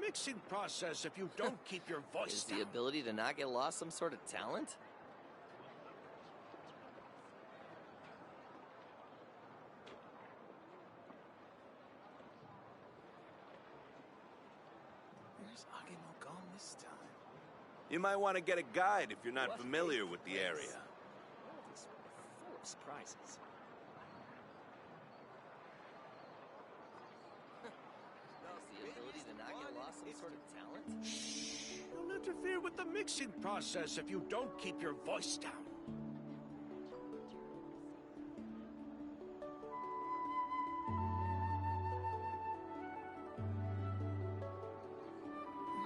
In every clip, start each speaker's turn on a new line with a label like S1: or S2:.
S1: mixing process if you don't keep your voice
S2: Is
S1: down.
S2: the ability to not get lost some sort of talent?
S3: Where's Agemo gone this time?
S4: You might want to get a guide if you're not familiar with the area.
S3: This full of surprises.
S2: Is the ability to not get lost some sort of talent?
S1: Shh! You'll interfere with the mixing process if you don't keep your voice down.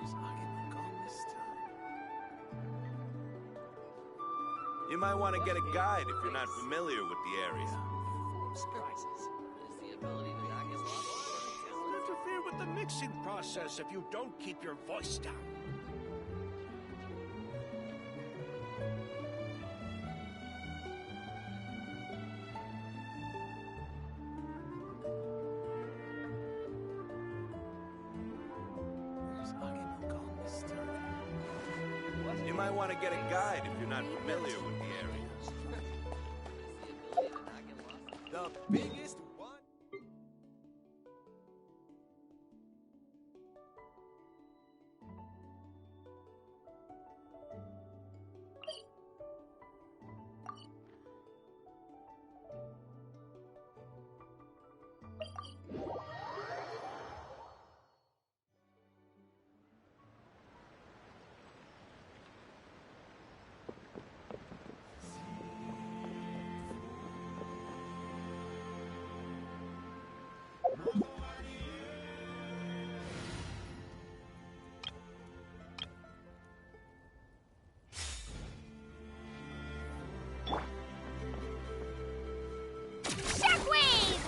S3: Where's Agemo gone this time?
S4: You might want to get a guide if you're not familiar with the area.
S3: Full of surprises.
S2: Is the ability to not get lost some sort of
S1: You'll
S2: talent?
S1: interfere with the mixing process if you don't keep your voice down.
S3: Where's Agemo gone this time?
S4: You might want to get a guide if you're not familiar with the area.
S2: Is the ability to not get lost?
S3: The biggest one.
S5: Shockwave!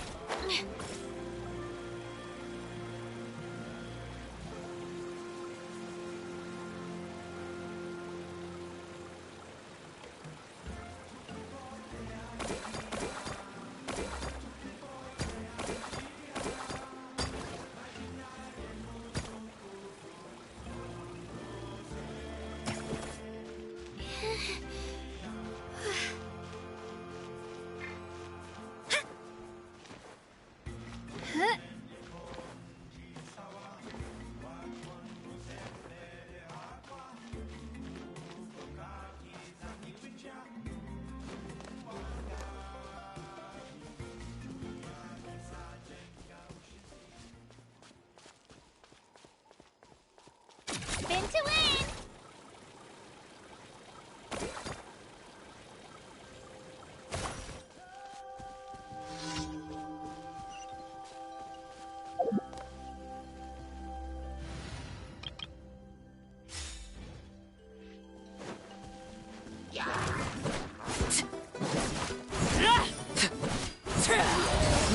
S5: Spin to win!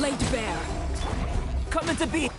S6: Laid bare. Coming to be.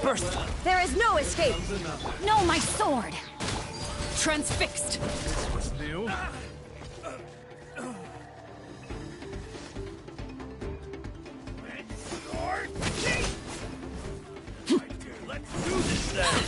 S6: Burst!
S5: There is no escape! No, my sword!
S6: Transfixed!
S7: What's new?
S1: Let's do this then!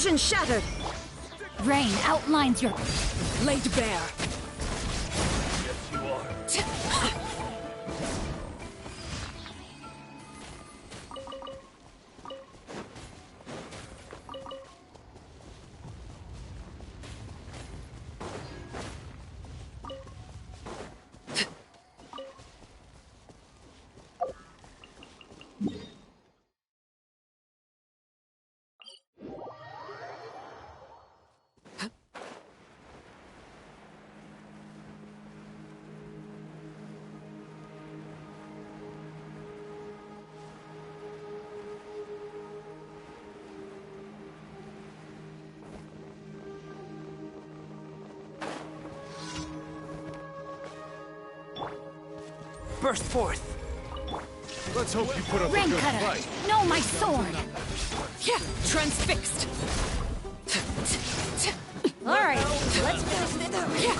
S5: Illusion shattered. Rain outlines your...
S6: Laid bare.
S3: Yes, you are.
S6: Burst forth.
S3: Let's hope you put up a
S5: Rain
S3: good
S5: cutter.
S3: fight.
S5: No, my sword.
S6: Yeah, transfixed.
S5: All right, let's finish this.
S6: Yeah.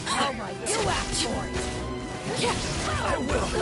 S5: Oh my God. You asked for it.
S6: Yeah, I will.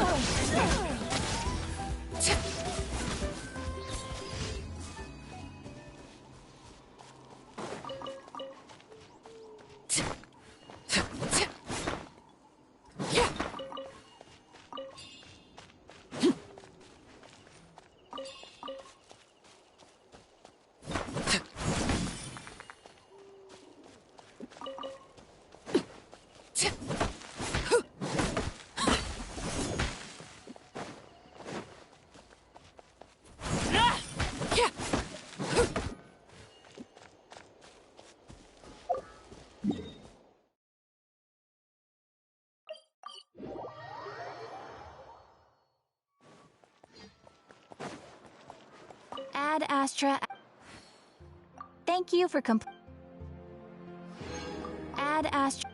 S5: Ad Astra. Thank you for Ad Astra.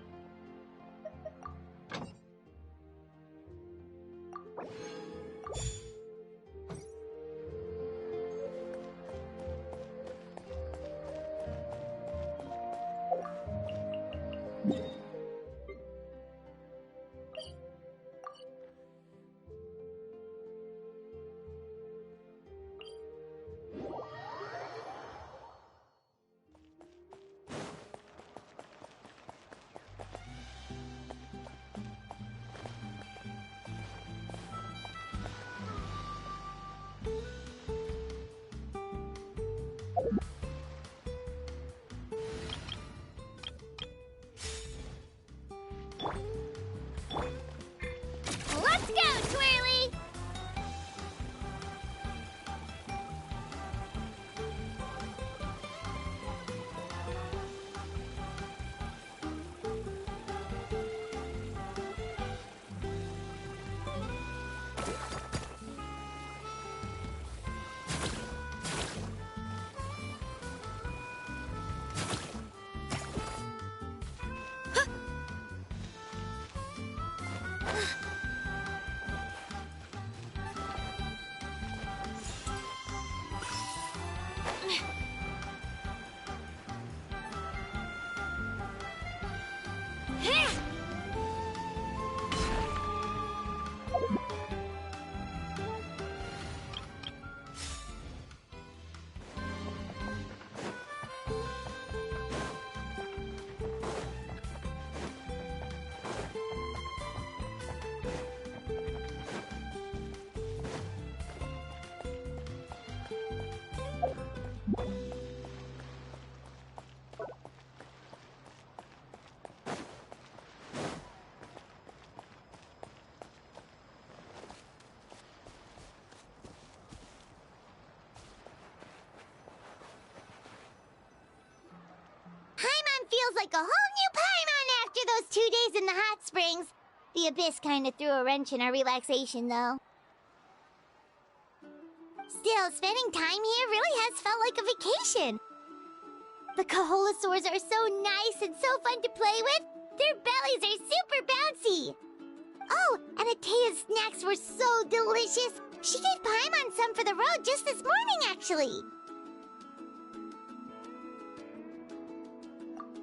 S5: Let's go, Twirly! Paimon feels like a whole new Paimon after those 2 days in the hot springs. The Abyss kind of threw a wrench in our relaxation, though. Still, spending time here really has felt like a vacation. The Kaholosaurs are so nice and so fun to play with. Their bellies are super bouncy. Oh, and Atea's snacks were so delicious. She gave Paimon some for the road just this morning, actually.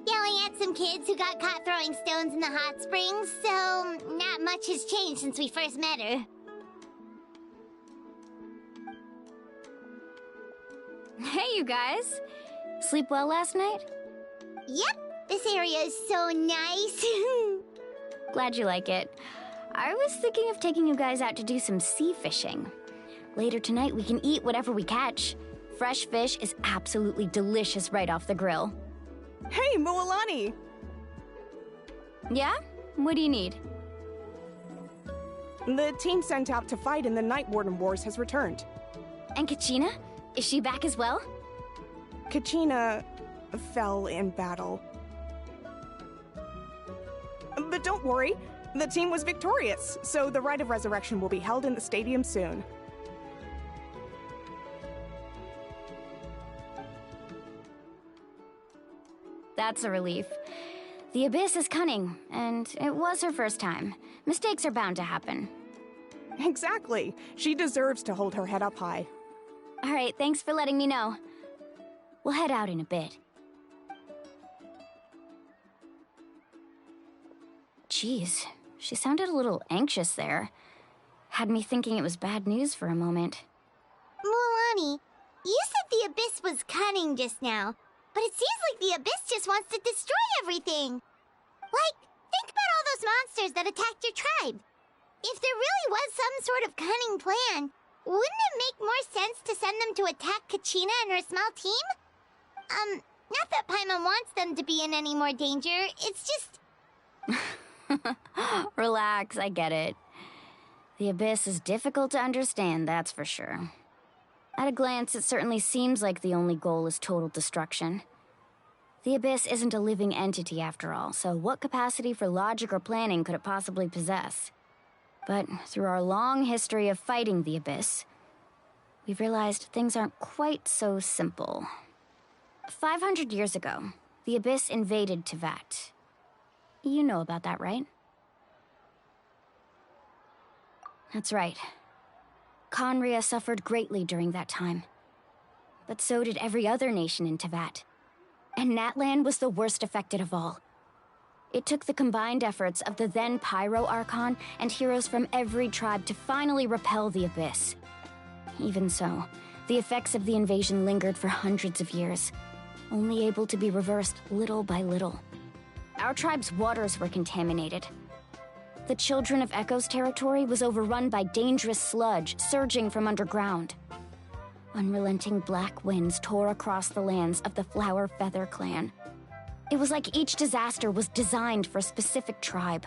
S5: Yelling at some kids who got caught throwing stones in the hot springs, so not much has changed since we first met her.
S7: you guys. Sleep well last night?
S5: Yep, this area is so nice.
S7: Glad you like it. I was thinking of taking you guys out to do some sea fishing. Later tonight, we can eat whatever we catch. Fresh fish is absolutely delicious right off the grill.
S6: Hey, Moalani!
S7: Yeah? What do you need?
S6: The team sent out to fight in the Night Warden Wars has returned.
S7: And Kachina? Is she back as well?
S6: Kachina fell in battle. But don't worry, the team was victorious, so the Rite of Resurrection will be held in the stadium soon.
S7: That's a relief. The Abyss is cunning, and it was her first time. Mistakes are bound to happen.
S6: Exactly. She deserves to hold her head up high.
S7: All right, thanks for letting me know. We'll head out in a bit. Jeez, she sounded a little anxious there. Had me thinking it was bad news for a moment.
S5: Mualani, you said the Abyss was cunning just now, but it seems like the Abyss just wants to destroy everything. Like, think about all those monsters that attacked your tribe. If there really was some sort of cunning plan, wouldn't it make more sense to send them to attack Kachina and her small team? Not that Paimon wants them to be in any more danger, it's just...
S7: Relax, I get it. The Abyss is difficult to understand, that's for sure. At a glance, it certainly seems like the only goal is total destruction. The Abyss isn't a living entity after all, so what capacity for logic or planning could it possibly possess? But through our long history of fighting the Abyss, we've realized things aren't quite so simple. 500 years ago, the Abyss invaded Teyvat. You know about that, right? That's right. Conria suffered greatly during that time. But so did every other nation in Teyvat. And Natlan was the worst affected of all. It took the combined efforts of the then Pyro Archon and heroes from every tribe to finally repel the Abyss. Even so, the effects of the invasion lingered for hundreds of years, only able to be reversed little by little. Our tribe's waters were contaminated. The Children of Echo's territory was overrun by dangerous sludge surging from underground. Unrelenting black winds tore across the lands of the Flower Feather clan. It was like each disaster was designed for a specific tribe.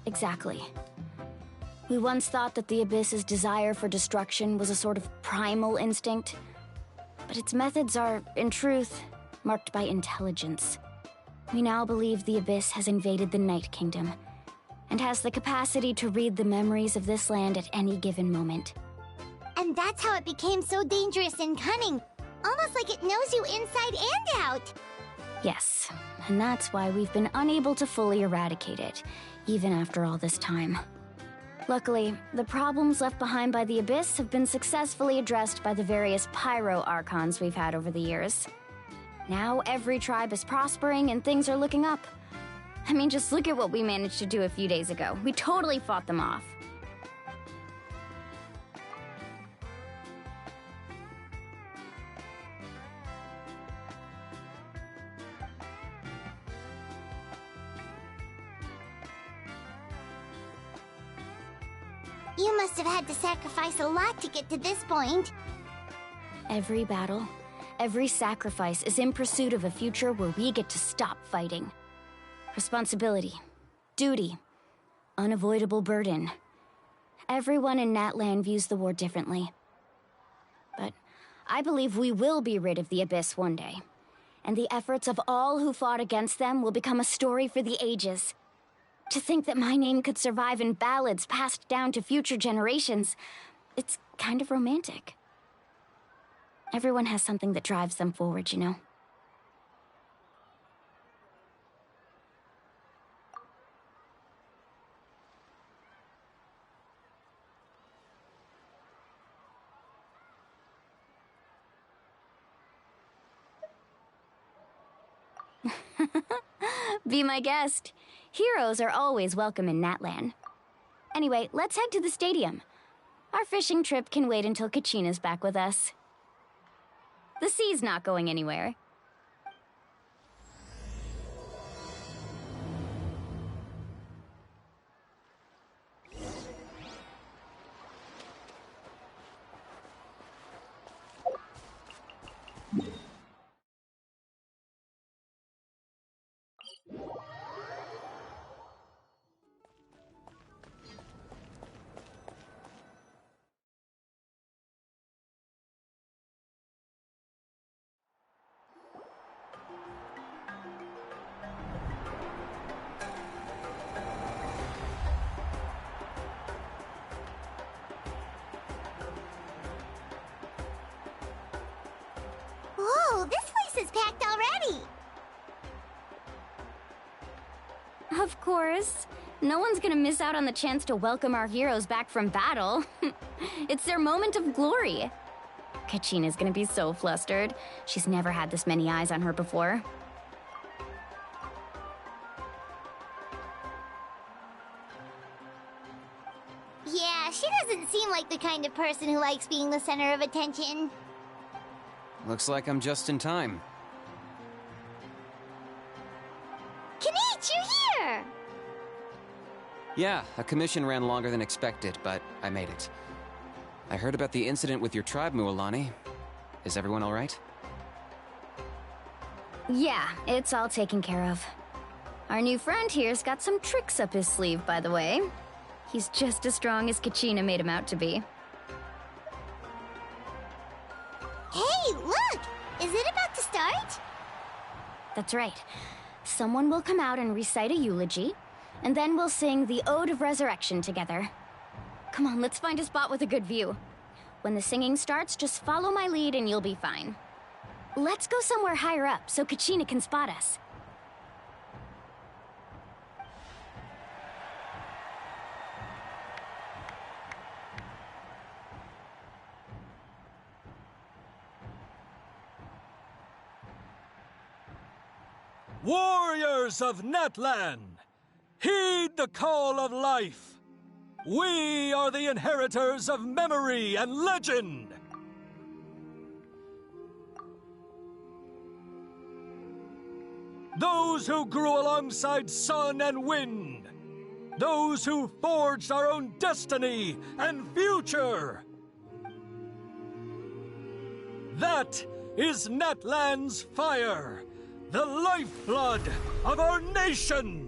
S7: Exactly. We once thought that the Abyss's desire for destruction was a sort of primal instinct, but its methods are, in truth, marked by intelligence. We now believe the Abyss has invaded the Night Kingdom, and has the capacity to read the memories of this land at any given moment.
S5: And that's how it became so dangerous and cunning. Almost like it knows you inside and out.
S7: Yes, and that's why we've been unable to fully eradicate it, even after all this time. Luckily, the problems left behind by the Abyss have been successfully addressed by the various Pyro Archons we've had over the years. Now every tribe is prospering and things are looking up. I mean, just look at what we managed to do a few days ago. We totally fought them off.
S5: You must have had to sacrifice a lot to get to this point.
S7: Every battle, every sacrifice is in pursuit of a future where we get to stop fighting. Responsibility, duty, unavoidable burden. Everyone in Natlan views the war differently. But I believe we will be rid of the Abyss one day, and the efforts of all who fought against them will become a story for the ages. To think that my name could survive in ballads passed down to future generations, it's kind of romantic. Everyone has something that drives them forward, you know? Be my guest. Heroes are always welcome in Natlan. Anyway, let's head to the stadium. Our fishing trip can wait until Kachina's back with us. The sea's not going anywhere.
S5: Whoa, this place is packed already!
S7: Of course. No one's gonna miss out on the chance to welcome our heroes back from battle. It's their moment of glory. Kachina's gonna be so flustered. She's never had this many eyes on her before.
S5: Yeah, she doesn't seem like the kind of person who likes being the center of attention.
S3: Looks like I'm just in time.
S5: Kinich, you're here!
S3: Yeah, a commission ran longer than expected, but I made it. I heard about the incident with your tribe, Mualani. Is everyone all right?
S7: Yeah, it's all taken care of. Our new friend here's got some tricks up his sleeve, by the way. He's just as strong as Kachina made him out to be.
S5: Hey, look! Is it about to start?
S7: That's right. Someone will come out and recite a eulogy, and then we'll sing the Ode of Resurrection together. Come on, let's find a spot with a good view. When the singing starts, just follow my lead and you'll be fine. Let's go somewhere higher up so Kachina can spot us.
S1: Warriors of Natlan, heed the call of life. We are the inheritors of memory and legend. Those who grew alongside sun and wind. Those who forged our own destiny and future. That is Natlan's fire. The lifeblood of our nation!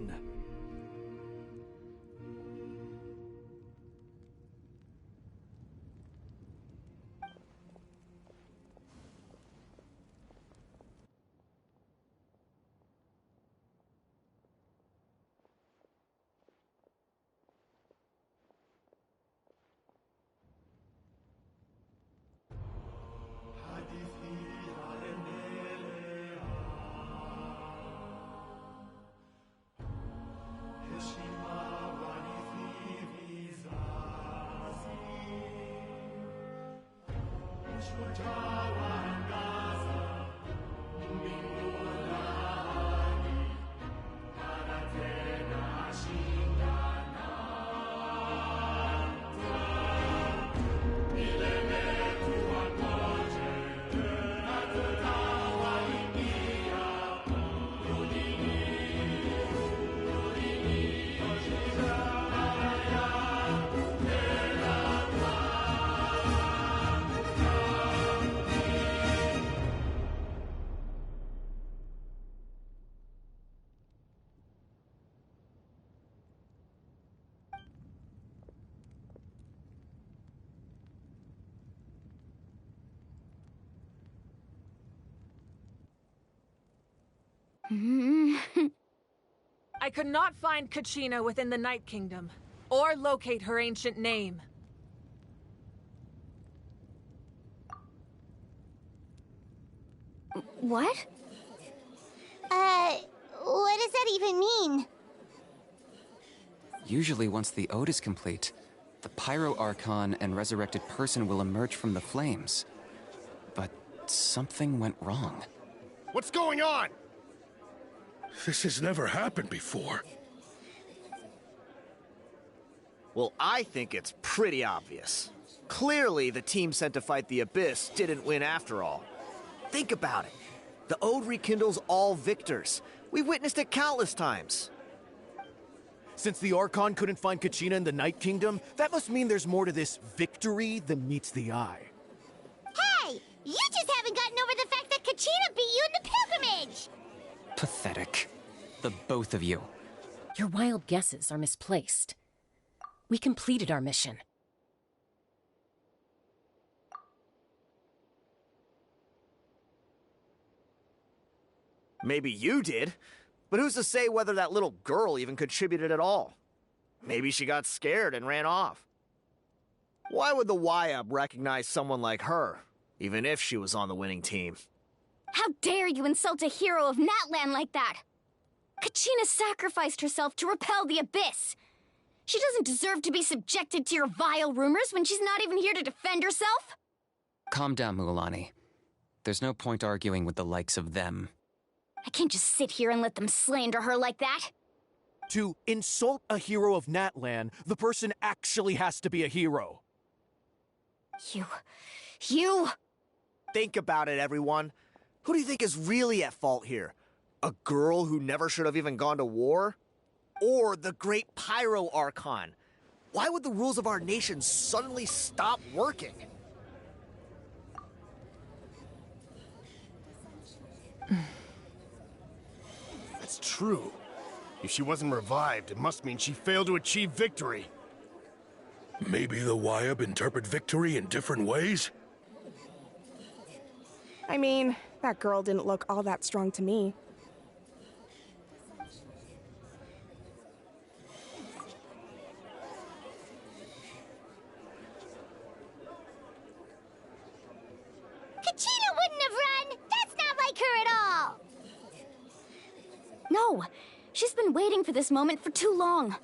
S8: I could not find Kachina within the Night Kingdom, or locate her ancient name.
S7: What?
S5: What does that even mean?
S3: Usually once the ode is complete, the Pyro Archon and resurrected person will emerge from the flames. But something went wrong.
S9: What's going on? This has never happened before. Well, I think it's pretty obvious. Clearly, the team sent to fight the Abyss didn't win after all. Think about it. The Ode rekindles all victors. We've witnessed it countless times.
S10: Since the Archon couldn't find Kachina in the Night Kingdom, that must mean there's more to this victory than meets the eye.
S5: Hey! You just haven't gotten over the fact that Kachina beat you in the pilgrimage!
S3: Pathetic. The both of you.
S11: Your wild guesses are misplaced. We completed our mission.
S9: Maybe you did, but who's to say whether that little girl even contributed at all? Maybe she got scared and ran off. Why would the YUB recognize someone like her, even if she was on the winning team?
S7: How dare you insult a hero of Natlan like that? Kachina sacrificed herself to repel the Abyss. She doesn't deserve to be subjected to your vile rumors when she's not even here to defend herself.
S3: Calm down, Mualani. There's no point arguing with the likes of them.
S7: I can't just sit here and let them slander her like that.
S10: To insult a hero of Natlan, the person actually has to be a hero.
S7: You...
S9: Think about it, everyone. Who do you think is really at fault here? A girl who never should have even gone to war? Or the great Pyro Archon? Why would the rules of our nation suddenly stop working?
S12: That's true. If she wasn't revived, it must mean she failed to achieve victory.
S13: Maybe the YUB interpret victory in different ways?
S6: I mean, that girl didn't look all that strong to me.
S5: Kachina wouldn't have run! That's not like her at all!
S7: No, she's been waiting for this moment for too long.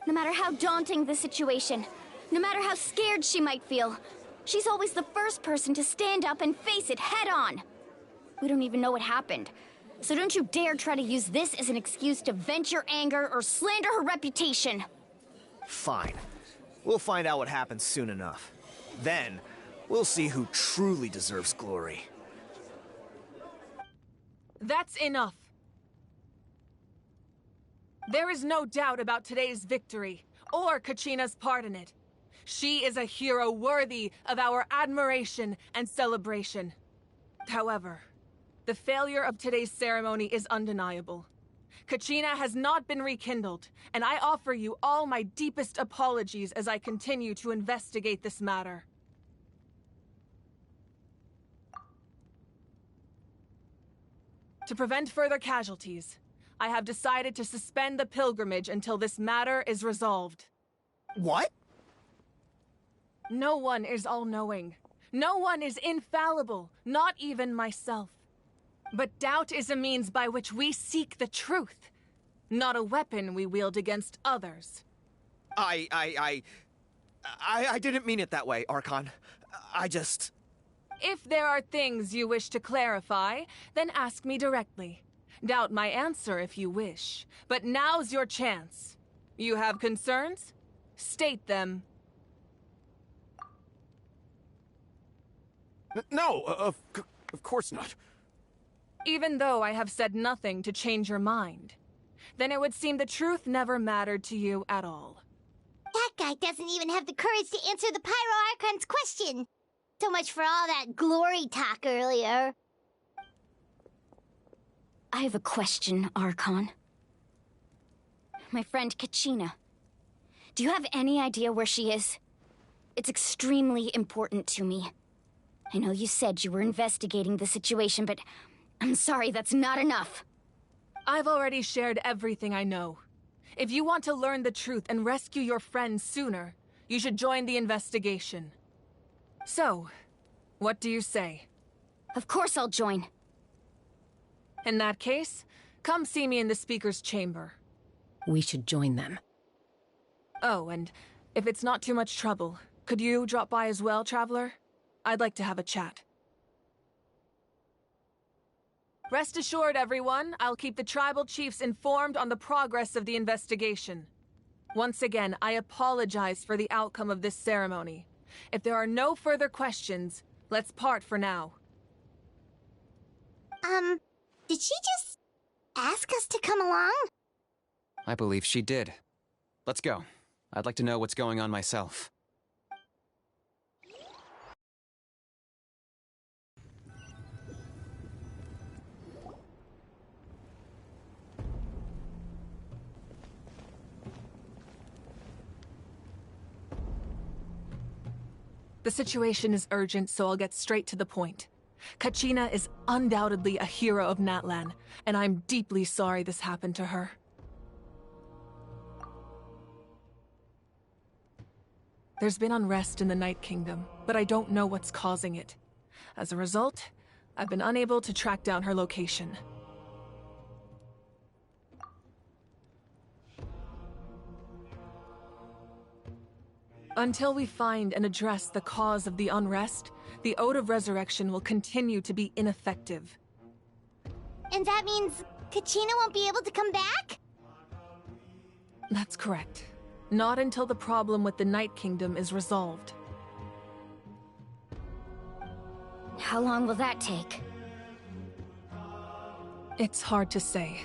S7: No matter how daunting the situation, no matter how scared she might feel, she's always the first person to stand up and face it head on. We don't even know what happened, so don't you dare try to use this as an excuse to vent your anger or slander her reputation.
S9: Fine. We'll find out what happens soon enough. Then, we'll see who truly deserves glory.
S8: That's enough. There is no doubt about today's victory, or Kachina's part in it. She is a hero worthy of our admiration and celebration. However, the failure of today's ceremony is undeniable. Kachina has not been rekindled, and I offer you all my deepest apologies as I continue to investigate this matter. To prevent further casualties, I have decided to suspend the pilgrimage until this matter is resolved.
S9: What?
S8: No one is all-knowing. No one is infallible, not even myself. But doubt is a means by which we seek the truth, not a weapon we wield against others.
S9: I didn't mean it that way, Archon. I just...
S8: If there are things you wish to clarify, then ask me directly. Doubt my answer if you wish, but now's your chance. You have concerns? State them.
S10: No, of course not.
S8: Even though I have said nothing to change your mind, then it would seem the truth never mattered to you at all.
S5: That guy doesn't even have the courage to answer the Pyro Archon's question. So much for all that glory talk earlier.
S7: I have a question, Archon. My friend Kachina. Do you have any idea where she is? It's extremely important to me. I know you said you were investigating the situation, but I'm sorry, that's not enough.
S8: I've already shared everything I know. If you want to learn the truth and rescue your friend sooner, you should join the investigation. So, what do you say?
S7: Of course I'll join.
S8: In that case, come see me in the speaker's chamber.
S11: We should join them.
S8: Oh, and if it's not too much trouble, could you drop by as well, Traveler? I'd like to have a chat. Rest assured, everyone, I'll keep the tribal chiefs informed on the progress of the investigation. Once again, I apologize for the outcome of this ceremony. If there are no further questions, let's part for now.
S5: Did she just ask us to come along?
S3: I believe she did. Let's go. I'd like to know what's going on myself.
S8: The situation is urgent, so I'll get straight to the point. Kachina is undoubtedly a hero of Natlan, and I'm deeply sorry this happened to her. There's been unrest in the Night Kingdom, but I don't know what's causing it. As a result, I've been unable to track down her location. Until we find and address the cause of the unrest, the Ode of Resurrection will continue to be ineffective.
S5: And that means Kachina won't be able to come back?
S8: That's correct. Not until the problem with the Night Kingdom is resolved.
S7: How long will that take?
S8: It's hard to say.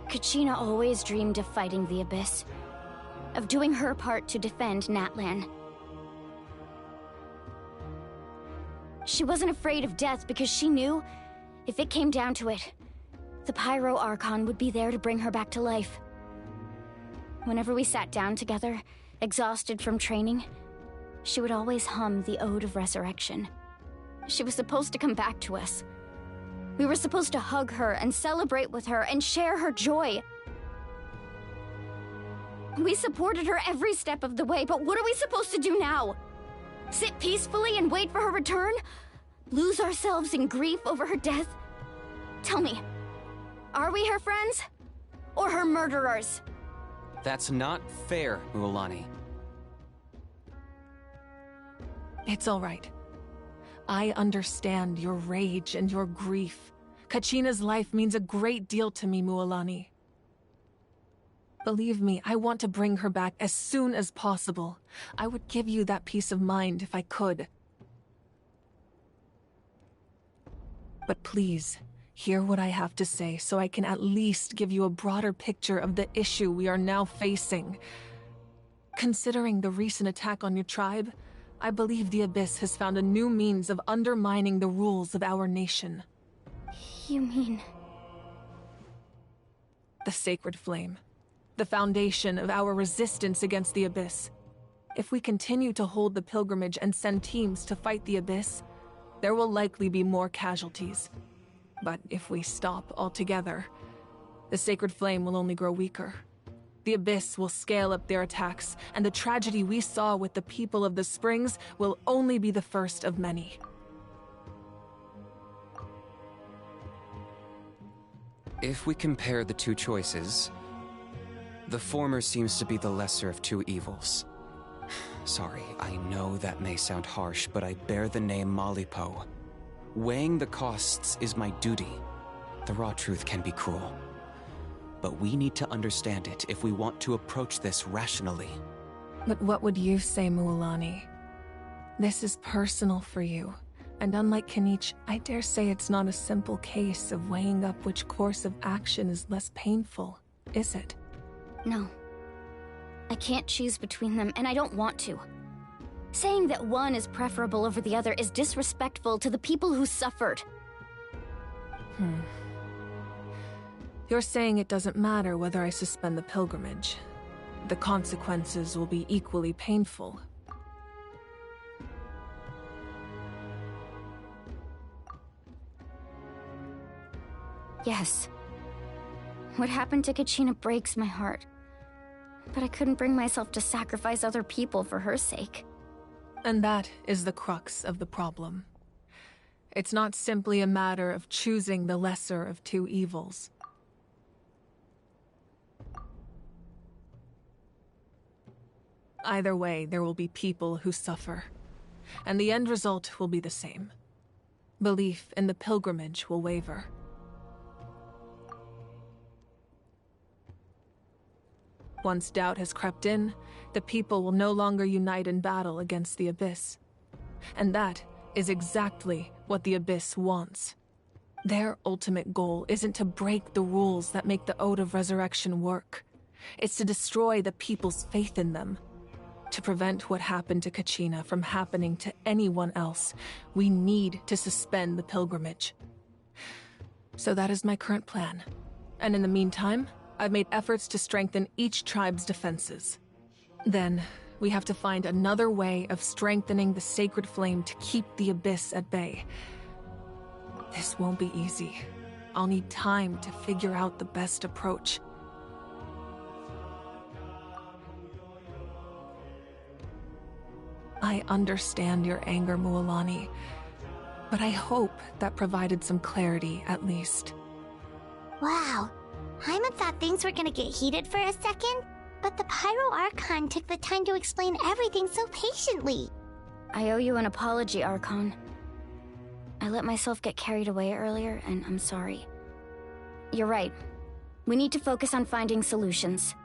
S7: Kachina always dreamed of fighting the Abyss, of doing her part to defend Natlan. She wasn't afraid of death because she knew, if it came down to it, the Pyro Archon would be there to bring her back to life. Whenever we sat down together, exhausted from training, she would always hum the Ode of Resurrection. She was supposed to come back to us. We were supposed to hug her and celebrate with her and share her joy. We supported her every step of the way, but what are we supposed to do now? Sit peacefully and wait for her return? Lose ourselves in grief over her death? Tell me, are we her friends? Or her murderers?
S3: That's not fair, Mualani.
S8: It's all right. I understand your rage and your grief. Kachina's life means a great deal to me, Mualani. Believe me, I want to bring her back as soon as possible. I would give you that peace of mind if I could. But please, hear what I have to say so I can at least give you a broader picture of the issue we are now facing. Considering the recent attack on your tribe, I believe the Abyss has found a new means of undermining the rules of our nation.
S7: You mean...
S8: The Sacred Flame. The foundation of our resistance against the Abyss. If we continue to hold the pilgrimage and send teams to fight the Abyss, there will likely be more casualties. But if we stop altogether, the Sacred Flame will only grow weaker. The Abyss will scale up their attacks, and the tragedy we saw with the people of the Springs will only be the first of many.
S3: If we compare the two choices, the former seems to be the lesser of two evils. Sorry, I know that may sound harsh, but I bear the name Malipo. Weighing the costs is my duty. The raw truth can be cruel. But we need to understand it if we want to approach this rationally.
S8: But what would you say, Mualani? This is personal for you, and unlike Kanich, I dare say it's not a simple case of weighing up which course of action is less painful, is it?
S7: No. I can't choose between them, and I don't want to. Saying that one is preferable over the other is disrespectful to the people who suffered.
S8: You're saying it doesn't matter whether I suspend the pilgrimage. The consequences will be equally painful.
S7: Yes. What happened to Kachina breaks my heart. But I couldn't bring myself to sacrifice other people for her sake.
S8: And that is the crux of the problem. It's not simply a matter of choosing the lesser of two evils. Either way, there will be people who suffer. and the end result will be the same. Belief in the pilgrimage will waver. Once doubt has crept in, the people will no longer unite in battle against the Abyss. And that is exactly what the Abyss wants. Their ultimate goal isn't to break the rules that make the Ode of Resurrection work. It's to destroy the people's faith in them. To prevent what happened to Kachina from happening to anyone else, we need to suspend the pilgrimage. So that is my current plan. And in the meantime, I've made efforts to strengthen each tribe's defenses. Then, we have to find another way of strengthening the sacred flame to keep the Abyss at bay. This won't be easy. I'll need time to figure out the best approach. I understand your anger, Mualani, but I hope that provided some clarity, at least.
S5: Wow. Hyman thought things were gonna get heated for a second, but the Pyro Archon took the time to explain everything so patiently.
S7: I owe you an apology, Archon. I let myself get carried away earlier, and I'm sorry. You're right. We need to focus on finding solutions.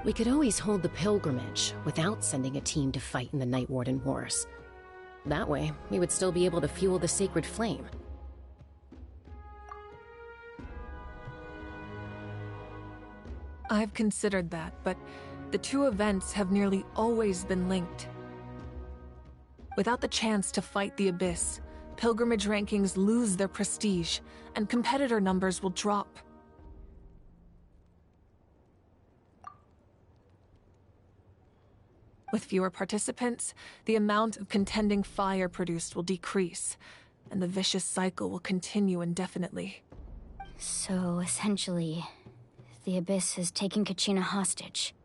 S11: We could always hold the pilgrimage without sending a team to fight in the Night Warden Wars. That way, we would still be able to fuel the sacred flame.
S8: I've considered that, but the two events have nearly always been linked. Without the chance to fight the Abyss, pilgrimage rankings lose their prestige, and competitor numbers will drop. With fewer participants, the amount of contending fire produced will decrease, and the vicious cycle will continue indefinitely.
S7: So, essentially, the Abyss has taken Kachina hostage.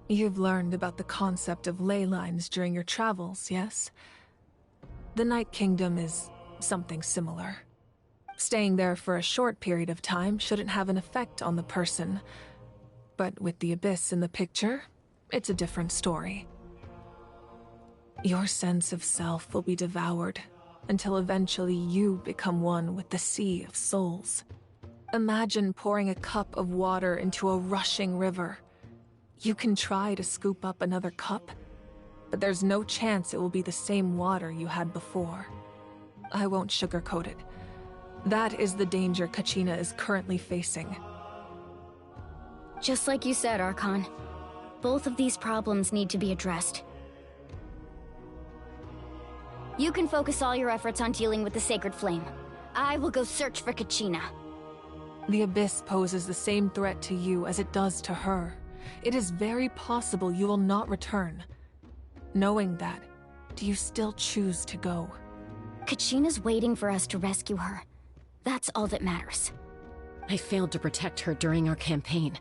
S8: You've learned about the concept of ley lines during your travels, yes? The Night Kingdom is something similar. Staying there for a short period of time shouldn't have an effect on the person. But with the Abyss in the picture, it's a different story. Your sense of self will be devoured, until eventually you become one with the Sea of Souls. Imagine pouring a cup of water into a rushing river. You can try to scoop up another cup, but there's no chance it will be the same water you had before. I won't sugarcoat it. That is the danger Kachina is currently facing.
S7: Just like you said, Archon. Both of these problems need to be addressed. You can focus all your efforts on dealing with the Sacred Flame. I will go search for Kachina.
S8: The Abyss poses the same threat to you as it does to her. It is very possible you will not return. Knowing that, do you still choose to go?
S7: Kachina's waiting for us to rescue her. That's all that matters.
S11: I failed to protect her during our campaign,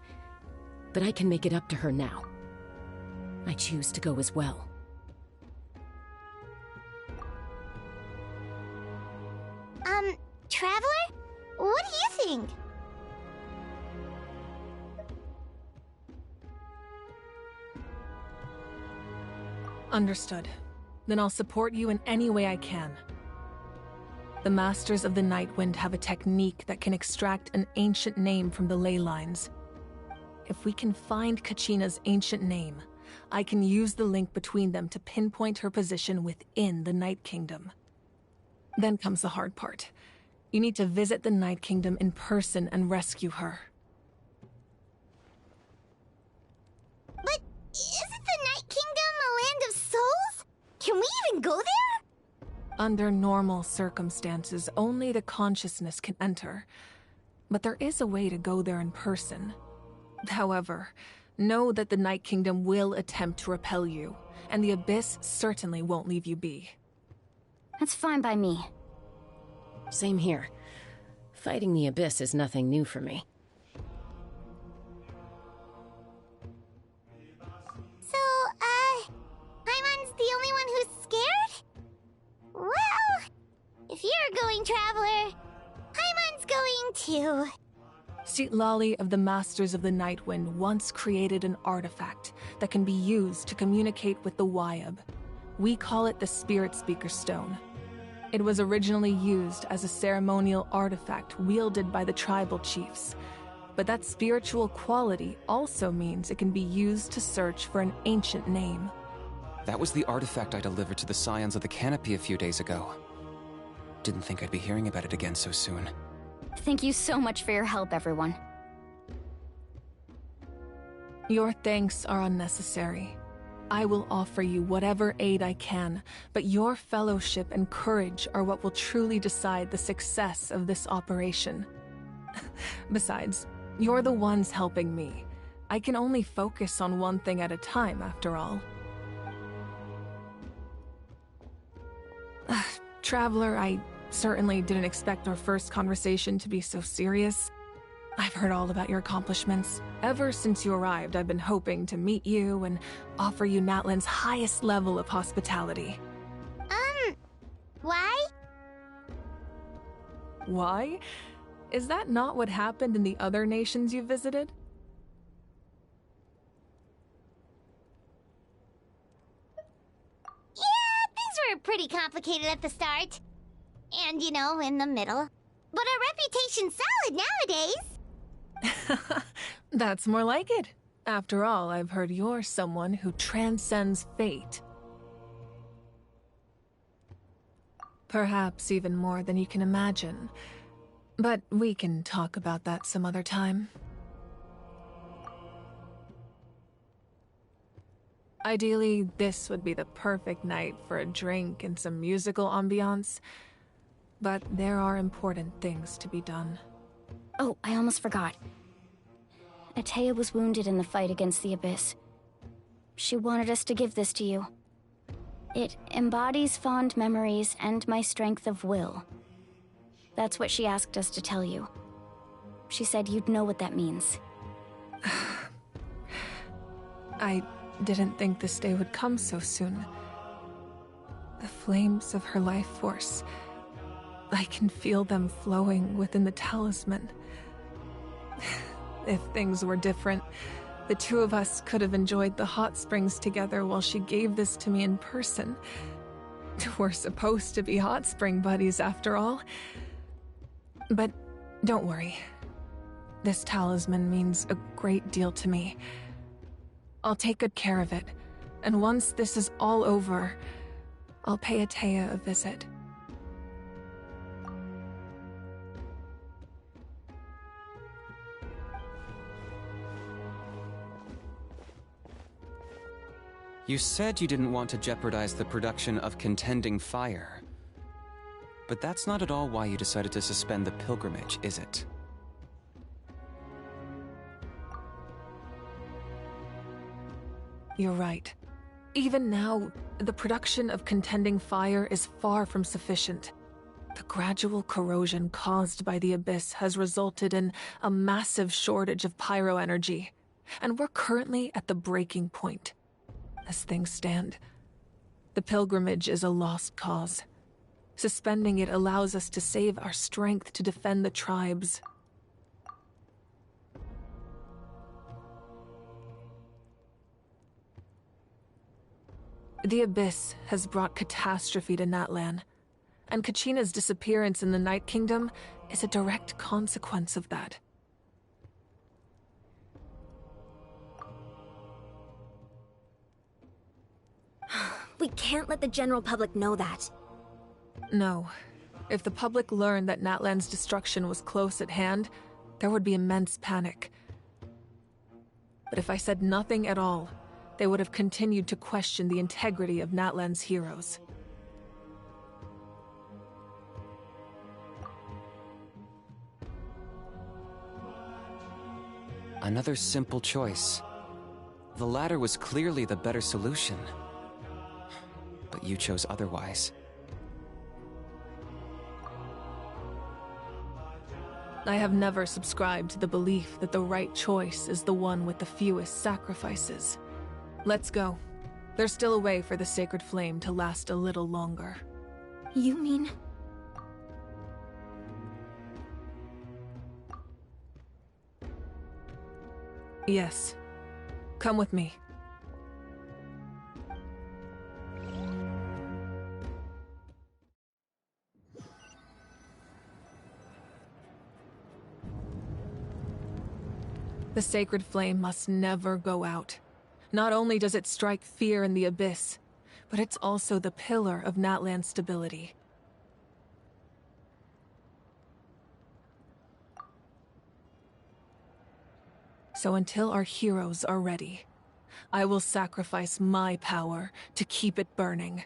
S11: but I can make it up to her now. I choose to go as well.
S5: Traveler? What do you think?
S8: Understood. Then I'll support you in any way I can. The Masters of the Nightwind have a technique that can extract an ancient name from the ley lines. If we can find Kachina's ancient name, I can use the link between them to pinpoint her position within the Night Kingdom. Then comes the hard part. You need to visit the Night Kingdom in person and rescue her.
S5: But isn't the Night Kingdom a land of souls? Can we even go there?
S8: Under normal circumstances, only the consciousness can enter. But there is a way to go there in person. However, know that the Night Kingdom will attempt to repel you, and the Abyss certainly won't leave you be.
S7: That's fine by me.
S11: Same here. Fighting the Abyss is nothing new for me.
S5: So, Paimon's the only one who's scared? Well, if you're going, Traveler, Paimon's going to.
S8: Lali of the Masters of the Nightwind once created an artifact that can be used to communicate with the Wyab. We call it the Spirit Speaker Stone. It was originally used as a ceremonial artifact wielded by the tribal chiefs, but that spiritual quality also means it can be used to search for an ancient name.
S3: That was the artifact I delivered to the Scions of the Canopy a few days ago. Didn't think I'd be hearing about it again so soon.
S7: Thank you so much for your help, everyone.
S8: Your thanks are unnecessary. I will offer you whatever aid I can, but your fellowship and courage are what will truly decide the success of this operation. Besides, you're the ones helping me. I can only focus on one thing at a time, after all. Traveler, I certainly didn't expect our first conversation to be so serious. I've heard all about your accomplishments. Ever since you arrived, I've been hoping to meet you and offer you Natlan's highest level of hospitality.
S5: Why?
S8: Why? Is that not what happened in the other nations you visited?
S5: Yeah, things were pretty complicated at the start. And, you know, in the middle. But our reputation's solid nowadays.
S8: That's more like it. After all, I've heard you're someone who transcends fate. Perhaps even more than you can imagine. But we can talk about that some other time. Ideally, this would be the perfect night for a drink and some musical ambiance. But there are important things to be done.
S7: Oh, I almost forgot. Atea was wounded in the fight against the Abyss. She wanted us to give this to you. It embodies fond memories and my strength of will. That's what she asked us to tell you. She said you'd know what that means.
S8: I didn't think this day would come so soon. The flames of her life force. I can feel them flowing within the talisman. If things were different, the two of us could have enjoyed the hot springs together while she gave this to me in person. We're supposed to be hot spring buddies after all. But don't worry. This talisman means a great deal to me. I'll take good care of it, and once this is all over, I'll pay Atea a visit.
S3: You said you didn't want to jeopardize the production of Contending Fire. But that's not at all why you decided to suspend the pilgrimage, is it?
S8: You're right. Even now, the production of Contending Fire is far from sufficient. The gradual corrosion caused by the Abyss has resulted in a massive shortage of pyro energy, and we're currently at the breaking point. As things stand, the pilgrimage is a lost cause. Suspending it allows us to save our strength to defend the tribes. The Abyss has brought catastrophe to Natlan, and Kachina's disappearance in the Night Kingdom is a direct consequence of that.
S14: We can't let the general public know that.
S8: No. If the public learned that Natlan's destruction was close at hand, there would be immense panic. But if I said nothing at all, they would have continued to question the integrity of Natlan's heroes.
S3: Another simple choice. The latter was clearly the better solution. But you chose otherwise.
S8: I have never subscribed to the belief that the right choice is the one with the fewest sacrifices. Let's go. There's still a way for the sacred flame to last a little longer.
S14: You mean...
S8: Yes. Come with me. The sacred flame must never go out. Not only does it strike fear in the abyss, but it's also the pillar of Natlan's stability. So until our heroes are ready, I will sacrifice my power to keep it burning.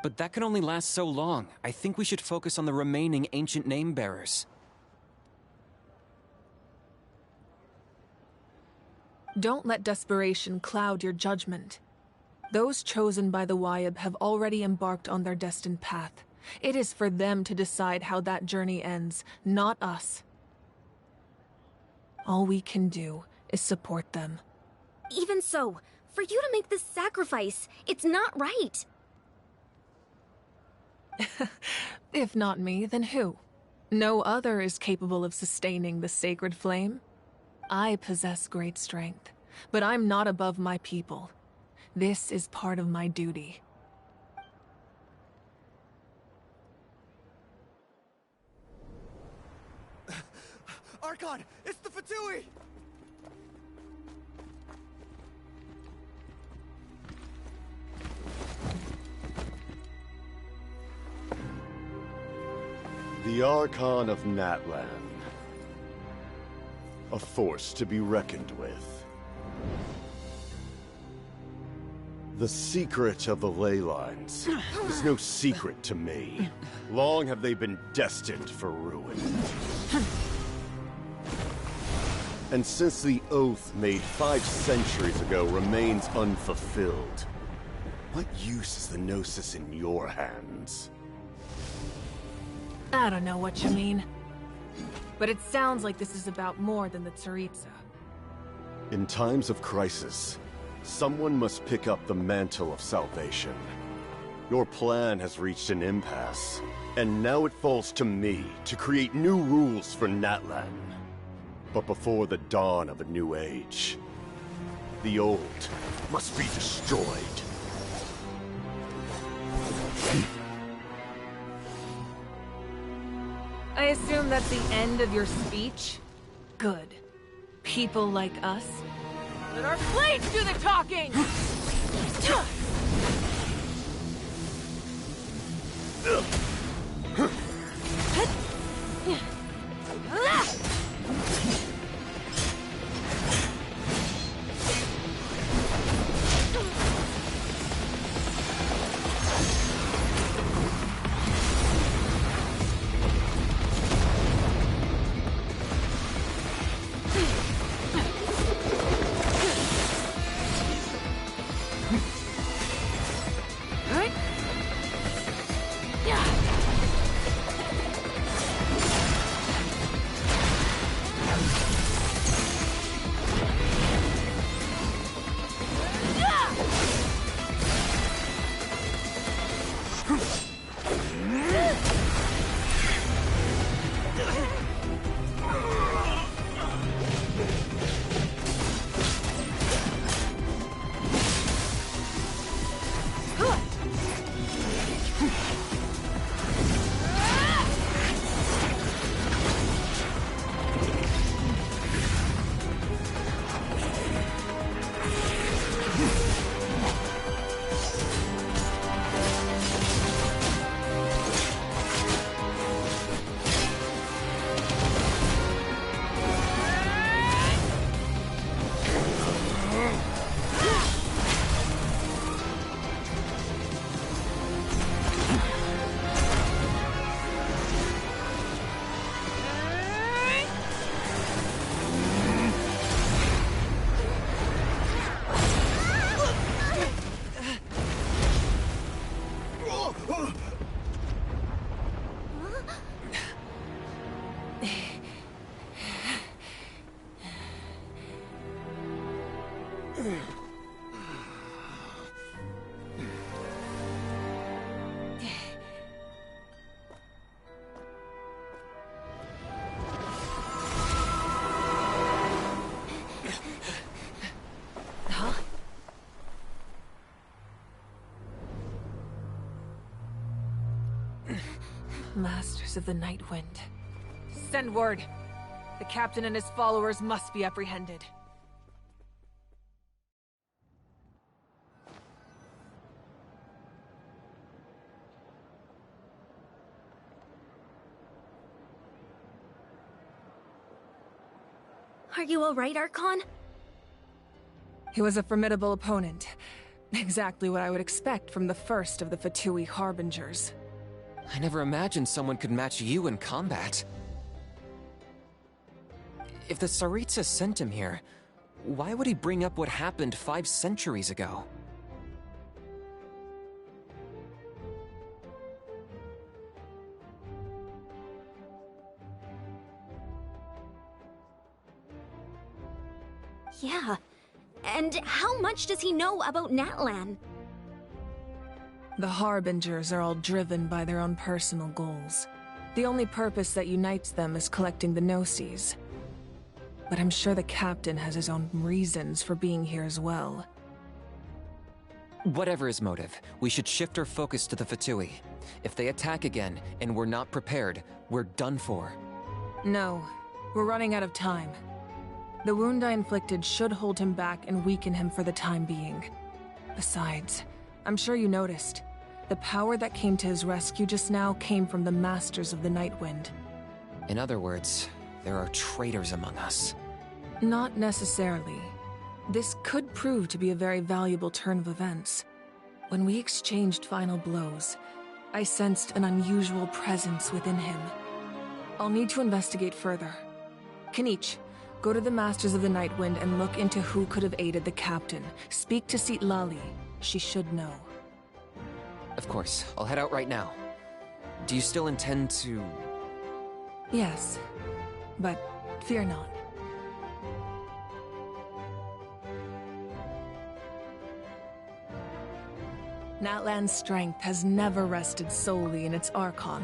S3: But that can only last so long. I think we should focus on the remaining ancient name-bearers.
S8: Don't let desperation cloud your judgment. Those chosen by the Wyab have already embarked on their destined path. It is for them to decide how that journey ends, not us. All we can do is support them.
S14: Even so, for you to make this sacrifice, it's not right.
S8: If not me, then who? No other is capable of sustaining the sacred flame. I possess great strength, but I'm not above my people. This is part of my duty.
S9: Archon, it's the Fatui!
S12: The Archon of Natlan. A force to be reckoned with. The secret of the ley lines is no secret to me. Long have they been destined for ruin. And since the oath made 5 centuries ago remains unfulfilled, what use is the Gnosis in your hands?
S8: I don't know what you mean. But it sounds like this is about more than the Tsaritsa.
S12: In times of crisis, someone must pick up the mantle of salvation. Your plan has reached an impasse, and now it falls to me to create new rules for Natlan. But before the dawn of a new age, the old must be destroyed.
S8: I assume that's the end of your speech? Good. People like us? Let our blades do the talking! Masters of the Night Wind. Send word. The captain and his followers must be apprehended.
S14: Are you alright, Archon?
S8: He was a formidable opponent. Exactly what I would expect from the first of the Fatui Harbingers.
S3: I never imagined someone could match you in combat. If the Tsaritsa sent him here, why would he bring up what happened 5 centuries ago?
S14: Yeah. And how much does he know about Natlan?
S8: The Harbingers are all driven by their own personal goals. The only purpose that unites them is collecting the Gnosis. But I'm sure the captain has his own reasons for being here as well.
S3: Whatever his motive, we should shift our focus to the Fatui. If they attack again, and we're not prepared, we're done for.
S8: No, we're running out of time. The wound I inflicted should hold him back and weaken him for the time being. Besides, I'm sure you noticed, the power that came to his rescue just now came from the Masters of the Night Wind.
S3: In other words, there are traitors among us.
S8: Not necessarily. This could prove to be a very valuable turn of events. When we exchanged final blows, I sensed an unusual presence within him. I'll need to investigate further. Kanich, go to the Masters of the Night Wind and look into who could have aided the captain. Speak to Sitlali. She should know.
S3: Of course, I'll head out right now. Do you still intend to...
S8: Yes, but fear not. Natlan's strength has never rested solely in its Archon.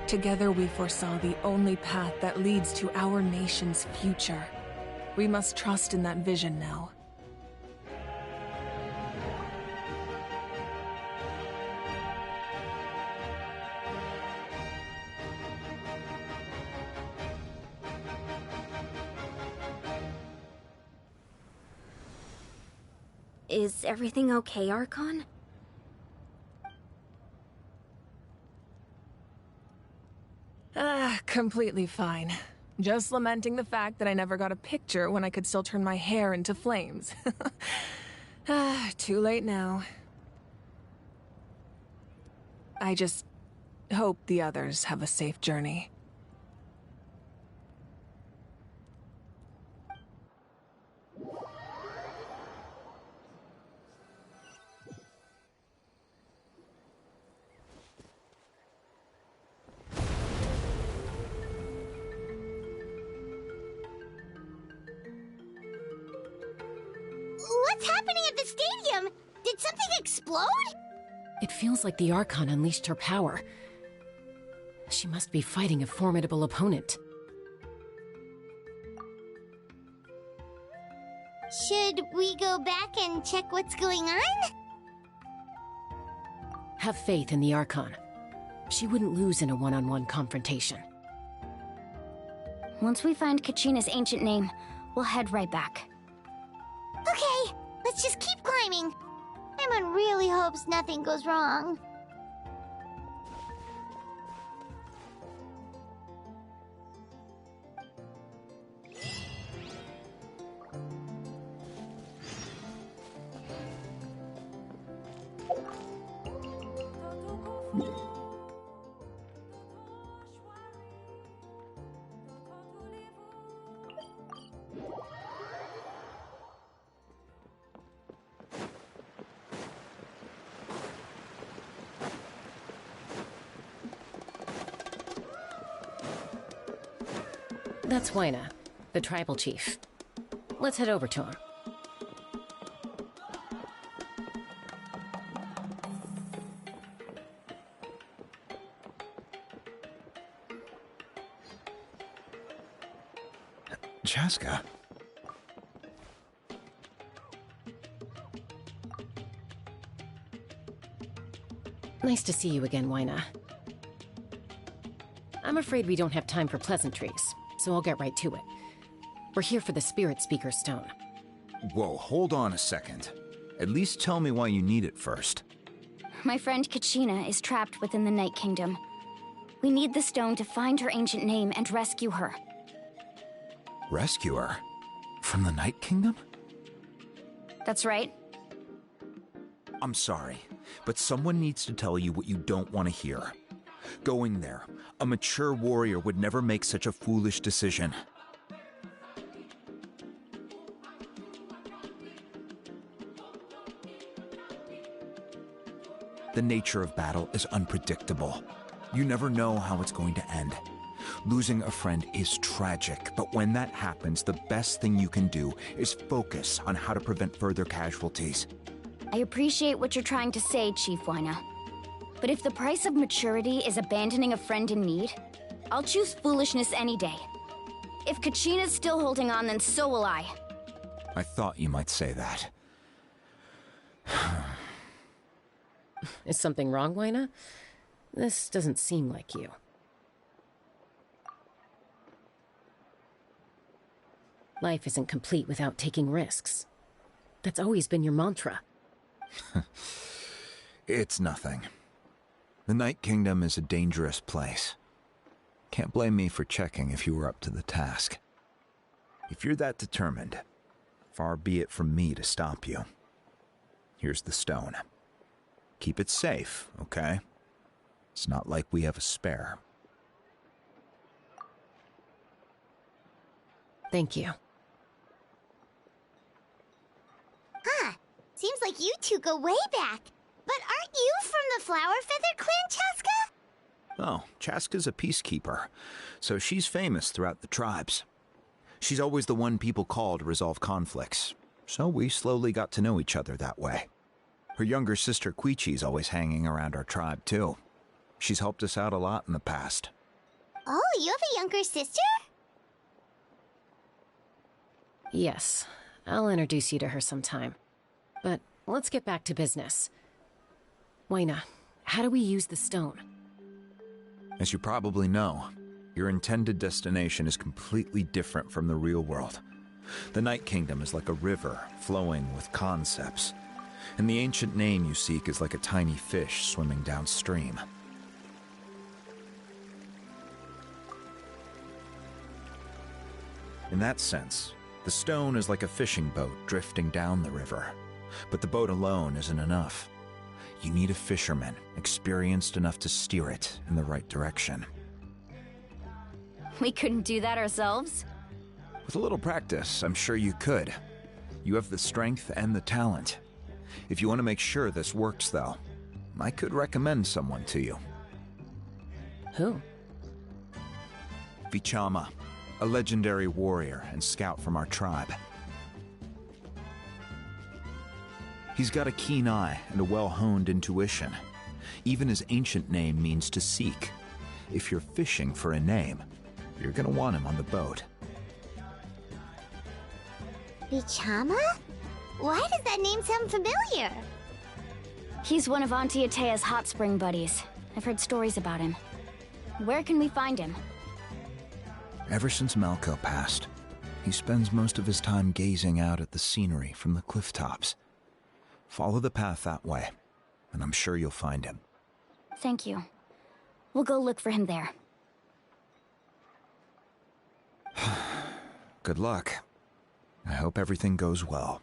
S8: Together we foresaw the only path that leads to our nation's future. We must trust in that vision now.
S14: Is everything okay, Archon?
S8: Completely fine. Just lamenting the fact that I never got a picture when I could still turn my hair into flames. Too late now. I just hope the others have a safe journey.
S5: What's happening at the stadium? Did something explode?
S11: It feels like the Archon unleashed her power. She must be fighting a formidable opponent.
S5: Should we go back and check what's going on?
S11: Have faith in the Archon. She wouldn't lose in a one-on-one confrontation.
S7: Once we find Kachina's ancient name, we'll head right back.
S5: Okay, let's just keep climbing. Emon really hopes nothing goes wrong.
S11: That's Waina, the tribal chief. Let's head over to him.
S15: Chaska.
S11: Nice to see you again, Wyna. I'm afraid we don't have time for pleasantries, so I'll get right to it. We're here for the Spirit Speaker Stone.
S15: Whoa, hold on a second. At least tell me why you need it first.
S7: My friend Kachina is trapped within the Night Kingdom. We need the stone to find her ancient name and rescue her.
S15: Rescue her? From the Night Kingdom?
S7: That's right.
S15: I'm sorry, but someone needs to tell you what you don't want to hear. Going there, a mature warrior would never make such a foolish decision. The nature of battle is unpredictable. You never know how it's going to end. Losing a friend is tragic, but when that happens, the best thing you can do is focus on how to prevent further casualties.
S7: I appreciate what you're trying to say, Chief Wyna. But if the price of maturity is abandoning a friend in need, I'll choose foolishness any day. If Kachina's still holding on, then so will I.
S15: I thought you might say that.
S11: Is something wrong, Wyna? This doesn't seem like you. Life isn't complete without taking risks. That's always been your mantra.
S15: It's nothing. The Night Kingdom is a dangerous place. Can't blame me for checking if you were up to the task. If you're that determined, far be it from me to stop you. Here's the stone. Keep it safe, okay? It's not like we have a spare.
S11: Thank you.
S5: Huh. Seems like you two go way back. But aren't you from the Flower Feather Clan, Chaska?
S15: Oh, Chaska's a peacekeeper, so she's famous throughout the tribes. She's always the one people call to resolve conflicts, so we slowly got to know each other that way. Her younger sister Quichi's always hanging around our tribe, too. She's helped us out a lot in the past.
S5: Oh, you have a younger sister?
S11: Yes, I'll introduce you to her sometime. But let's get back to business. Wyna, how do we use the stone?
S15: As you probably know, your intended destination is completely different from the real world. The Night Kingdom is like a river flowing with concepts, and the ancient name you seek is like a tiny fish swimming downstream. In that sense, the stone is like a fishing boat drifting down the river, but the boat alone isn't enough. You need a fisherman experienced enough to steer it in the right direction.
S7: We couldn't do that ourselves?
S15: With a little practice, I'm sure you could. You have the strength and the talent. If you want to make sure this works, though, I could recommend someone to you.
S11: Who?
S15: Vichama, a legendary warrior and scout from our tribe. He's got a keen eye and a well-honed intuition. Even his ancient name means to seek. If you're fishing for a name, you're gonna want him on the boat.
S5: Vichama? Why does that name sound familiar?
S7: He's one of Auntie Atea's hot spring buddies. I've heard stories about him. Where can we find him?
S15: Ever since Malco passed, he spends most of his time gazing out at the scenery from the cliff tops. Follow the path that way, and I'm sure you'll find him.
S7: Thank you. We'll go look for him there.
S15: Good luck. I hope everything goes well.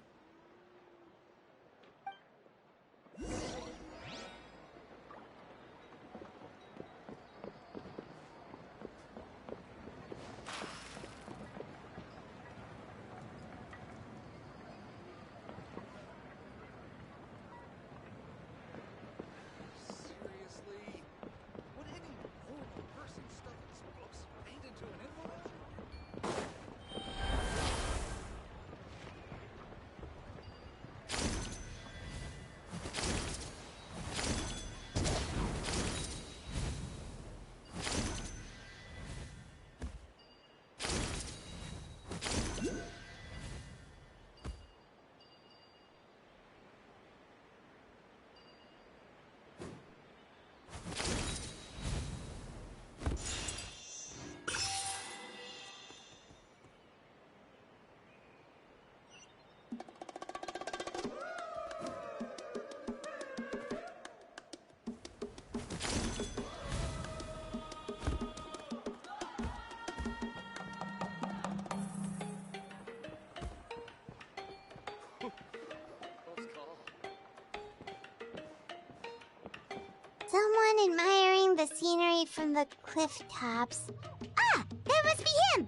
S5: Someone admiring the scenery from the cliff tops. Ah, that must be him!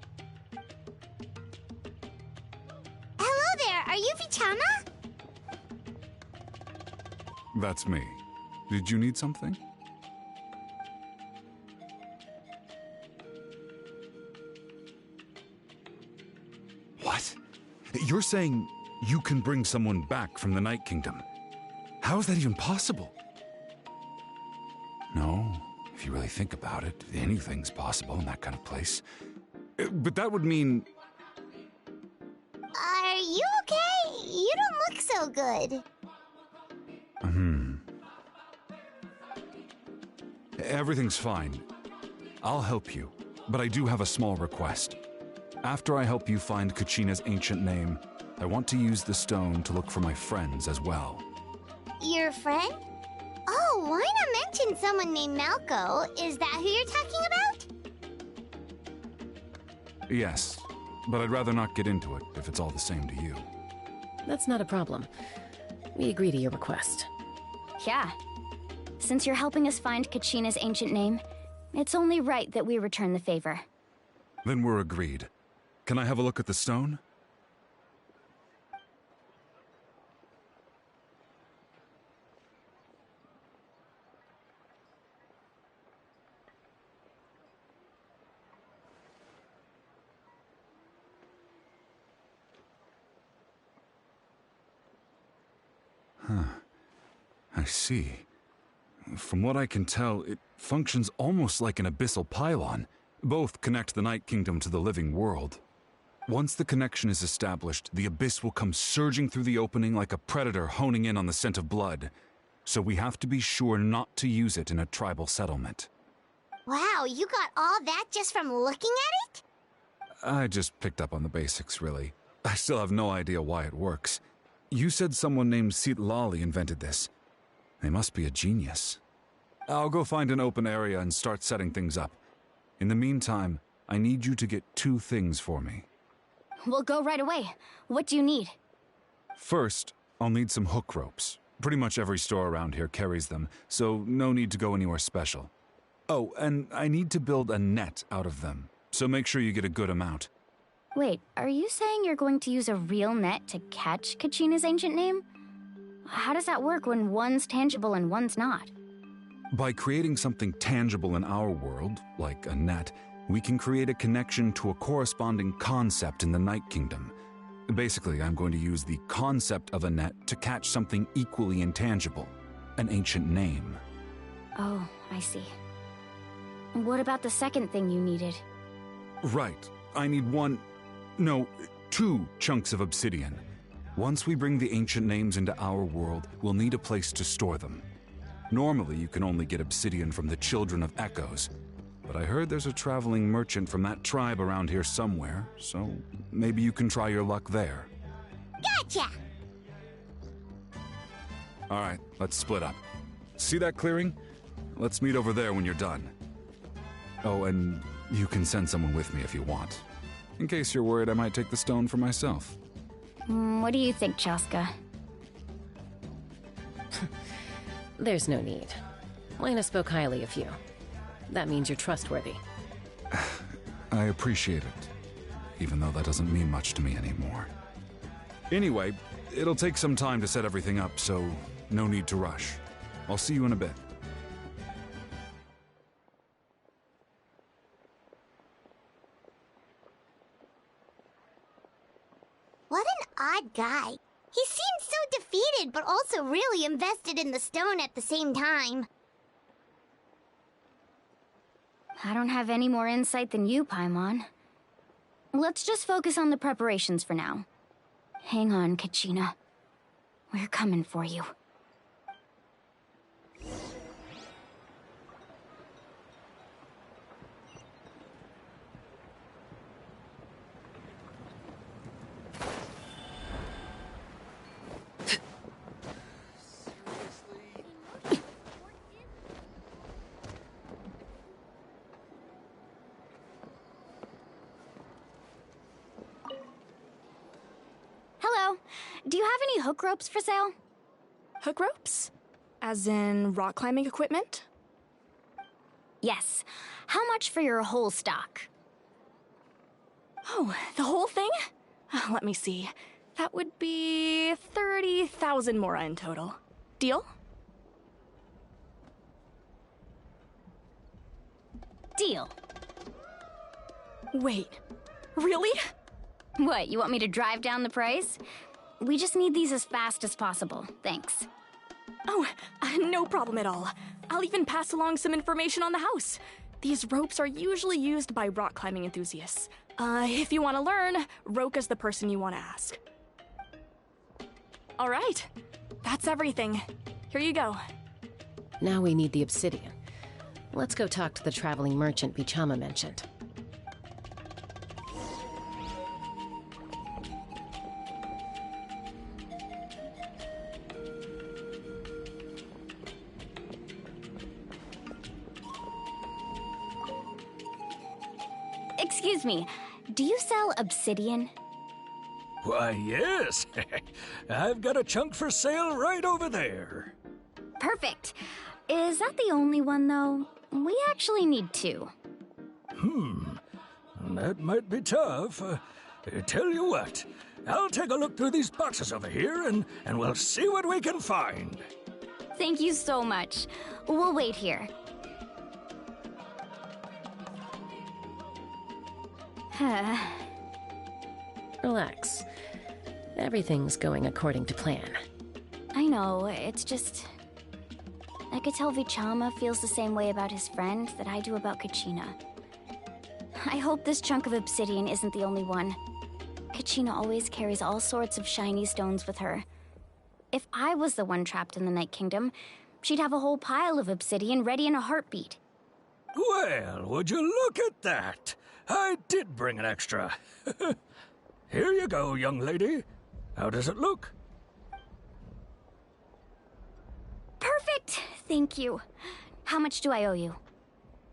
S5: Hello there, are you Vichama?
S16: That's me. Did you need something? What? You're saying you can bring someone back from the Night Kingdom? How is that even possible? No, if you really think about it, anything's possible in that kind of place. But that would mean...
S5: Are you okay? You don't look so good.
S16: Everything's fine. I'll help you, but I do have a small request. After I help you find Kachina's ancient name, I want to use the stone to look for my friends as well.
S5: Your friend? Oh, why not mention someone named Malco? Is that who you're talking about?
S16: Yes, but I'd rather not get into it if it's all the same to you.
S11: That's not a problem. We agree to your request.
S7: Yeah. Since you're helping us find Kachina's ancient name, it's only right that we return the favor.
S16: Then we're agreed. Can I have a look at the stone? I see. From what I can tell, it functions almost like an abyssal pylon. Both connect the Night Kingdom to the living world. Once the connection is established, the abyss will come surging through the opening like a predator honing in on the scent of blood. So we have to be sure not to use it in a tribal settlement.
S5: Wow, you got all that just from looking at it?
S16: I just picked up on the basics, really. I still have no idea why it works. You said someone named Lali invented this. They must be a genius. I'll go find an open area and start setting things up. In the meantime, I need you to get 2 things for me.
S7: We'll go right away. What do you need?
S16: First, I'll need some hook ropes. Pretty much every store around here carries them, so no need to go anywhere special. Oh, and I need to build a net out of them, so make sure you get a good amount.
S7: Wait, are you saying you're going to use a real net to catch Kachina's ancient name? How does that work when one's tangible and one's not?
S16: By creating something tangible in our world, like a net, we can create a connection to a corresponding concept in the Night Kingdom. Basically, I'm going to use the concept of a net to catch something equally intangible, an ancient name.
S7: Oh, I see. What about the second thing you needed?
S16: Right. I need 2 chunks of obsidian. Once we bring the ancient names into our world, we'll need a place to store them. Normally, you can only get obsidian from the Children of Echoes, but I heard there's a traveling merchant from that tribe around here somewhere, so maybe you can try your luck there.
S5: Gotcha!
S16: Alright, let's split up. See that clearing? Let's meet over there when you're done. Oh, and you can send someone with me if you want. In case you're worried I might take the stone for myself.
S7: What do you think, Chaska?
S11: There's no need. Lena spoke highly of you. That means you're trustworthy.
S16: I appreciate it, even though that doesn't mean much to me anymore. Anyway, it'll take some time to set everything up, so no need to rush. I'll see you in a bit.
S5: What an odd guy. He seems so defeated, but also really invested in the stone at the same time.
S7: I don't have any more insight than you, Paimon. Let's just focus on the preparations for now. Hang on, Kachina. We're coming for you. Hello. Do you have any hook ropes for sale?
S6: Hook ropes? As in rock climbing equipment?
S7: Yes. How much for your whole stock?
S6: Oh, the whole thing? Let me see. That would be 30,000 mora in total. Deal?
S7: Deal.
S6: Wait, really?
S7: What, you want me to drive down the price? We just need these as fast as possible, thanks.
S6: Oh, no problem at all. I'll even pass along some information on the house. These ropes are usually used by rock climbing enthusiasts. If you want to learn, Roka's the person you want to ask. All right, that's everything. Here you go.
S11: Now we need the obsidian. Let's go talk to the traveling merchant Vichama mentioned.
S7: Excuse me, do you sell obsidian?
S1: Why, yes. I've got a chunk for sale right over there.
S7: Perfect. Is that the only one, though? We actually need two.
S1: That might be tough. Tell you what, I'll take a look through these boxes over here, and we'll see what we can find.
S7: Thank you so much. We'll wait here.
S11: Relax. Everything's going according to plan.
S7: I know, it's just... I could tell Vichama feels the same way about his friend that I do about Kachina. I hope this chunk of obsidian isn't the only one. Kachina always carries all sorts of shiny stones with her. If I was the one trapped in the Night Kingdom, she'd have a whole pile of obsidian ready in a heartbeat.
S1: Well, would you look at that? I did bring an extra. Here you go, young lady. How does it look?
S7: Perfect! Thank you. How much do I owe you?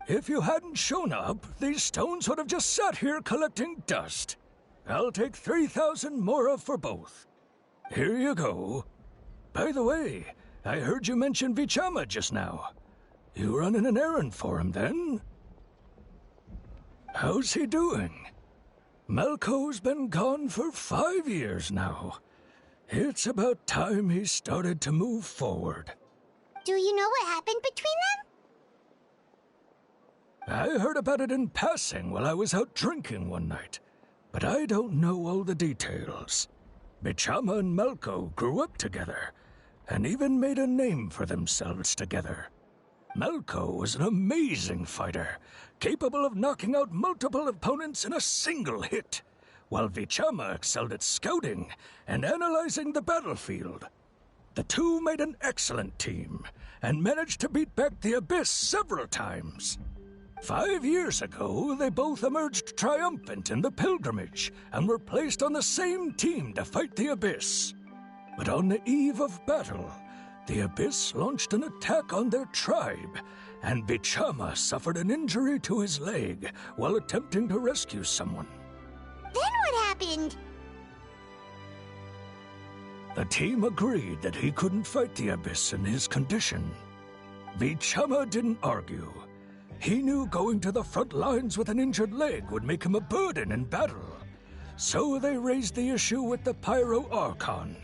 S1: If you hadn't shown up, these stones would have just sat here collecting dust. I'll take 3,000 mora for both. Here you go. By the way, I heard you mention Vichama just now. You running an errand for him, then? How's he doing? Malco's been gone for 5 years now. It's about time he started to move forward.
S5: Do you know what happened between them?
S1: I heard about it in passing while I was out drinking one night, but I don't know all the details. Vichama and Malco grew up together, and even made a name for themselves together. Malco was an amazing fighter, capable of knocking out multiple opponents in a single hit, while Vichama excelled at scouting and analyzing the battlefield. The two made an excellent team, and managed to beat back the Abyss several times. 5 years ago, they both emerged triumphant in the pilgrimage, and were placed on the same team to fight the Abyss. But on the eve of battle, the Abyss launched an attack on their tribe, and Vichama suffered an injury to his leg while attempting to rescue someone.
S5: Then what happened?
S1: The team agreed that he couldn't fight the Abyss in his condition. Vichama didn't argue. He knew going to the front lines with an injured leg would make him a burden in battle. So they raised the issue with the Pyro Archon,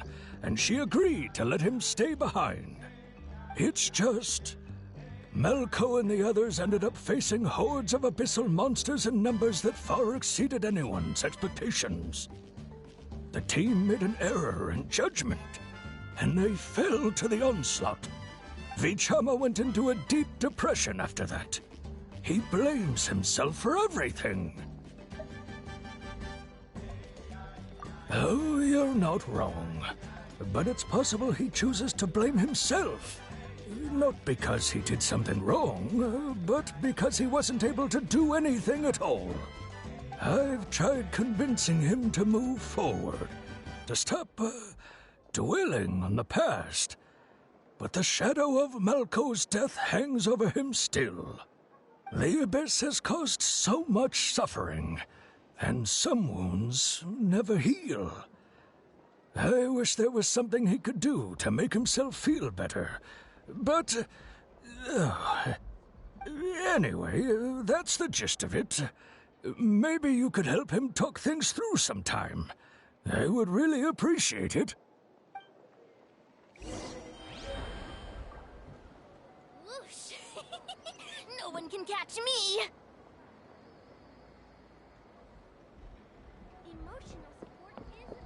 S1: and she agreed to let him stay behind. It's just... Malco and the others ended up facing hordes of abyssal monsters in numbers that far exceeded anyone's expectations. The team made an error in judgment, and they fell to the onslaught. Vichama went into a deep depression after that. He blames himself for everything. Oh, you're not wrong. But it's possible he chooses to blame himself. Not because he did something wrong, but because he wasn't able to do anything at all. I've tried convincing him to move forward, to stop dwelling on the past. But the shadow of Malco's death hangs over him still. The Abyss has caused so much suffering, and some wounds never heal. I wish there was something he could do to make himself feel better, but Anyway, that's the gist of it. Maybe you could help him talk things through sometime. I would really appreciate it.
S5: Whoosh! No one can catch me! Emotional support is...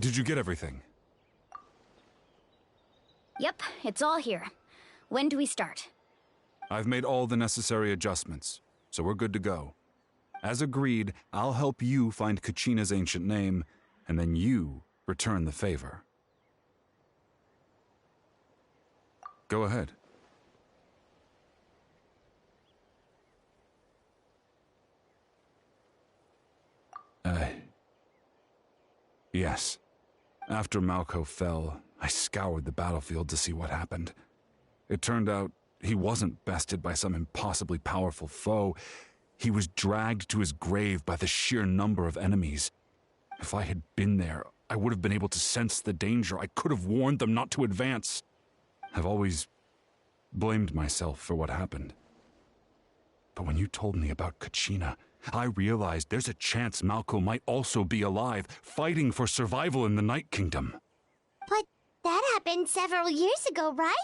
S16: Did you get everything?
S7: Yep, it's all here. When do we start?
S16: I've made all the necessary adjustments, so we're good to go. As agreed, I'll help you find Kachina's ancient name, and then you return the favor. Go ahead. Yes. After Malko fell, I scoured the battlefield to see what happened. It turned out he wasn't bested by some impossibly powerful foe. He was dragged to his grave by the sheer number of enemies. If I had been there, I would have been able to sense the danger. I could have warned them not to advance. I've always blamed myself for what happened. But when you told me about Kachina, I realized there's a chance Malko might also be alive, fighting for survival in the Night Kingdom.
S5: But that happened several years ago, right?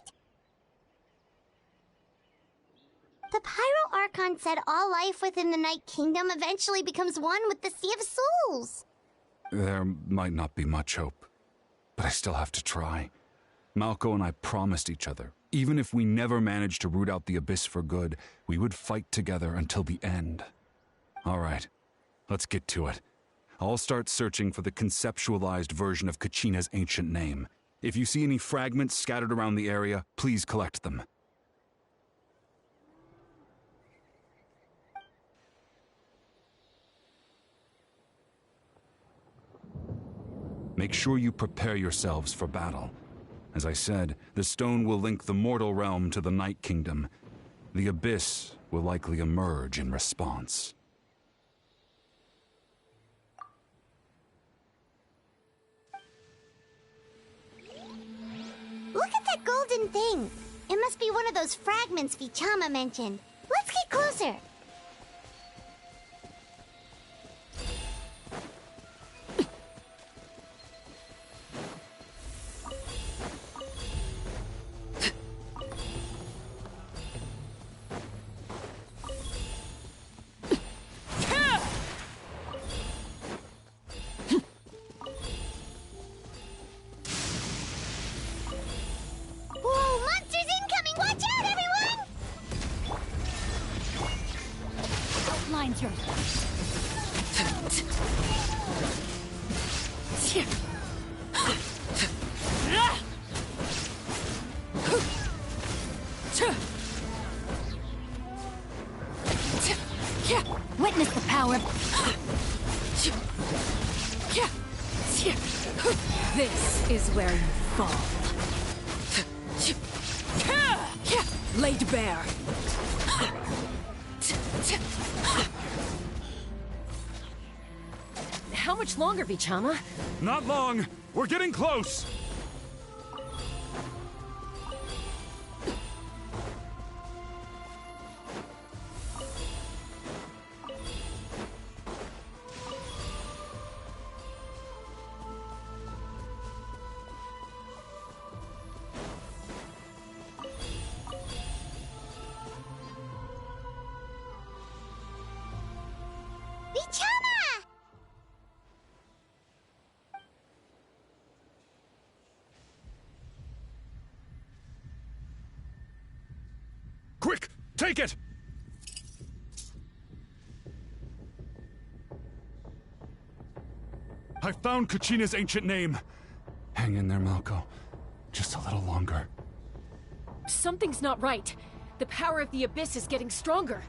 S5: The Pyro Archon said all life within the Night Kingdom eventually becomes one with the Sea of Souls.
S16: There might not be much hope, but I still have to try. Malco and I promised each other, even if we never managed to root out the Abyss for good, we would fight together until the end. All right, let's get to it. I'll start searching for the conceptualized version of Kachina's ancient name. If you see any fragments scattered around the area, please collect them. Make sure you prepare yourselves for battle. As I said, the stone will link the mortal realm to the Night Kingdom. The Abyss will likely emerge in response.
S5: Look at that golden thing. It must be one of those fragments Vichama mentioned. Let's get closer. Whoa, monsters incoming! Watch out, everyone!
S7: Outlines her. Witness the power. This is where you fall. Laid bare. How much longer, Vichama?
S16: Not long! We're getting close!
S5: Vichama!
S16: Quick! Take it! I found Kachina's ancient name. Hang in there, Malco. Just a little longer.
S14: Something's not right. The power of the Abyss is getting stronger.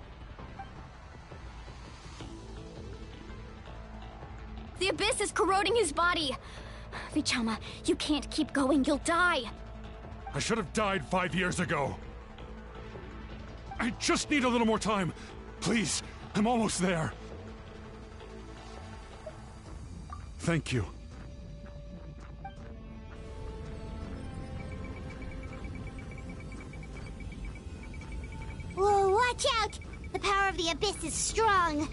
S7: The Abyss is corroding his body. Vichama, you can't keep going. You'll die.
S16: I should have died 5 years ago. I just need a little more time. Please, I'm almost there. Thank you.
S5: Whoa, watch out! The power of the Abyss is strong.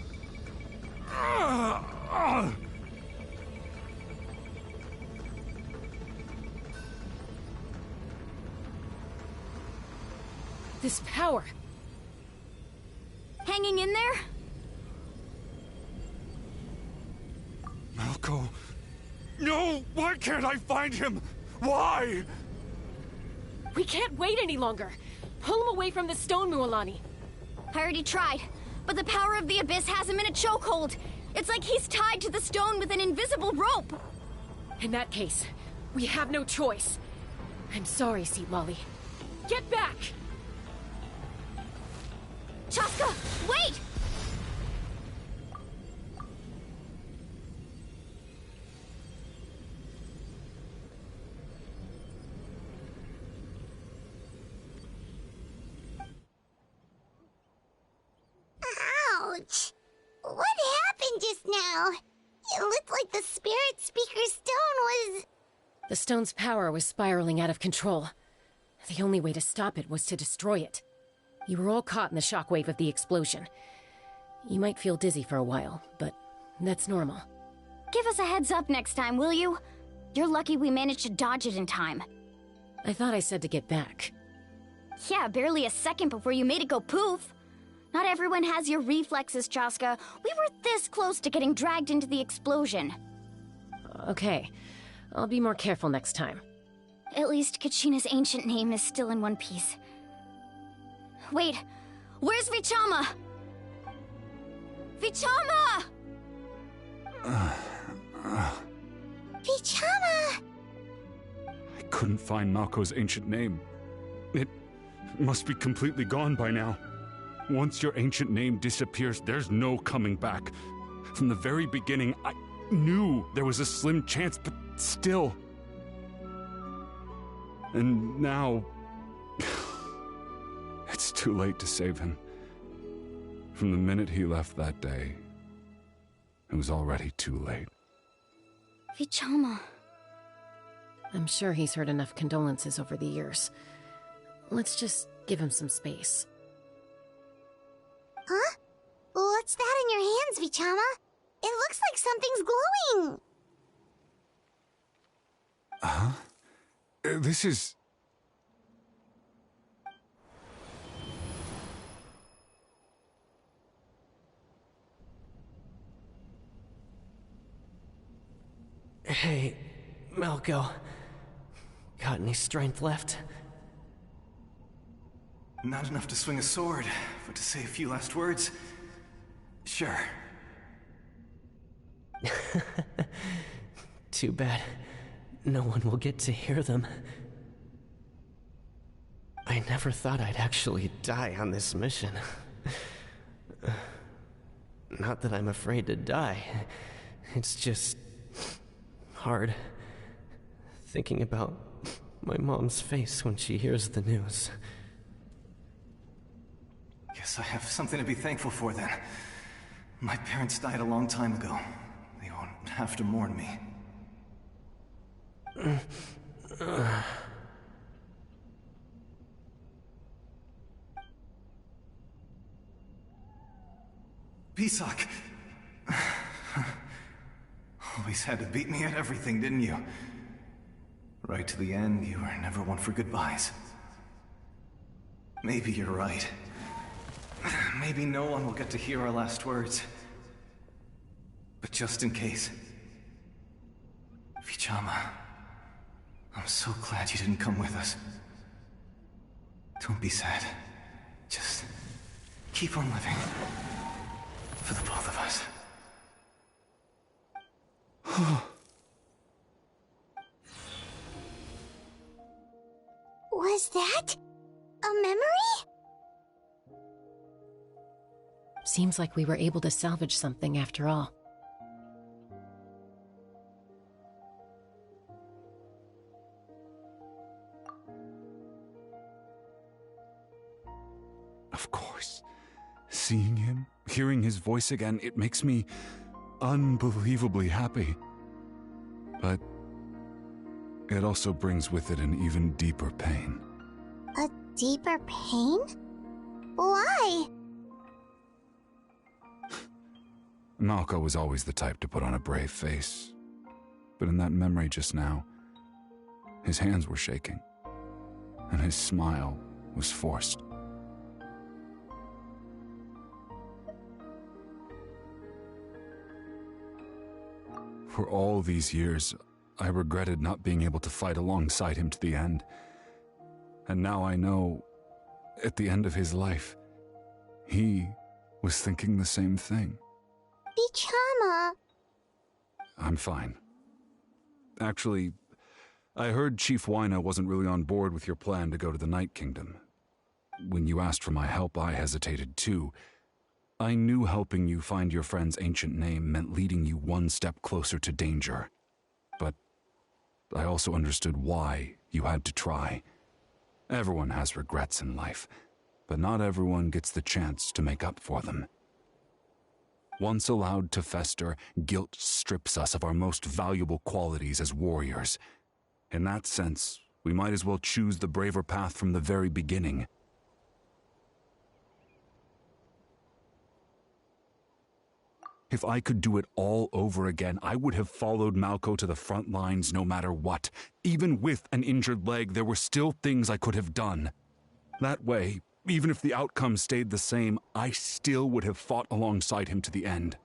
S14: This power.
S7: Hanging in there?
S16: Malco. No! Why can't I find him? Why?
S14: We can't wait any longer. Pull him away from the stone, Mualani.
S7: I already tried, but the power of the Abyss has him in a chokehold. It's like he's tied to the stone with an invisible rope.
S14: In that case, we have no choice. I'm sorry, Seat Lolly. Get back!
S7: Chaska, wait!
S5: Ouch! What happened just now? It looked like the Spirit Speaker's stone was...
S11: The stone's power was spiraling out of control. The only way to stop it was to destroy it. You were all caught in the shockwave of the explosion. You might feel dizzy for a while, but that's normal.
S7: Give us a heads up next time, will you? You're lucky we managed to dodge it in time.
S11: I thought I said to get back.
S7: Yeah, barely a second before you made it go poof. Not everyone has your reflexes, Chaska. We were this close to getting dragged into the explosion.
S11: Okay, I'll be more careful next time.
S7: At least Kachina's ancient name is still in one piece. Wait, where's Vichama? Vichama!
S5: Vichama!
S16: I couldn't find Malko's ancient name. It must be completely gone by now. Once your ancient name disappears, there's no coming back. From the very beginning, I knew there was a slim chance, but still. And now... it's too late to save him. From the minute he left that day, it was already too late.
S7: Vichama.
S11: I'm sure he's heard enough condolences over the years. Let's just give him some space.
S5: Huh? What's that in your hands, Vichama? It looks like something's glowing!
S16: Huh? This is...
S17: Hey, Malko. Got any strength left?
S18: Not enough to swing a sword, but to say a few last words? Sure.
S17: Too bad. No one will get to hear them. I never thought I'd actually die on this mission. Not that I'm afraid to die. It's just... hard. Thinking about my mom's face when she hears the news.
S18: Guess I have something to be thankful for then. My parents died a long time ago. They won't have to mourn me. Pisak! Always had to beat me at everything, didn't you? Right to the end, you were never one for goodbyes. Maybe you're right. Maybe no one will get to hear our last words. But just in case... Vichama, I'm so glad you didn't come with us. Don't be sad. Just keep on living. For the both of us.
S5: Was that a memory?
S11: Seems like we were able to salvage something after all.
S16: Of course. Seeing him, hearing his voice again, it makes me unbelievably happy. But it also brings with it an even deeper pain.
S5: A deeper pain? Why?
S16: Malko was always the type to put on a brave face. But in that memory just now, his hands were shaking, and his smile was forced. For all these years, I regretted not being able to fight alongside him to the end. And now I know, at the end of his life, he was thinking the same thing.
S5: Vichama.
S16: I'm fine. Actually, I heard Chief Wyna wasn't really on board with your plan to go to the Night Kingdom. When you asked for my help, I hesitated too. I knew helping you find your friend's ancient name meant leading you one step closer to danger. But I also understood why you had to try. Everyone has regrets in life, but not everyone gets the chance to make up for them. Once allowed to fester, guilt strips us of our most valuable qualities as warriors. In that sense, we might as well choose the braver path from the very beginning. If I could do it all over again, I would have followed Malko to the front lines no matter what. Even with an injured leg, there were still things I could have done. That way, even if the outcome stayed the same, I still would have fought alongside him to the end.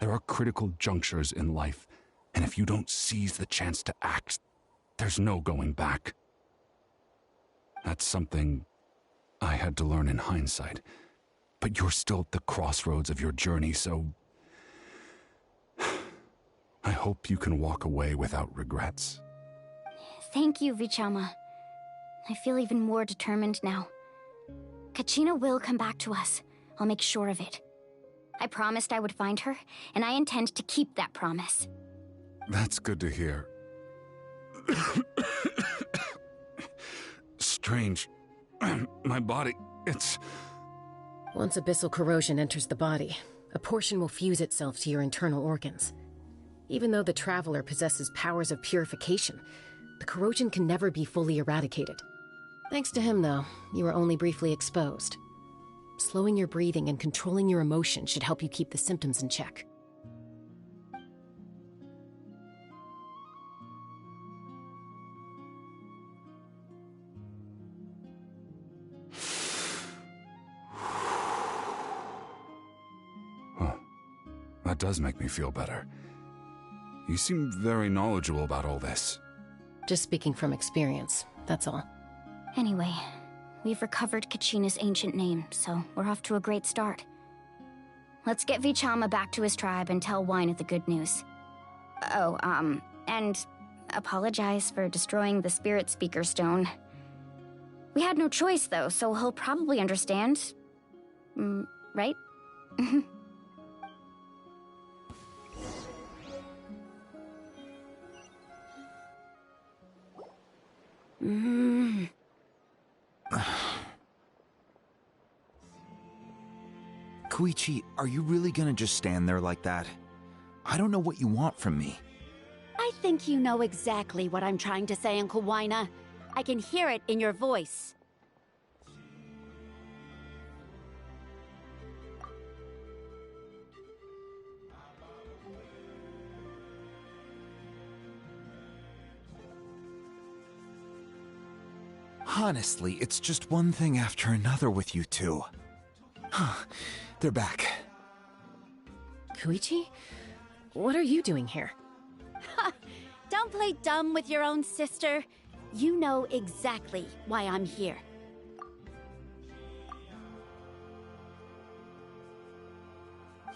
S16: There are critical junctures in life, and if you don't seize the chance to act, there's no going back. That's something I had to learn in hindsight. But you're still at the crossroads of your journey, so I hope you can walk away without regrets.
S7: Thank you, Vichama. I feel even more determined now. Kachina will come back to us. I'll make sure of it. I promised I would find her, and I intend to keep that promise.
S16: That's good to hear. Strange. My body, it's...
S11: Once abyssal corrosion enters the body, a portion will fuse itself to your internal organs. Even though the Traveler possesses powers of purification, the corrosion can never be fully eradicated. Thanks to him, though, you were only briefly exposed. Slowing your breathing and controlling your emotions should help you keep the symptoms in check.
S16: That does make me feel better. You seem very knowledgeable about all this.
S11: Just speaking from experience, that's all.
S7: Anyway, we've recovered Kachina's ancient name, so we're off to a great start. Let's get Vichama back to his tribe and tell Wine the good news. Oh, and apologize for destroying the Spirit Speaker Stone. We had no choice, though, so he'll probably understand. Right?
S15: Koichi, are you really gonna just stand there like that? I don't know what you want from me.
S19: I think you know exactly what I'm trying to say, Uncle Waina. I can hear it in your voice.
S15: Honestly, it's just one thing after another with you two. They're back.
S11: Koichi? What are you doing here?
S19: Don't play dumb with your own sister. You know exactly why I'm here.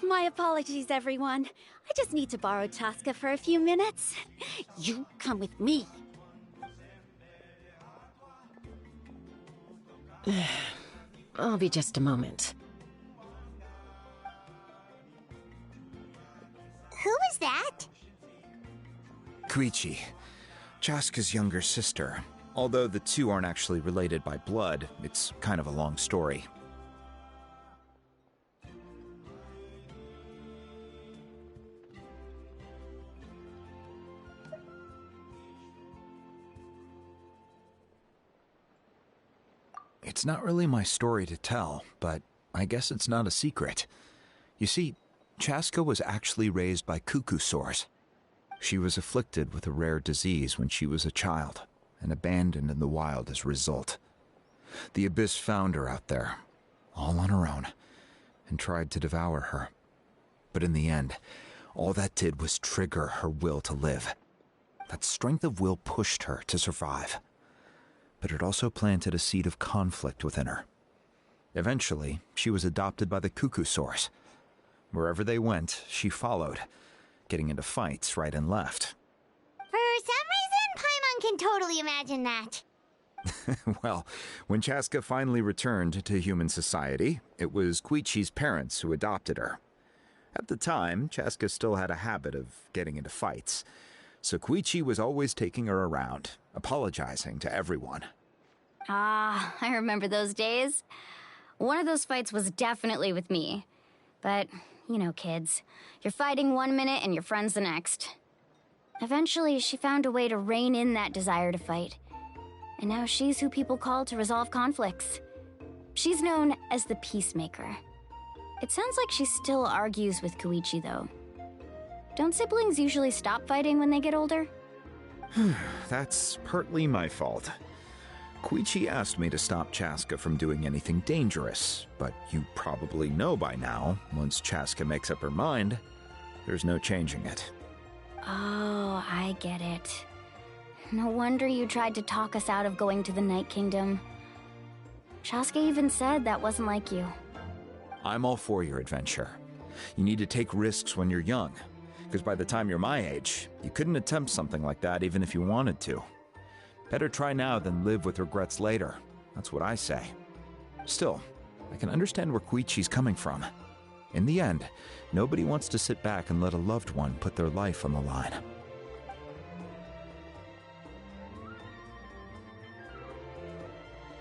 S19: My apologies, everyone. I just need to borrow Chaska for a few minutes. You come with me.
S11: I'll be just a moment.
S5: Who was that?
S15: Koichi, Chaska's younger sister. Although the two aren't actually related by blood, it's kind of a long story. It's not really my story to tell, but I guess it's not a secret. You see, Chaska was actually raised by cuckoo sores. She was afflicted with a rare disease when she was a child, and abandoned in the wild as a result. The Abyss found her out there, all on her own, and tried to devour her. But in the end, all that did was trigger her will to live. That strength of will pushed her to survive. But it also planted a seed of conflict within her. Eventually, she was adopted by the cuckoo sores. Wherever they went, she followed, getting into fights right and left.
S5: For some reason, Paimon can totally imagine that.
S15: Well, when Chaska finally returned to human society, it was Koichi's parents who adopted her. At the time, Chaska still had a habit of getting into fights, so Koichi was always taking her around, apologizing to everyone.
S7: Ah, I remember those days. One of those fights was definitely with me. But, you know, kids. You're fighting one minute and your friend's the next. Eventually, she found a way to rein in that desire to fight. And now she's who people call to resolve conflicts. She's known as the Peacemaker. It sounds like she still argues with Koichi, though. Don't siblings usually stop fighting when they get older?
S15: That's partly my fault. Koichi asked me to stop Chaska from doing anything dangerous, but you probably know by now, once Chaska makes up her mind, there's no changing it.
S7: Oh, I get it. No wonder you tried to talk us out of going to the Night Kingdom. Chaska even said that wasn't like you.
S15: I'm all for your adventure. You need to take risks when you're young, because by the time you're my age, you couldn't attempt something like that even if you wanted to. Better try now than live with regrets later. That's what I say. Still, I can understand where Koichi's coming from. In the end, nobody wants to sit back and let a loved one put their life on the line.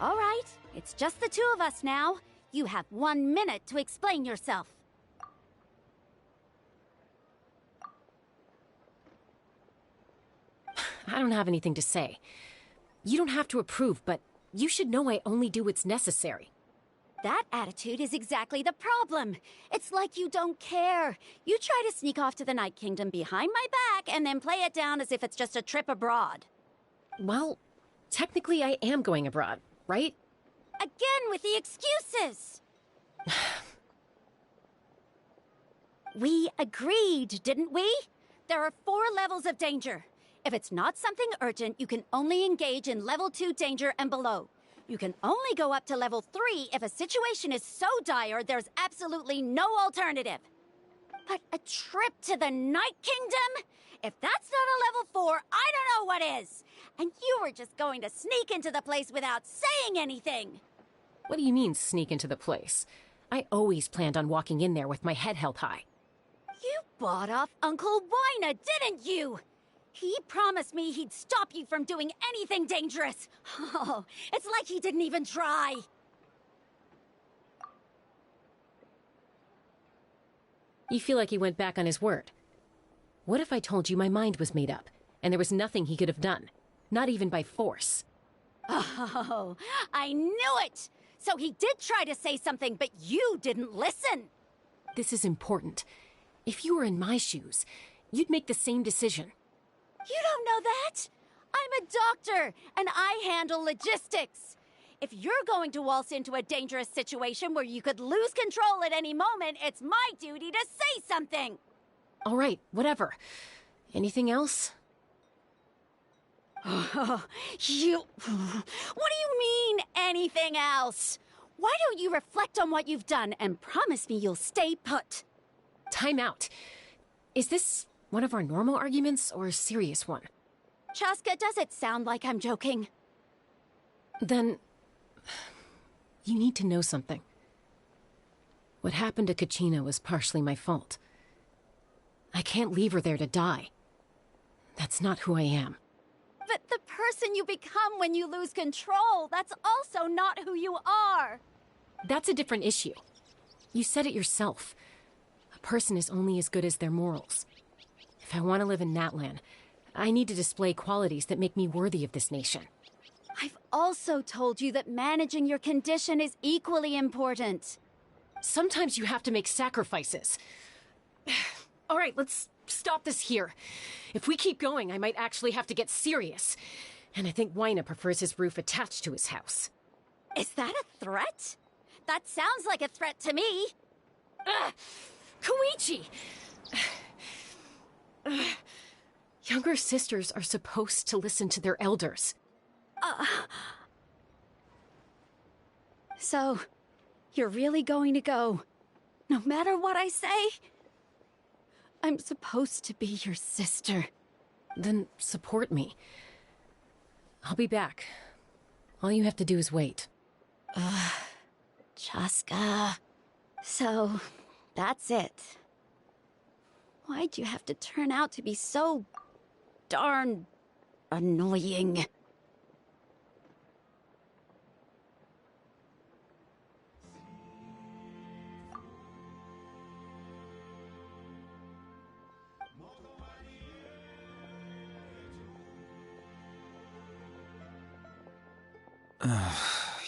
S19: All right, it's just the two of us now. You have 1 minute to explain yourself.
S14: I don't have anything to say. You don't have to approve, but you should know I only do what's necessary.
S19: That attitude is exactly the problem. It's like you don't care. You try to sneak off to the Night Kingdom behind my back and then play it down as if it's just a trip abroad.
S14: Well, technically I am going abroad, right?
S19: Again with the excuses! We agreed, didn't we? There are 4 levels of danger. If it's not something urgent, you can only engage in level 2 danger and below. You can only go up to level 3 if a situation is so dire there's absolutely no alternative. But a trip to the Night Kingdom? If that's not a level 4, I don't know what is. And you were just going to sneak into the place without saying anything.
S14: What do you mean, sneak into the place? I always planned on walking in there with my head held high.
S19: You bought off Uncle Wina, didn't you? He promised me he'd stop you from doing anything dangerous. Oh, it's like he didn't even try.
S14: You feel like he went back on his word. What if I told you my mind was made up, and there was nothing he could have done? Not even by force.
S19: Oh, I knew it! So he did try to say something, but you didn't listen.
S14: This is important. If you were in my shoes, you'd make the same decision.
S19: You don't know that? I'm a doctor, and I handle logistics. If you're going to waltz into a dangerous situation where you could lose control at any moment, it's my duty to say something.
S14: All right, whatever. Anything else?
S19: Oh, you... What do you mean, anything else? Why don't you reflect on what you've done and promise me you'll stay put?
S14: Time out. Is this one of our normal arguments or a serious one?
S19: Chaska, does it sound like I'm joking?
S14: Then... you need to know something. What happened to Kachina was partially my fault. I can't leave her there to die. That's not who I am.
S19: But the person you become when you lose control, that's also not who you are.
S14: That's a different issue. You said it yourself. A person is only as good as their morals. If I want to live in Natlan, I need to display qualities that make me worthy of this nation.
S19: I've also told you that managing your condition is equally important.
S14: Sometimes you have to make sacrifices. All right, let's stop this here. If we keep going, I might actually have to get serious. And I think Wina prefers his roof attached to his house.
S19: Is that a threat? That sounds like a threat to me.
S14: Koichi! Younger sisters are supposed to listen to their elders.
S19: So, you're really going to go, no matter what I say? I'm supposed to be your sister.
S14: Then support me. I'll be back. All you have to do is wait.
S19: Chaska. So, that's it. Why'd you have to turn out to be so darn annoying?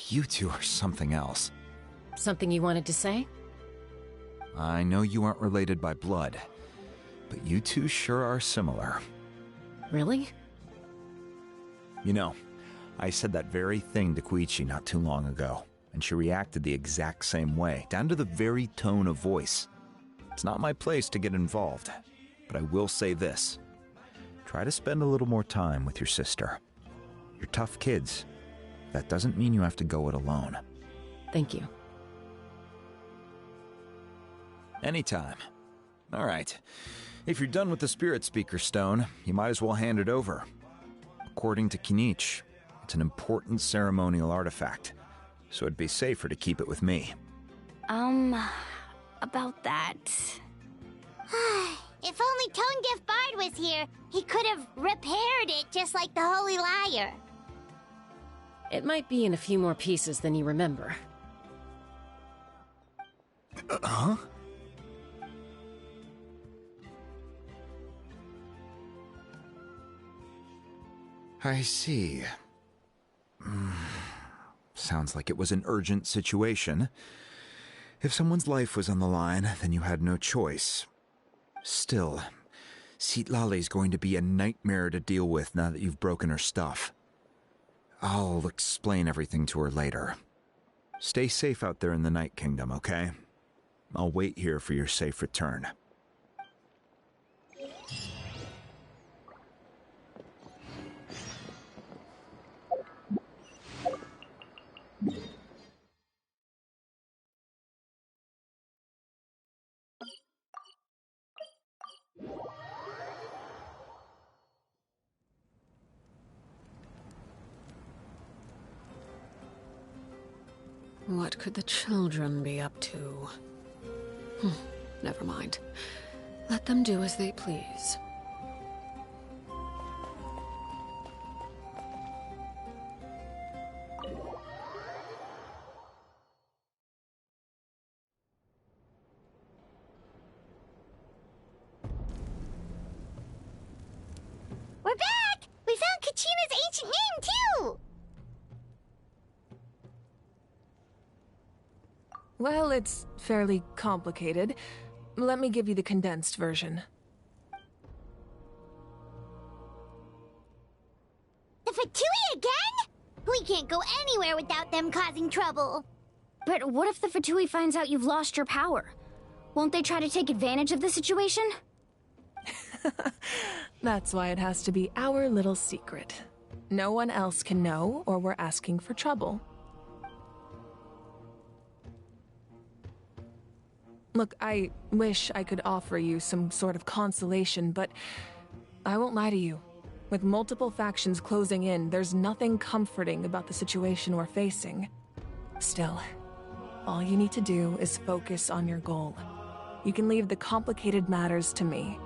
S15: You two are something else.
S14: Something you wanted to say?
S15: I know you aren't related by blood, but you two sure are similar.
S14: Really?
S15: You know, I said that very thing to Koichi not too long ago, and she reacted the exact same way, down to the very tone of voice. It's not my place to get involved, but I will say this. Try to spend a little more time with your sister. You're tough kids. That doesn't mean you have to go it alone.
S14: Thank you.
S15: Anytime. All right. If you're done with the Spirit Speaker Stone, you might as well hand it over. According to Kinich, it's an important ceremonial artifact, so it'd be safer to keep it with me.
S7: About that...
S5: If only Tone Deaf Bard was here, he could have repaired it just like the Holy Liar.
S14: It might be in a few more pieces than you remember.
S15: Huh? I see. Sounds like it was an urgent situation. If someone's life was on the line, then you had no choice. Still, Citlali's going to be a nightmare to deal with now that you've broken her stuff. I'll explain everything to her later. Stay safe out there in the Night Kingdom, okay? I'll wait here for your safe return.
S20: What could the children be up to? Never mind. Let them do as they please.
S5: We're back! We found Kachina's ancient name, too!
S8: Well, it's fairly complicated. Let me give you the condensed version.
S5: The Fatui again? We can't go anywhere without them causing trouble.
S7: But what if the Fatui finds out you've lost your power? Won't they try to take advantage of the situation?
S8: That's why it has to be our little secret. No one else can know, or we're asking for trouble. Look, I wish I could offer you some sort of consolation, but I won't lie to you. With multiple factions closing in, there's nothing comforting about the situation we're facing. Still, all you need to do is focus on your goal. You can leave the complicated matters to me.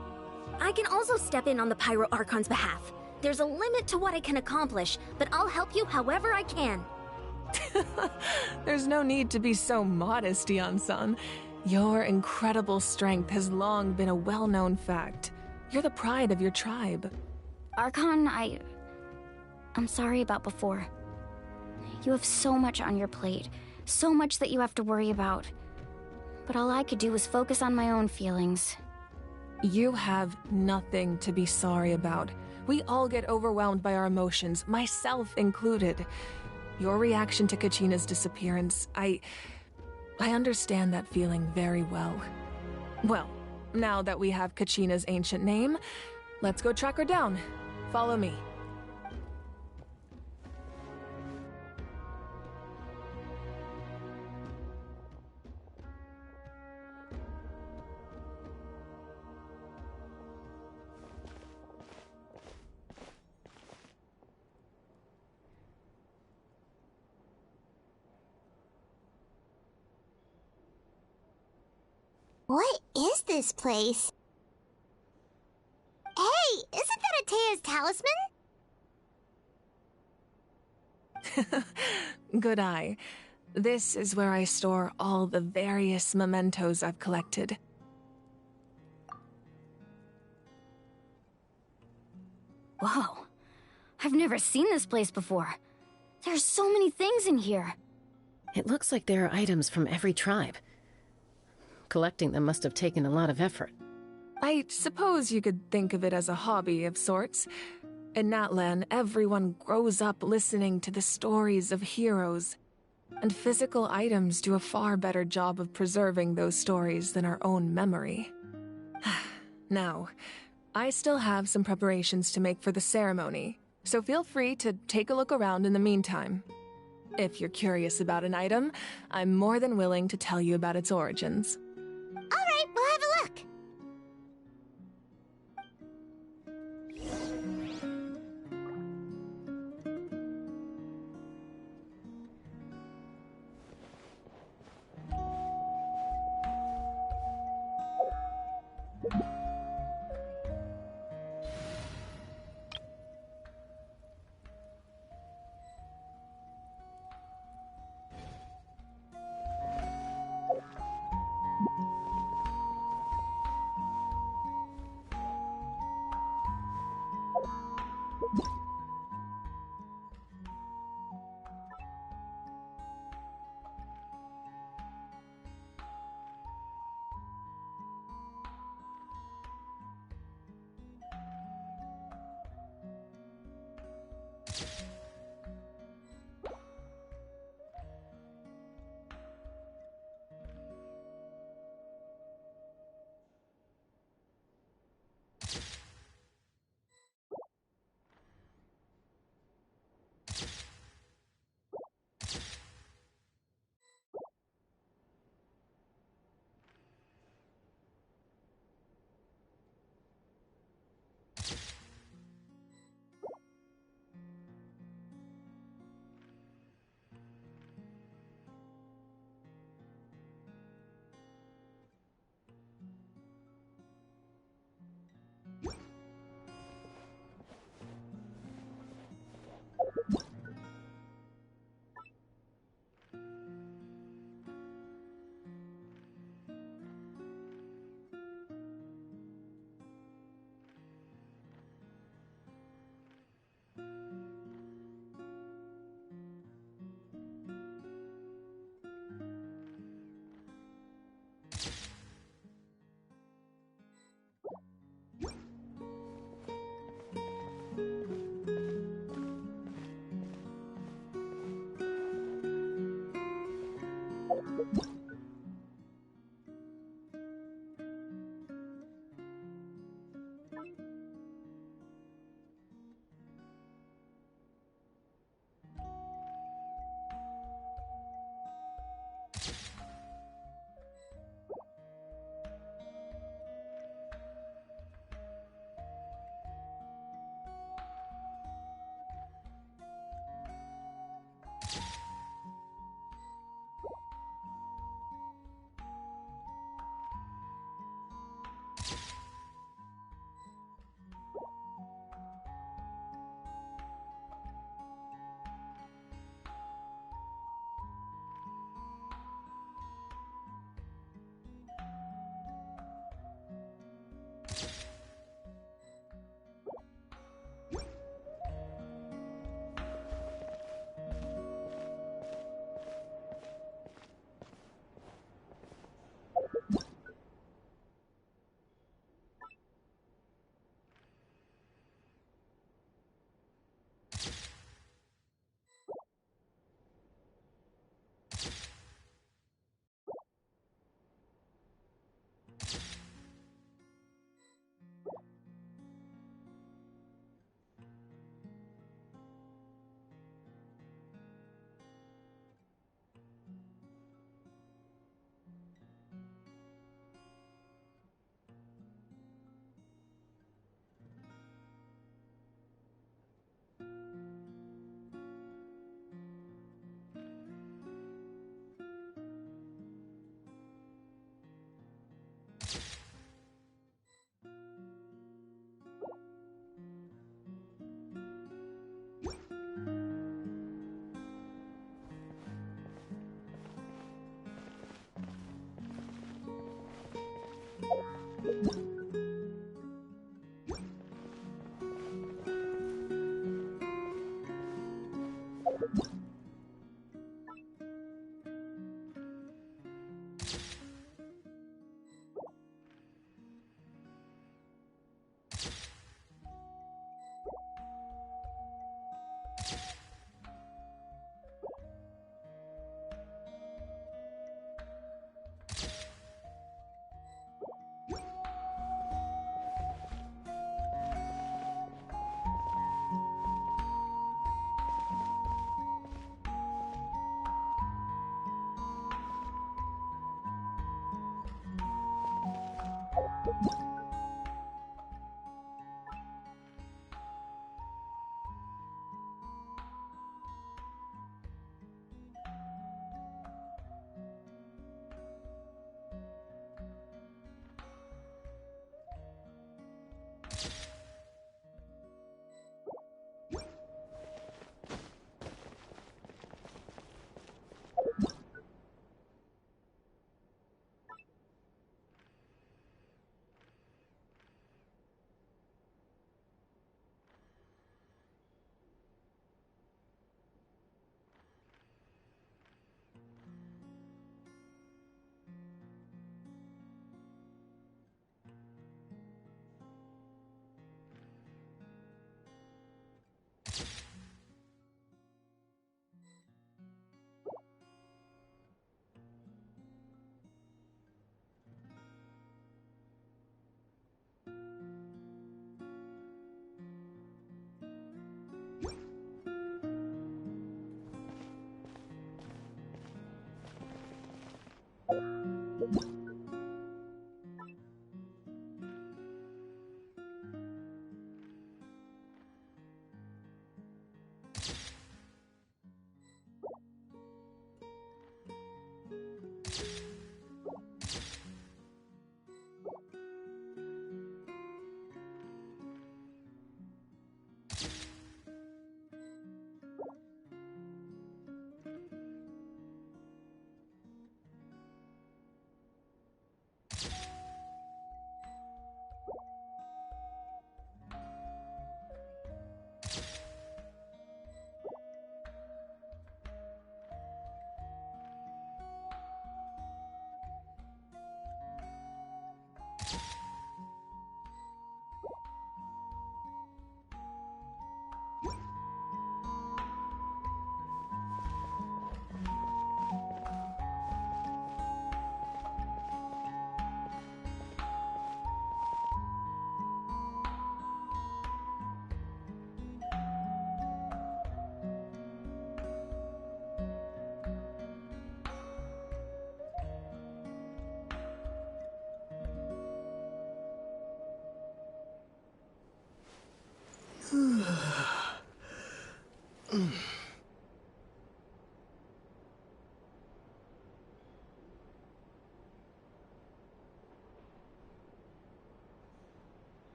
S19: I can also step in on the Pyro Archon's behalf. There's a limit to what I can accomplish, but I'll help you however I can.
S8: There's no need to be so modest, Yan-san. Your incredible strength has long been a well-known fact. You're the pride of your tribe.
S7: Archon, I'm sorry about before. You have so much on your plate, so much that you have to worry about. But all I could do was focus on my own feelings.
S8: You have nothing to be sorry about. We all get overwhelmed by our emotions, myself included. Your reaction to Kachina's disappearance, I understand that feeling very well. Well, now that we have Kachina's ancient name, let's go track her down. Follow me.
S5: What is this place? Hey, isn't that Atea's talisman?
S8: Good eye. This is where I store all the various mementos I've collected.
S7: Whoa. I've never seen this place before. There's so many things in here.
S14: It looks like there are items from every tribe. Collecting them must have taken a lot of effort.
S8: I suppose you could think of it as a hobby of sorts. In Natlan, everyone grows up listening to the stories of heroes, and physical items do a far better job of preserving those stories than our own memory. Now, I still have some preparations to make for the ceremony, so feel free to take a look around in the meantime. If you're curious about an item, I'm more than willing to tell you about its origins.
S5: All right, we'll have a look.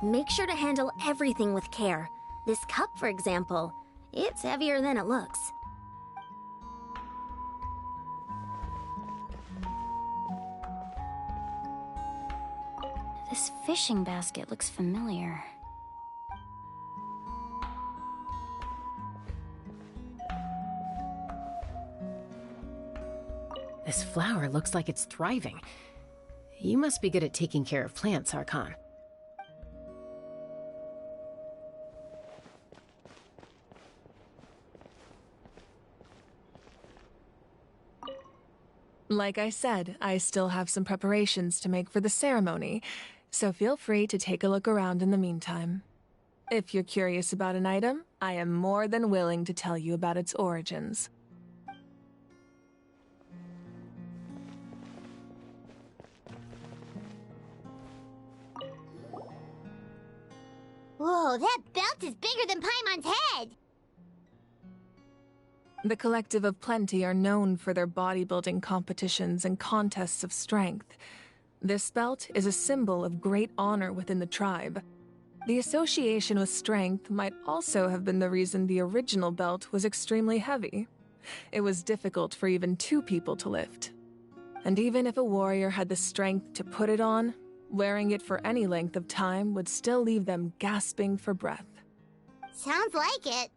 S5: Make sure to handle everything with care. This cup, for example, it's heavier than it looks.
S7: This fishing basket looks familiar.
S14: This flower looks like it's thriving. You must be good at taking care of plants, Archon.
S8: Like I said, I still have some preparations to make for the ceremony, so feel free to take a look around in the meantime. If you're curious about an item, I am more than willing to tell you about its origins.
S5: Whoa, that belt is bigger than Paimon's head!
S8: The Collective of Plenty are known for their bodybuilding competitions and contests of strength. This belt is a symbol of great honor within the tribe. The association with strength might also have been the reason the original belt was extremely heavy. It was difficult for even 2 people to lift. And even if a warrior had the strength to put it on, wearing it for any length of time would still leave them gasping for breath.
S5: Sounds like it.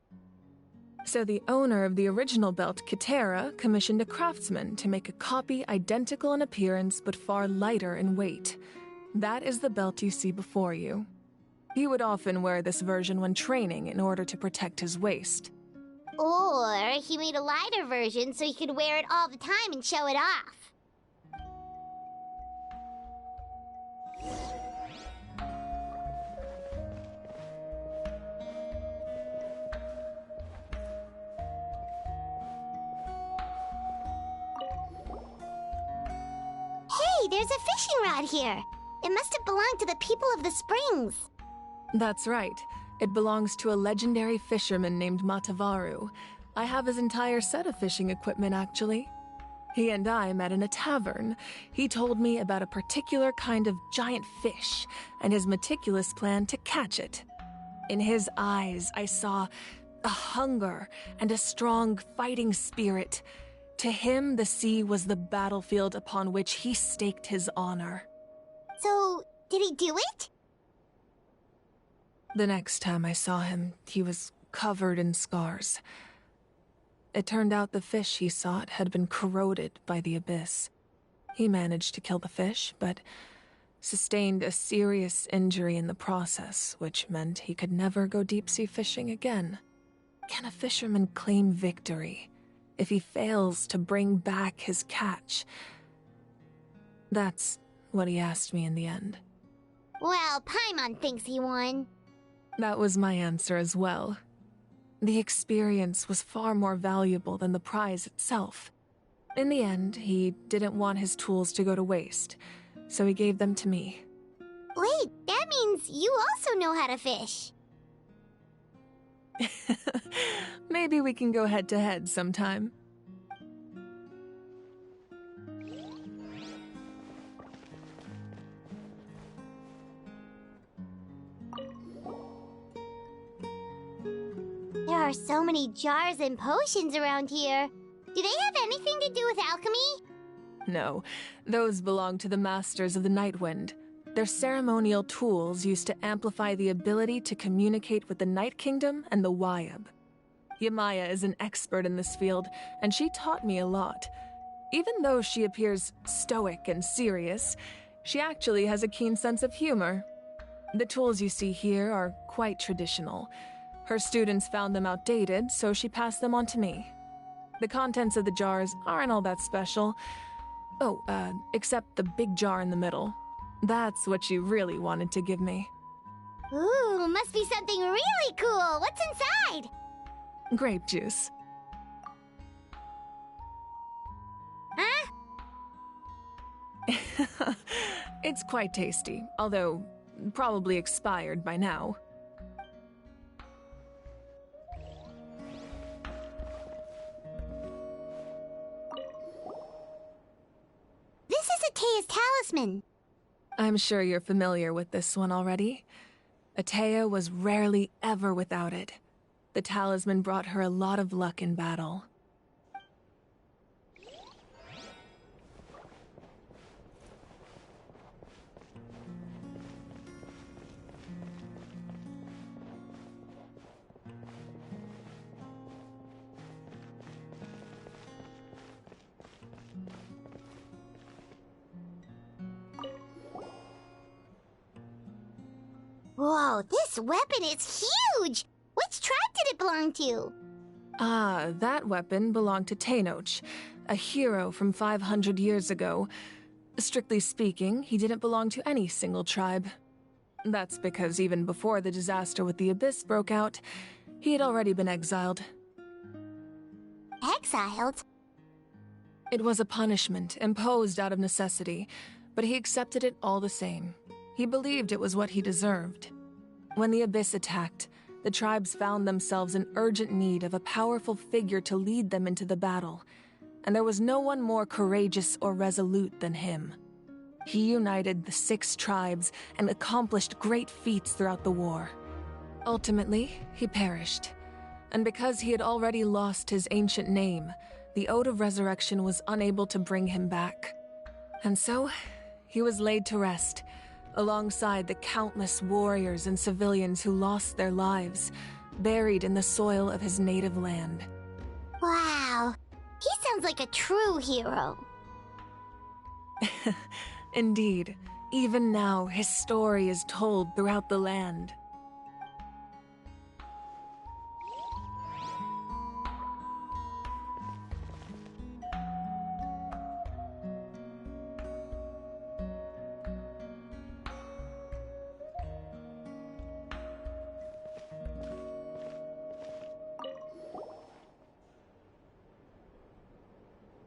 S8: So the owner of the original belt, Kitera, commissioned a craftsman to make a copy identical in appearance but far lighter in weight. That is the belt you see before you. He would often wear this version when training in order to protect his waist.
S5: Or he made a lighter version so he could wear it all the time and show it off. Hey, there's a fishing rod here. It must have belonged to the people of the springs.
S8: That's right. It belongs to a legendary fisherman named Matavaru. I have his entire set of fishing equipment, actually. He and I met in a tavern. He told me about a particular kind of giant fish and his meticulous plan to catch it. In his eyes, I saw a hunger and a strong fighting spirit. To him, the sea was the battlefield upon which he staked his honor.
S5: So, did he do it?
S8: The next time I saw him, he was covered in scars. It turned out the fish he sought had been corroded by the abyss. He managed to kill the fish, but sustained a serious injury in the process, which meant he could never go deep-sea fishing again. Can a fisherman claim victory if he fails to bring back his catch? That's what he asked me in the end.
S5: Well, Paimon thinks he won.
S8: That was my answer as well. The experience was far more valuable than the prize itself. In the end, he didn't want his tools to go to waste, so he gave them to me.
S5: Wait, that means you also know how to fish.
S8: Maybe we can go head-to-head sometime.
S5: There are so many jars and potions around here. Do they have anything to do with alchemy?
S8: No, those belong to the Masters of the Nightwind. They're ceremonial tools used to amplify the ability to communicate with the Night Kingdom and the Wyab. Yamaya is an expert in this field, and she taught me a lot. Even though she appears stoic and serious, she actually has a keen sense of humor. The tools you see here are quite traditional. Her students found them outdated, so she passed them on to me. The contents of the jars aren't all that special. Oh, except the big jar in the middle. That's what she really wanted to give me.
S5: Ooh, must be something really cool. What's inside?
S8: Grape juice.
S5: Huh?
S8: It's quite tasty, although probably expired by now.
S5: This is Atea's talisman.
S8: I'm sure you're familiar with this one already. Atea was rarely ever without it. The talisman brought her a lot of luck in battle.
S5: Whoa, this weapon is huge! Which tribe did it belong to?
S8: Ah, that weapon belonged to Tenoch, a hero from 500 years ago. Strictly speaking, he didn't belong to any single tribe. That's because even before the disaster with the Abyss broke out, he had already been exiled.
S5: Exiled?
S8: It was a punishment imposed out of necessity, but he accepted it all the same. He believed it was what he deserved. When the Abyss attacked, the tribes found themselves in urgent need of a powerful figure to lead them into the battle, and there was no one more courageous or resolute than him. He united the 6 tribes and accomplished great feats throughout the war. Ultimately, he perished, and because he had already lost his ancient name, the Ode of Resurrection was unable to bring him back. And so, he was laid to rest, alongside the countless warriors and civilians who lost their lives, buried in the soil of his native land.
S5: Wow, he sounds like a true hero.
S8: Indeed, even now his story is told throughout the land.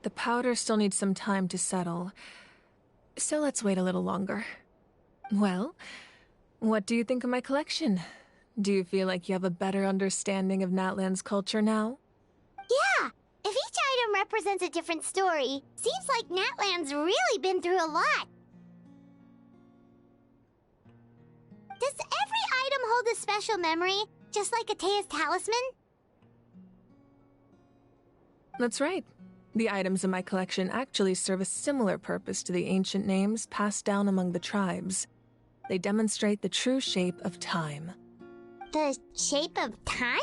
S8: The powder still needs some time to settle, so let's wait a little longer. Well, what do you think of my collection? Do you feel like you have a better understanding of Natlan's culture now?
S5: Yeah, if each item represents a different story, seems like Natlan's really been through a lot. Does every item hold a special memory, just like Atea's talisman?
S8: That's right. The items in my collection actually serve a similar purpose to the ancient names passed down among the tribes. They demonstrate the true shape of time.
S5: The shape of time?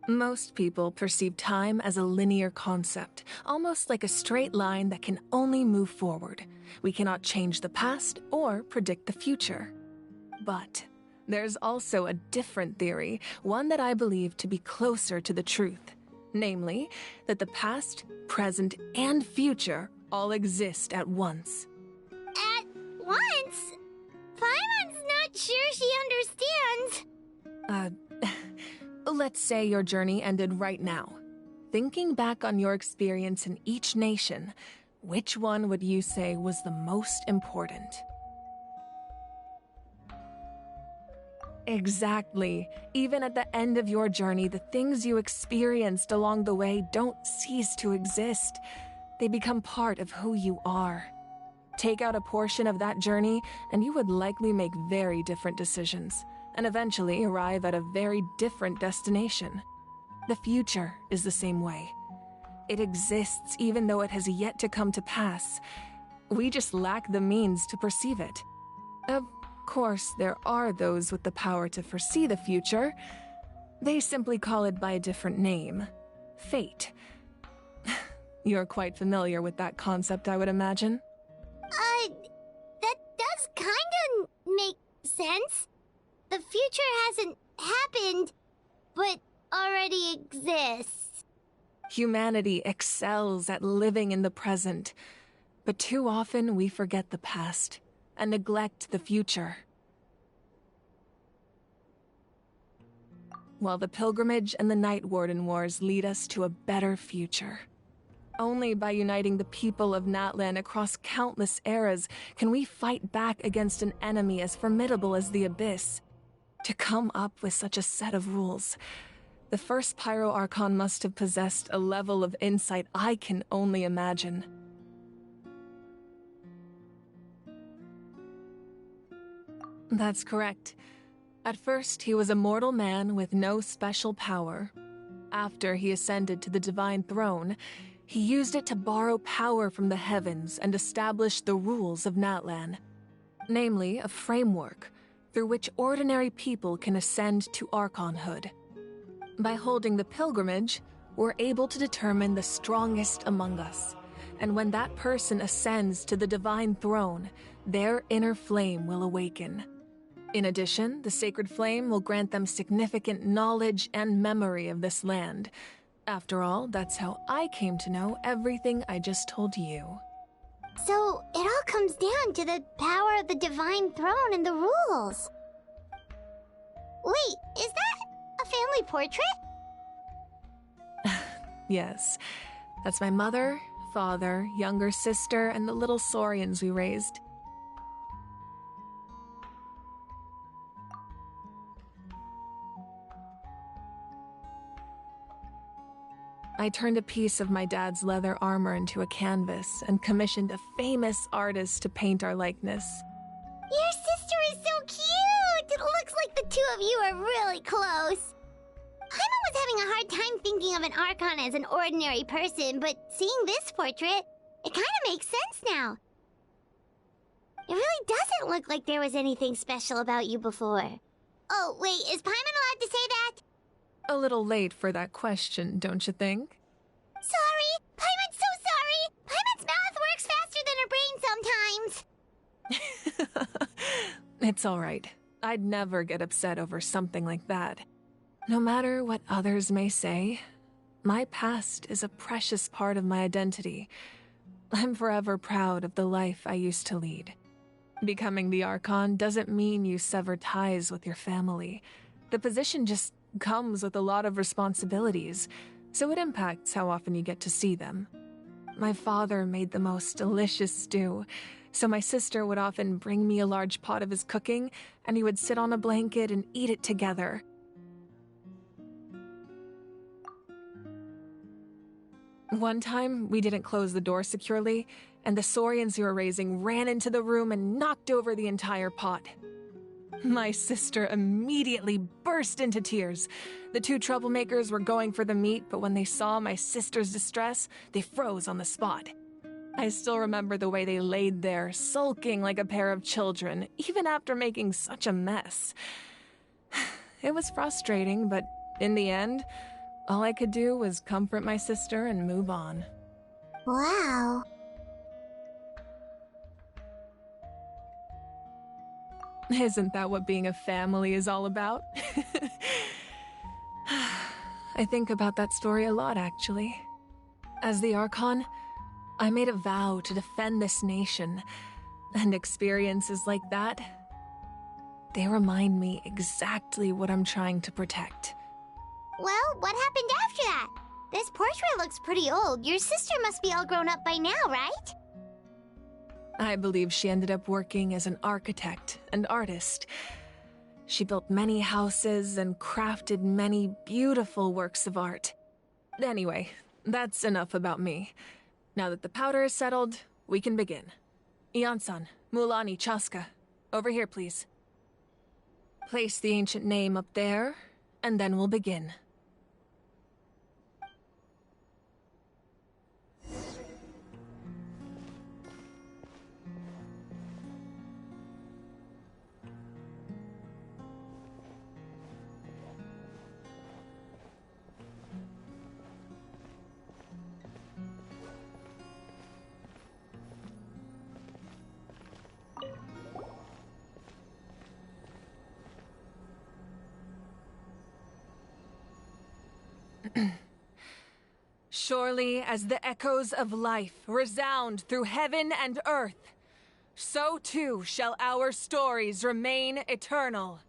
S8: Most people perceive time as a linear concept, almost like a straight line that can only move forward. We cannot change the past or predict the future. But there's also a different theory, one that I believe to be closer to the truth. Namely, that the past, present, and future all exist at once.
S5: At once? Paimon's not sure she understands.
S8: Let's say your journey ended right now. thinking back on your experience in each nation, which one would you say was the most important? Exactly. Even at the end of your journey, the things you experienced along the way don't cease to exist. They become part of who you are. Take out a portion of that journey, and you would likely make very different decisions, and eventually arrive at a very different destination. The future is the same way. It exists even though it has yet to come to pass. We just lack the means to perceive it. Of course, there are those with the power to foresee the future. They simply call it by a different name. Fate. You're quite familiar with that concept, I would imagine.
S5: That does kinda make sense. The future hasn't happened, but already exists.
S8: Humanity excels at living in the present, but too often we forget the past and neglect the future. While the pilgrimage and the Night Warden Wars lead us to a better future. Only by uniting the people of Natlan across countless eras can we fight back against an enemy as formidable as the Abyss. To come up with such a set of rules, the first Pyro Archon must have possessed a level of insight I can only imagine. That's correct. At first, he was a mortal man with no special power. After he ascended to the Divine Throne, he used it to borrow power from the heavens and establish the rules of Natlan. Namely, a framework through which ordinary people can ascend to Archonhood. By holding the pilgrimage, we're able to determine the strongest among us. And when that person ascends to the Divine Throne, their inner flame will awaken. In addition, the sacred flame will grant them significant knowledge and memory of this land. After all, that's how I came to know everything I just told you.
S5: So, it all comes down to the power of the Divine Throne and the rules. Wait, is that a family portrait?
S8: Yes, that's my mother, father, younger sister, and the little saurians we raised. I turned a piece of my dad's leather armor into a canvas and commissioned a famous artist to paint our likeness.
S5: Your sister is so cute! It looks like the two of you are really close. Paimon was having a hard time thinking of an Archon as an ordinary person, but seeing this portrait, it kind of makes sense now. It really doesn't look like there was anything special about you before. Oh, wait, is Paimon allowed to say that?
S8: A little late for that question, don't you think?
S5: Sorry! Paimon's so sorry! Paimon's mouth works faster than her brain sometimes!
S8: It's all right. I'd never get upset over something like that. No matter what others may say, my past is a precious part of my identity. I'm forever proud of the life I used to lead. Becoming the Archon doesn't mean you sever ties with your family. The position just comes with a lot of responsibilities, so it impacts how often you get to see them. My father made the most delicious stew, so my sister would often bring me a large pot of his cooking, and we would sit on a blanket and eat it together. One time, we didn't close the door securely, and the saurians we were raising ran into the room and knocked over the entire pot. My sister immediately burst into tears. The two troublemakers were going for the meat, but when they saw my sister's distress, they froze on the spot. I still remember the way they laid there, sulking like a pair of children, even after making such a mess. It was frustrating, but in the end, all I could do was comfort my sister and move on.
S5: Wow.
S8: Isn't that what being a family is all about? I think about that story a lot, actually. As the Archon, I made a vow to defend this nation, and experiences like that, they remind me exactly what I'm trying to protect.
S5: Well, what happened after that? This portrait looks pretty old. Your sister must be all grown up by now, right?
S8: I believe she ended up working as an architect and artist. She built many houses and crafted many beautiful works of art. Anyway, that's enough about me. Now that the powder is settled, we can begin. Ian-san, Mulani, Chaska, over here, please. Place the ancient name up there, and then we'll begin. Surely as the echoes of life resound through heaven and earth, so too shall our stories remain eternal.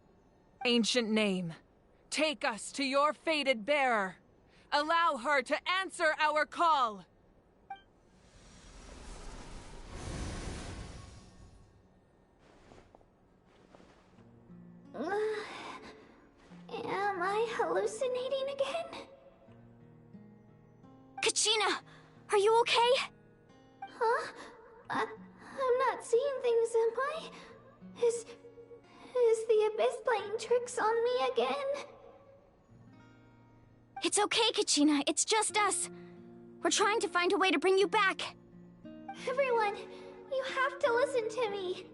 S8: Ancient name, take us to your fated bearer. Allow her to answer our call.
S5: Am I hallucinating again?
S7: Kachina, are you okay?
S5: Huh? I'm not seeing things, am I? Is the Abyss playing tricks on me again?
S7: It's okay, Kachina. It's just us. We're trying to find a way to bring you back.
S5: Everyone, you have to listen to me.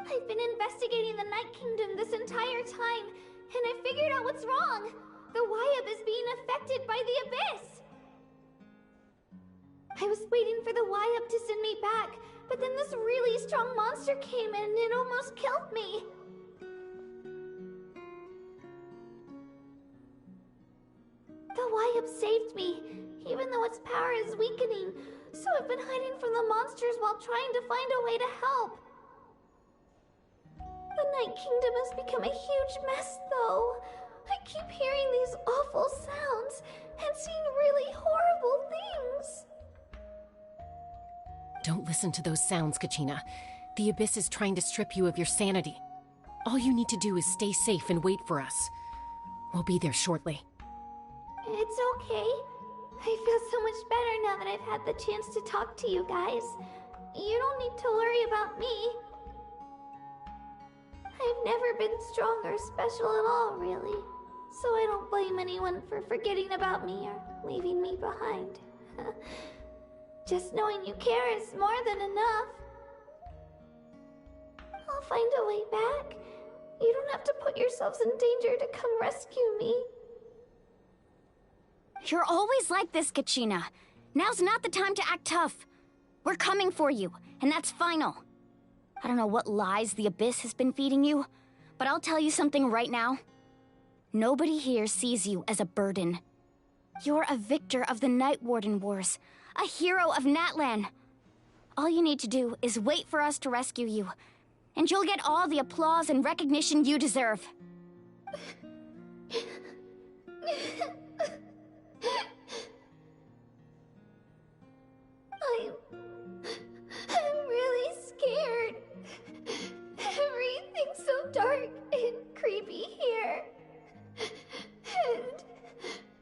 S5: I've been investigating the Night Kingdom this entire time, and I figured out what's wrong. The Wyab is being affected by the Abyss. I was waiting for the Wyab to send me back, but then this really strong monster came in and it almost killed me. The Wyab saved me, even though its power is weakening, so I've been hiding from the monsters while trying to find a way to help. The Night Kingdom has become a huge mess, though. I keep hearing these awful sounds and seeing really horrible things.
S14: Don't listen to those sounds, Kachina. The Abyss is trying to strip you of your sanity. All you need to do is stay safe and wait for us. We'll be there shortly.
S5: It's okay. I feel so much better now that I've had the chance to talk to you guys. You don't need to worry about me. I've never been strong or special at all, really. So I don't blame anyone for forgetting about me or leaving me behind. Just knowing you care is more than enough. I'll find a way back. You don't have to put yourselves in danger to come rescue me.
S7: You're always like this, Kachina. Now's not the time to act tough. We're coming for you, and that's final. I don't know what lies the Abyss has been feeding you, but I'll tell you something right now. Nobody here sees you as a burden. You're a victor of the Night Warden Wars, a hero of Natlan. All you need to do is wait for us to rescue you, and you'll get all the applause and recognition you deserve.
S5: I'm really scared. Everything's so dark and creepy here. And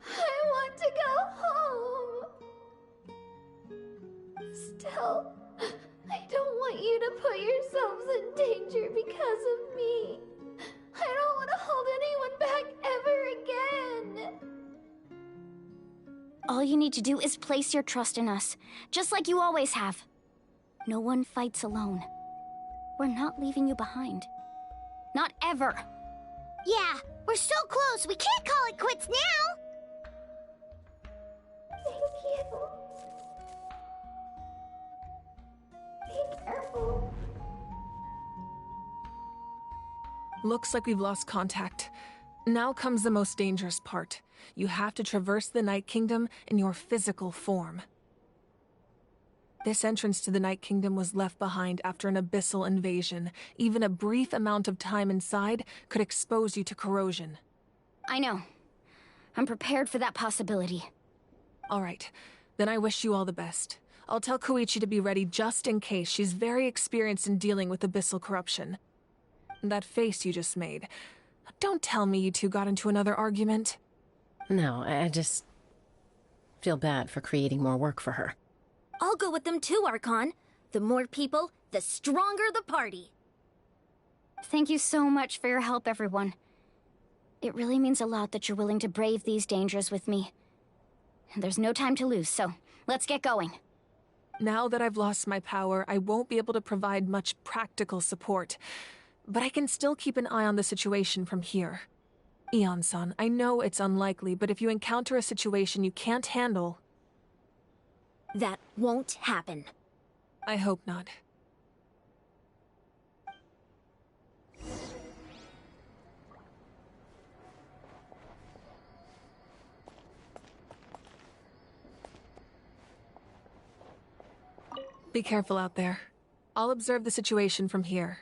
S5: I want to go home. Still, I don't want you to put yourselves in danger because of me. I don't want to hold anyone back ever again.
S7: All you need to do is place your trust in us, just like you always have. No one fights alone. We're not leaving you behind. Not ever.
S5: Yeah, we're so close. We can't call it quits now. Thank you. Be careful.
S8: Looks like we've lost contact. Now comes the most dangerous part. You have to traverse the Night Kingdom in your physical form. This entrance to the Night Kingdom was left behind after an abyssal invasion. Even a brief amount of time inside could expose you to corrosion.
S7: I know. I'm prepared for that possibility.
S8: All right. Then I wish you all the best. I'll tell Koichi to be ready just in case. She's very experienced in dealing with abyssal corruption. That face you just made. Don't tell me you two got into another argument.
S14: No, I just feel bad for creating more work for her.
S5: I'll go with them too, Archon. The more people, the stronger the party.
S7: Thank you so much for your help, everyone. It really means a lot that you're willing to brave these dangers with me. And there's no time to lose, so let's get going.
S8: Now that I've lost my power, I won't be able to provide much practical support. But I can still keep an eye on the situation from here. Eon-san, I know it's unlikely, but if you encounter a situation you can't handle...
S5: That won't happen.
S8: I hope not. Be careful out there. I'll observe the situation from here.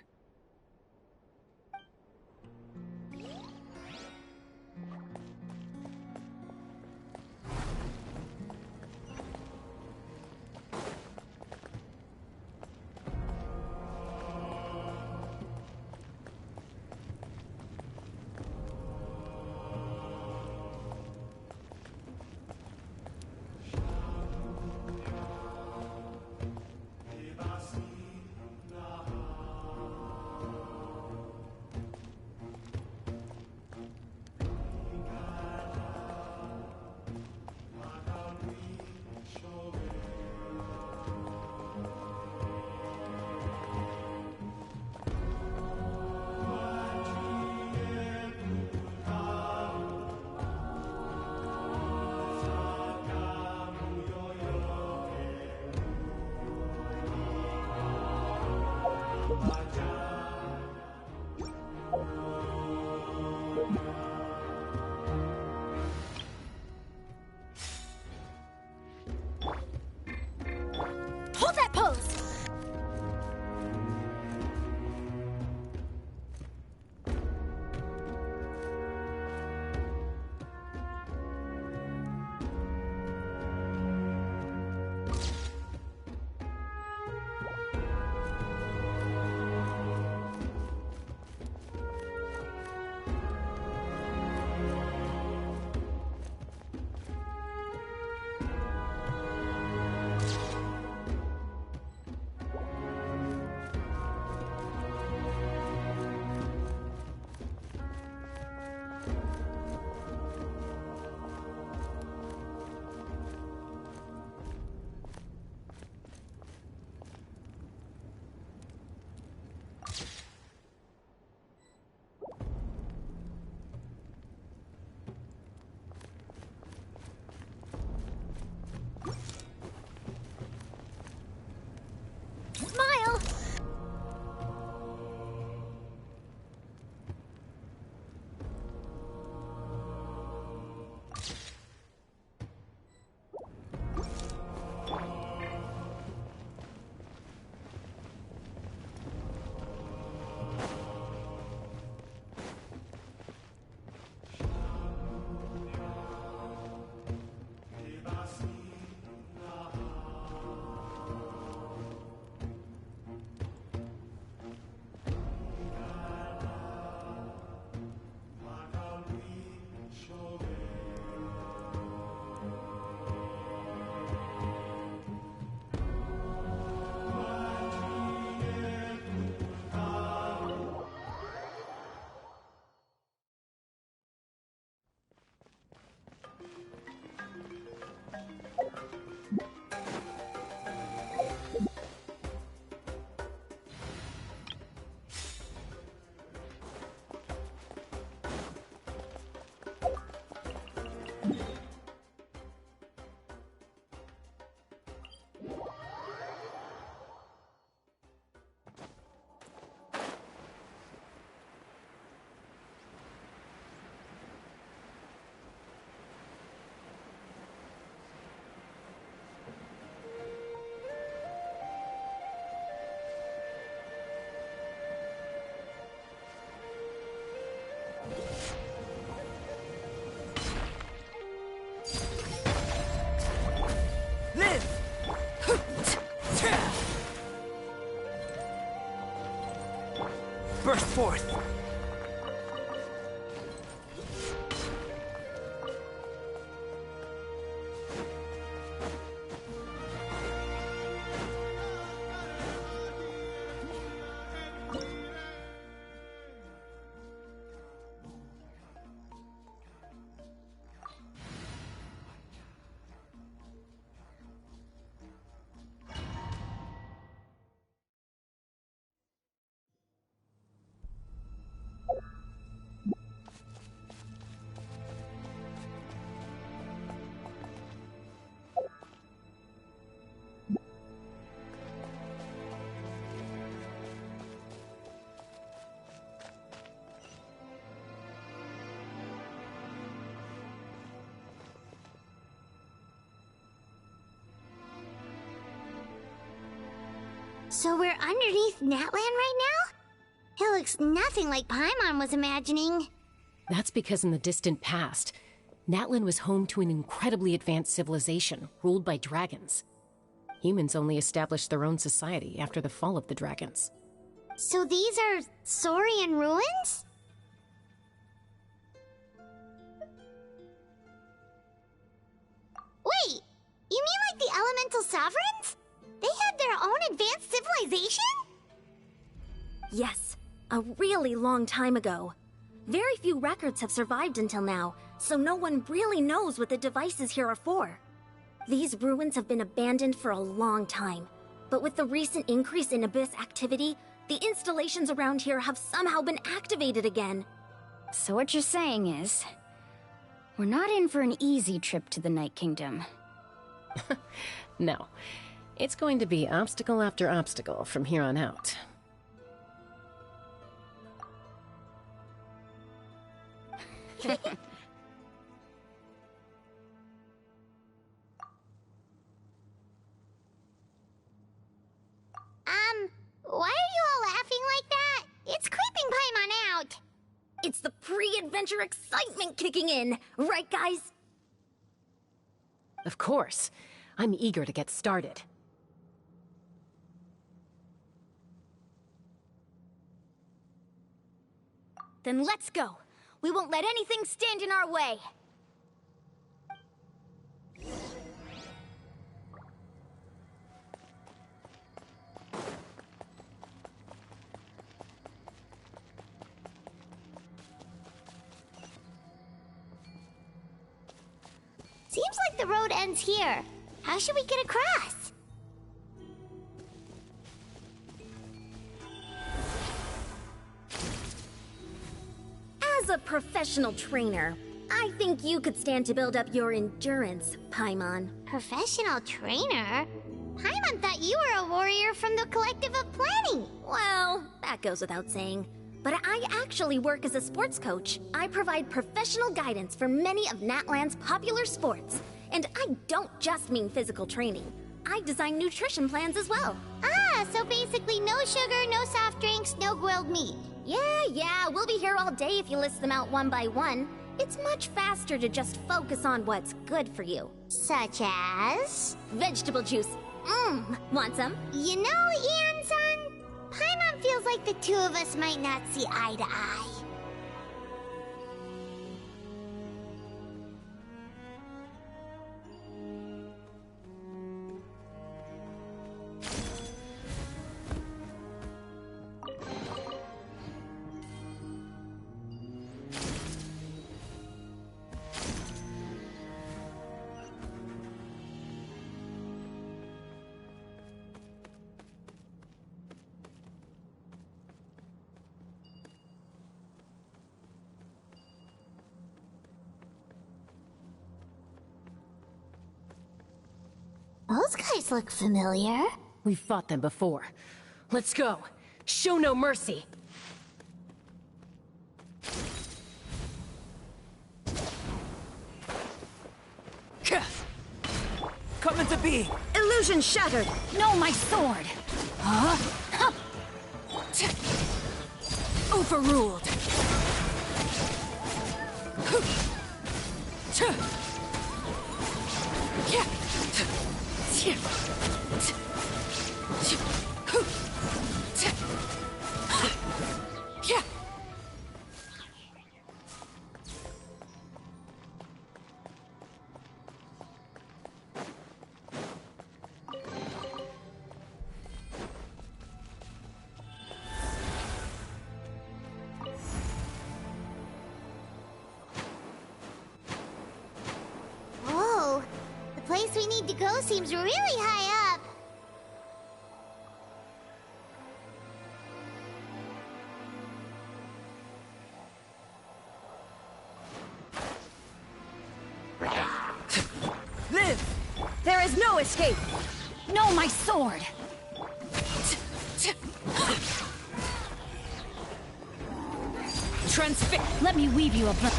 S21: forth.
S5: So we're underneath Natlan right now? It looks nothing like Paimon was imagining.
S14: That's because in the distant past, Natlan was home to an incredibly advanced civilization ruled by dragons. Humans only established their own society after the fall of the dragons.
S5: So these are Saurian ruins? Wait, you mean like the elemental sovereigns? They had their own advanced civilization?
S22: Yes, a really long time ago. Very few records have survived until now, so no one really knows what the devices here are for. These ruins have been abandoned for a long time, but with the recent increase in Abyss activity, the installations around here have somehow been activated again.
S7: So what you're saying is, we're not in for an easy trip to the Night Kingdom.
S14: No. It's going to be obstacle after obstacle from here on out.
S5: Why are you all laughing like that? It's creeping Paimon out.
S22: It's the pre-adventure excitement kicking in, right guys?
S14: Of course. I'm eager to get started.
S22: Then let's go. We won't let anything stand in our way.
S5: Seems like the road ends here. How should we get across?
S22: As a professional trainer, I think you could stand to build up your endurance, Paimon.
S5: Professional trainer? Paimon thought you were a warrior from the Collective of Planning.
S22: Well, that goes without saying. But I actually work as a sports coach. I provide professional guidance for many of Natlan's popular sports. And I don't just mean physical training. I design nutrition plans as well.
S5: Ah, so basically no sugar, no soft drinks, no grilled meat.
S22: Yeah, we'll be here all day if you list them out one by one. It's much faster to just focus on what's good for you.
S5: Such as?
S22: Vegetable juice. Want some?
S5: You know, Ian-san, Paimon feels like the two of us might not see eye to eye. Those guys look familiar.
S14: We've fought them before. Let's go. Show no mercy.
S21: Come into being.
S22: Illusion shattered.
S19: No, my sword. Huh?
S22: Overruled.
S5: place we need to go seems really high up.
S19: Live! There is no escape! No, my sword! Transfix! Let me weave you a blade.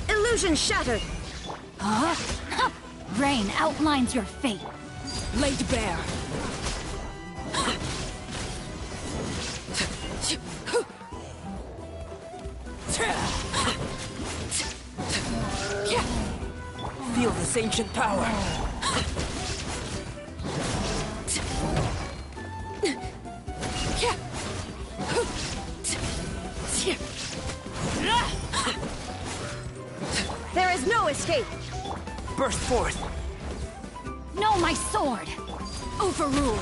S19: Illusion shattered! Huh? Rain outlines your fate. Laid bare.
S4: Feel this ancient power.
S19: There is no escape!
S4: Burst forth.
S19: No, my sword!
S4: Overruled.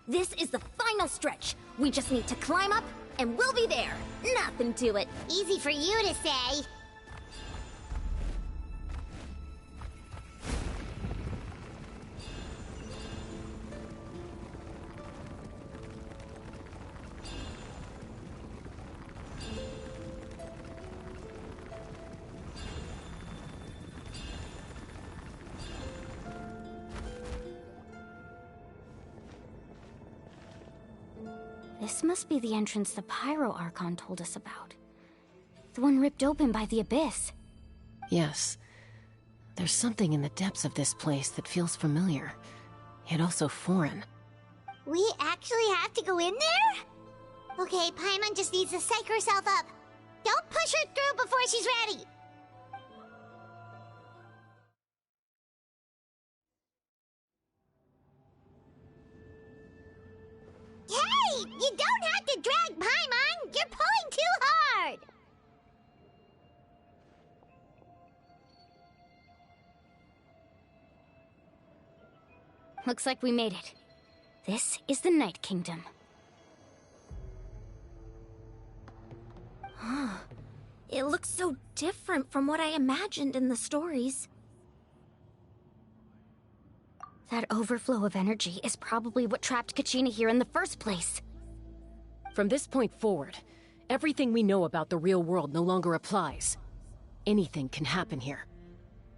S22: This is the final stretch. We just need to climb up, and we'll be there. Nothing to it.
S5: Easy for you to say.
S7: This must be the entrance the Pyro Archon told us about. The one ripped open by the Abyss.
S14: Yes. There's something in the depths of this place that feels familiar, yet also foreign.
S5: We actually have to go in there? Okay, Paimon just needs to psych herself up. Don't push her through before she's ready. Hey! You don't have to drag Paimon! You're pulling too hard!
S7: Looks like we made it. This is the Night Kingdom.
S22: It looks so different from what I imagined in the stories.
S7: That overflow of energy is probably what trapped Kachina here in the first place.
S14: From this point forward, everything we know about the real world no longer applies. Anything can happen here.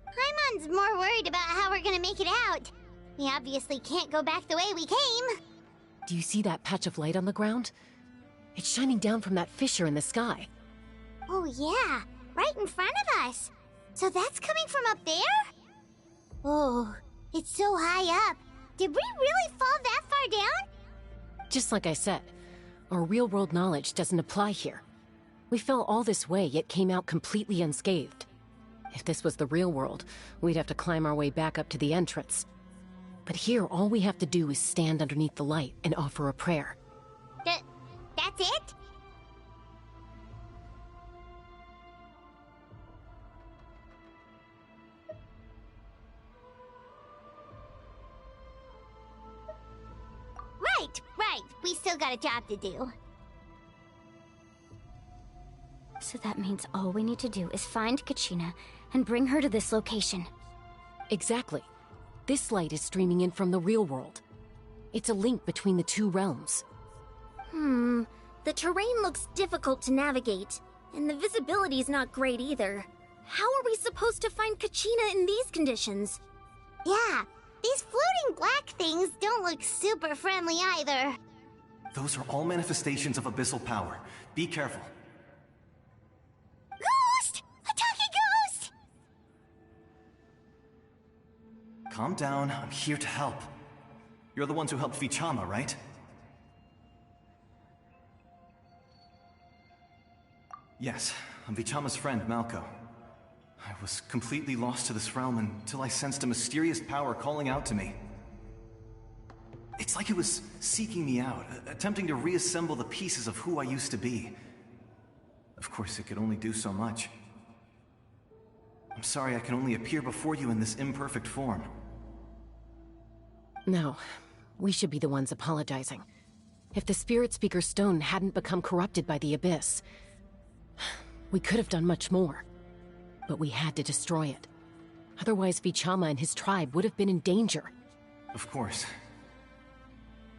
S5: Paimon's more worried about how we're gonna make it out. We obviously can't go back the way we came.
S14: Do you see that patch of light on the ground? It's shining down from that fissure in the sky.
S5: Oh yeah, right in front of us. So that's coming from up there? Oh, it's so high up. Did we really fall that far down?
S14: Just like I said, our real-world knowledge doesn't apply here. We fell all this way, yet came out completely unscathed. If this was the real world, we'd have to climb our way back up to the entrance. But here, all we have to do is stand underneath the light and offer a prayer.
S5: That's it? Right. We still got a job to do.
S7: So that means all we need to do is find Kachina and bring her to this location.
S14: Exactly. This light is streaming in from the real world. It's a link between the two realms.
S22: The terrain looks difficult to navigate, and the visibility's not great either. How are we supposed to find Kachina in these conditions?
S5: Yeah, these floating black things don't look super friendly either.
S18: Those are all manifestations of abyssal power. Be careful.
S5: Ghost! A talking ghost!
S18: Calm down, I'm here to help. You're the ones who helped Vichama, right? Yes, I'm Vichama's friend, Malko. I was completely lost to this realm until I sensed a mysterious power calling out to me. It's like it was seeking me out, attempting to reassemble the pieces of who I used to be. Of course, it could only do so much. I'm sorry I can only appear before you in this imperfect form.
S14: No, we should be the ones apologizing. If the Spirit Speaker's stone hadn't become corrupted by the Abyss, we could have done much more. But we had to destroy it. Otherwise, Vichama and his tribe would have been in danger.
S18: Of course.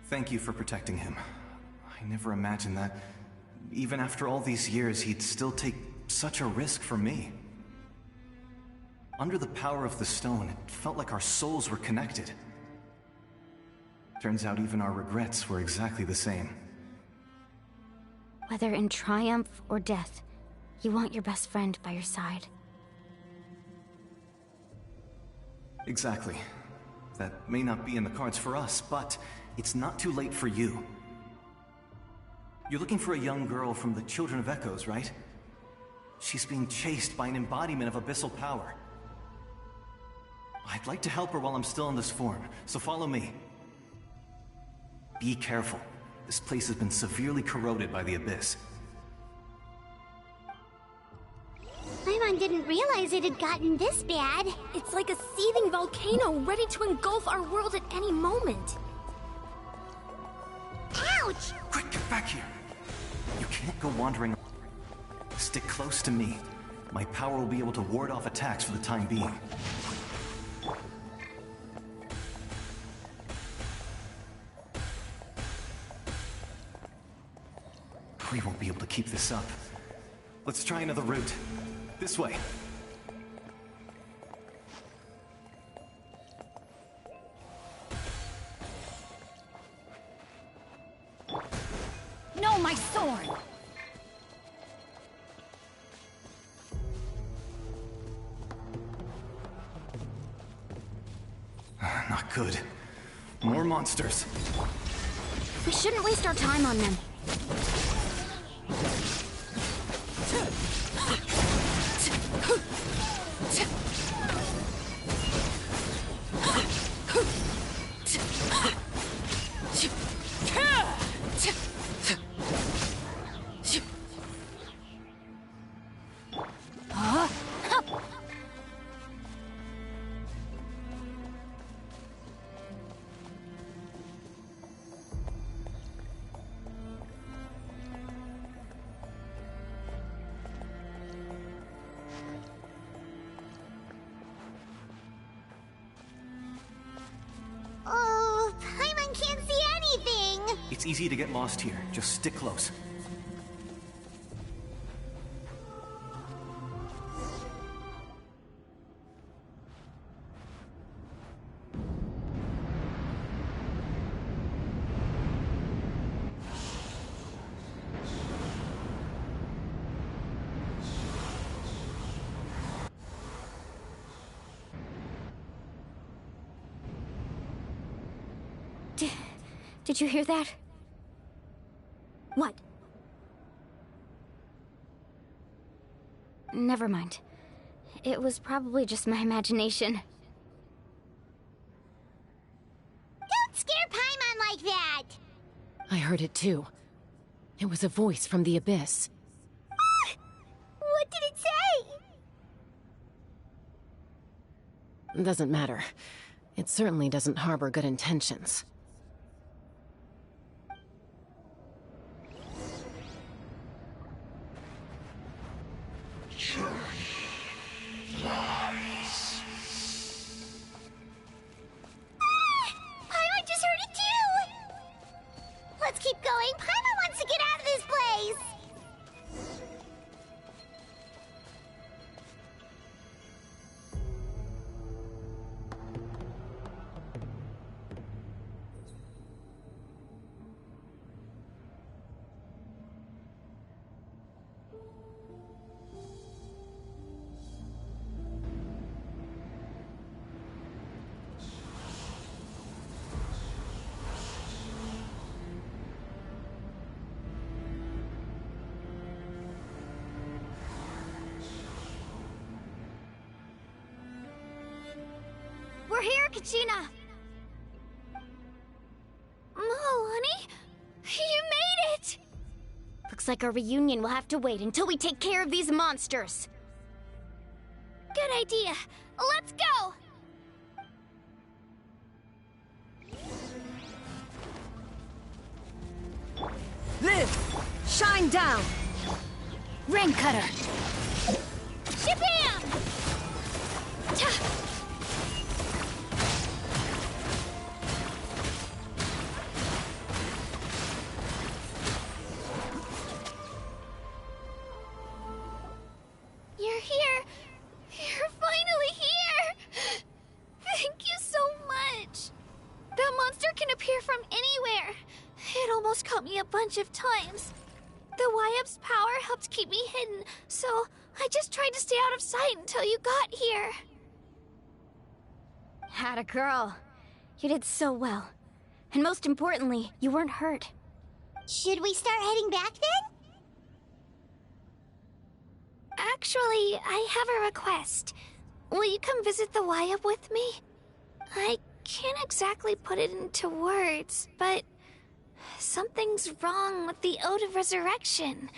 S18: Thank you for protecting him. I never imagined that, even after all these years, he'd still take such a risk for me. Under the power of the stone, it felt like our souls were connected. Turns out even our regrets were exactly the same.
S7: Whether in triumph or death, you want your best friend by your side.
S18: Exactly. That may not be in the cards for us, but it's not too late for you. You're looking for a young girl from the Children of Echoes, right? She's being chased by an embodiment of abyssal power. I'd like to help her while I'm still in this form, so follow me. Be careful. This place has been severely corroded by the Abyss.
S5: Paimon didn't realize it had gotten this bad.
S22: It's like a seething volcano ready to engulf our world at any moment.
S5: Ouch!
S18: Quick, get back here! You can't go wandering. Stick close to me. My power will be able to ward off attacks for the time being. We won't be able to keep this up. Let's try another route. This way.
S19: No, my sword!
S18: Not good. More monsters.
S7: We shouldn't waste our time on them.
S5: Oh, Paimon can't see anything!
S18: It's easy to get lost here. Just stick close.
S7: Did you hear that?
S22: What?
S7: Never mind. It was probably just my imagination.
S14: I heard it too. It was a voice from the abyss.
S5: What did it say?
S14: Doesn't matter. It certainly doesn't harbor good intentions.
S5: Paimon just heard it too! Let's keep going. Paimon wants to get out of this place!
S7: We're here, Kachina!
S5: Honey? You made it!
S7: Looks like our reunion will have to wait until we take care of these monsters.
S5: Good idea. Let's go!
S4: Live! Shine down!
S7: Rain Cutter!
S5: Shabam! You're here. You're finally here. Thank you so much. That monster can appear from anywhere. It almost caught me a bunch of times. The Wyab's power helped keep me hidden, so I just tried to stay out of sight until you got here.
S7: Atta girl. You did so well. And most importantly, you weren't hurt.
S5: Should we start heading back then? Actually, I have a request. Will you come visit the Wyab with me? I can't exactly put it into words, but something's wrong with the Ode of Resurrection.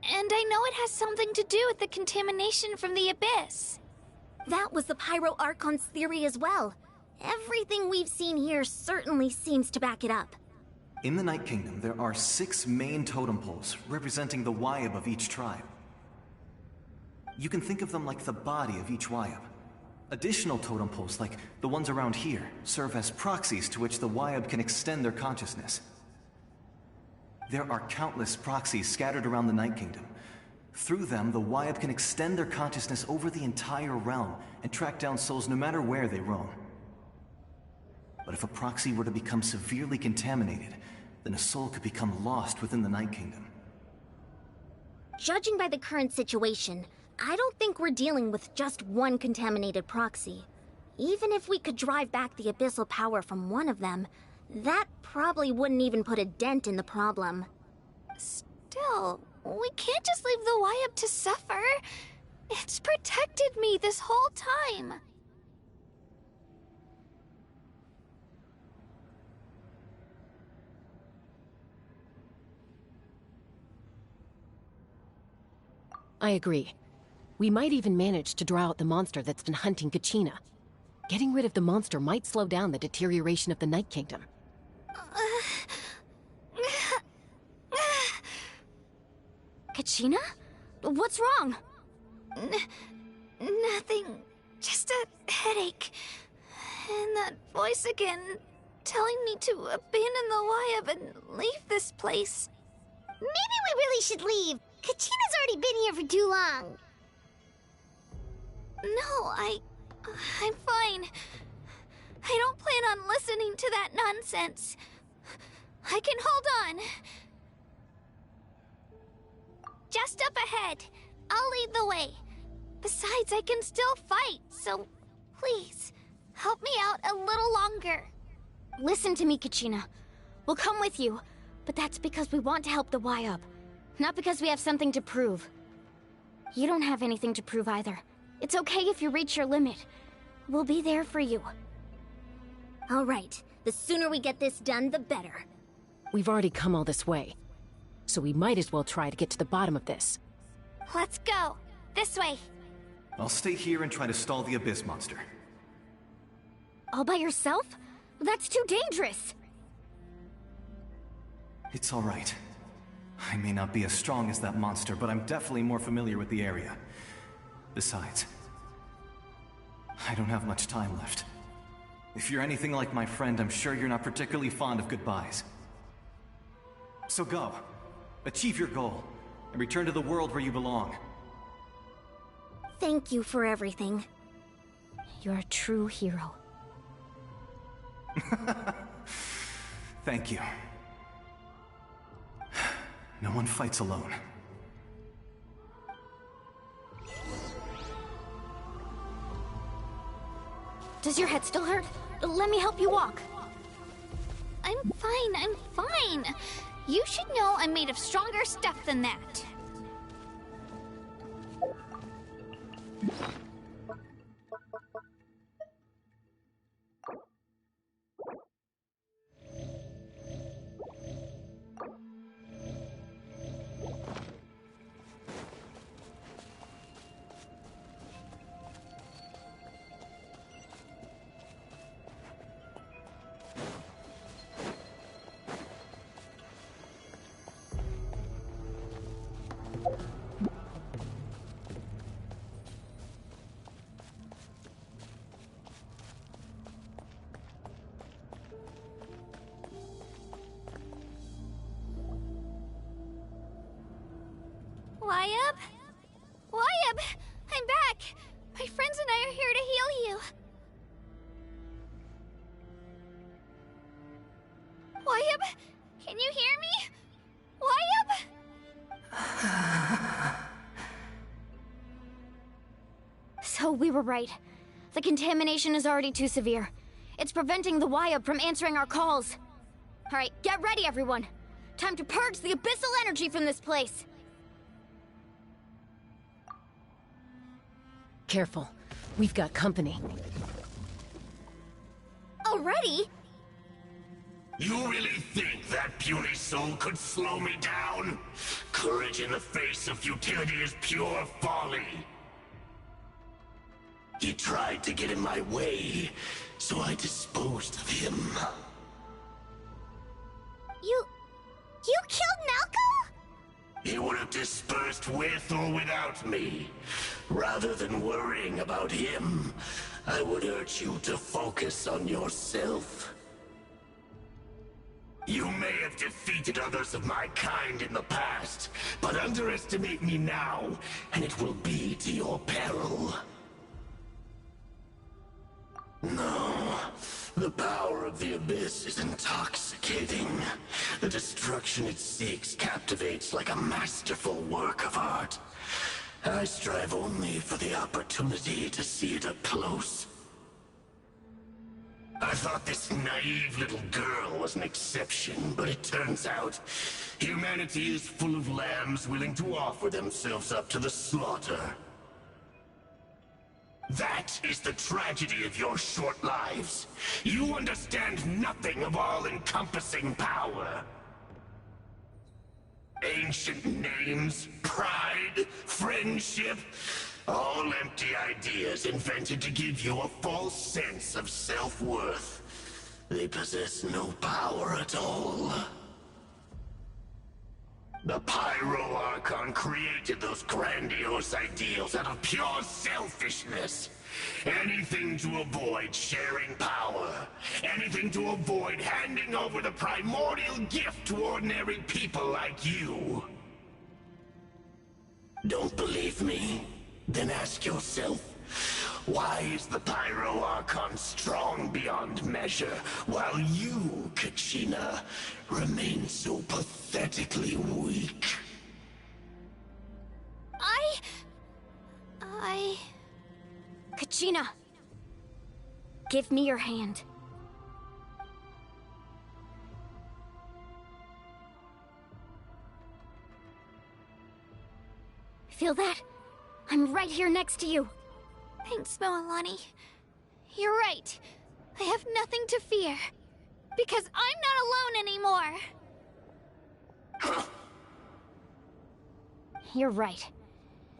S5: And I know it has something to do with the contamination from the Abyss.
S22: That was the Pyro Archon's theory as well. Everything we've seen here certainly seems to back it up.
S18: In the Night Kingdom, there are 6 main totem poles representing the Wyab of each tribe. You can think of them like the body of each Wyab. Additional totem poles, like the ones around here, serve as proxies to which the Wyab can extend their consciousness. There are countless proxies scattered around the Night Kingdom. Through them, the Wyab can extend their consciousness over the entire realm and track down souls no matter where they roam. But if a proxy were to become severely contaminated, then a soul could become lost within the Night Kingdom.
S22: Judging by the current situation, I don't think we're dealing with just one contaminated proxy. Even if we could drive back the abyssal power from one of them, that probably wouldn't even put a dent in the problem.
S5: Still, we can't just leave the Wyab to suffer. It's protected me this whole time.
S14: I agree. We might even manage to draw out the monster that's been hunting Kachina. Getting rid of the monster might slow down the deterioration of the Night Kingdom.
S7: Kachina? What's wrong?
S5: Nothing. Just a headache. And that voice again, telling me to abandon the Wyab and leave this place. Maybe we really should leave. Kachina's already been here for too long. No, I'm fine. I don't plan on listening to that nonsense. I can hold on. Just up ahead. I'll lead the way. Besides, I can still fight, so please, help me out a little longer.
S7: Listen to me, Kachina. We'll come with you, but that's because we want to help the Wyab, not because we have something to prove. You don't have anything to prove either. It's okay if you reach your limit. We'll be there for you.
S22: All right. The sooner we get this done, the better.
S14: we've already come all this way. So we might as well try to get to the bottom of this.
S5: Let's go. This way.
S18: I'll stay here and try to stall the Abyss monster.
S19: All by yourself? That's too dangerous.
S18: It's all right. I may not be as strong as that monster, but I'm definitely more familiar with the area. Besides, I don't have much time left. If you're anything like my friend, I'm sure you're not particularly fond of goodbyes. So go. Achieve your goal, and return to the world where you belong.
S19: Thank you for everything. You're a true hero.
S18: Thank you. No one fights alone.
S19: Does your head still hurt? Let me help you walk.
S5: I'm fine. You should know I'm made of stronger stuff than that. Wyabb! I'm back! My friends and I are here to heal you. Wyabb? Can you hear me? Wyabb?
S7: So we were right. The contamination is already too severe. It's preventing the Wyabb from answering our calls. Alright, get ready everyone! Time to purge the abyssal energy from this place!
S14: Careful. We've got company.
S19: Already?
S13: You really think that puny soul could slow me down? Courage in the face of futility is pure folly. He tried to get in my way, so I disposed of him.
S5: You killed Malco?
S13: He would have dispersed with or without me. Rather than worrying about him, I would urge you to focus on yourself. You may have defeated others of my kind in the past, but underestimate me now, and it will be to your peril. No, the power of the Abyss is intoxicating. The destruction it seeks captivates like a masterful work of art. I strive only for the opportunity to see it up close. I thought this naive little girl was an exception, but it turns out humanity is full of lambs willing to offer themselves up to the slaughter. That is the tragedy of your short lives. You understand nothing of all-encompassing power. Ancient names, pride, friendship, all empty ideas invented to give you a false sense of self-worth. They possess no power at all. The Pyro Archon created those grandiose ideals out of pure selfishness. Anything to avoid sharing power. Anything to avoid handing over the primordial gift to ordinary people like you. Don't believe me? Then ask yourself, why is the Pyro Archon strong beyond measure, while you, Kachina, remain so pathetically weak?
S7: Kachina! Give me your hand. Feel that? I'm right here next to you.
S5: Thanks, Moalani. You're right. I have nothing to fear. Because I'm not alone anymore.
S7: You're right.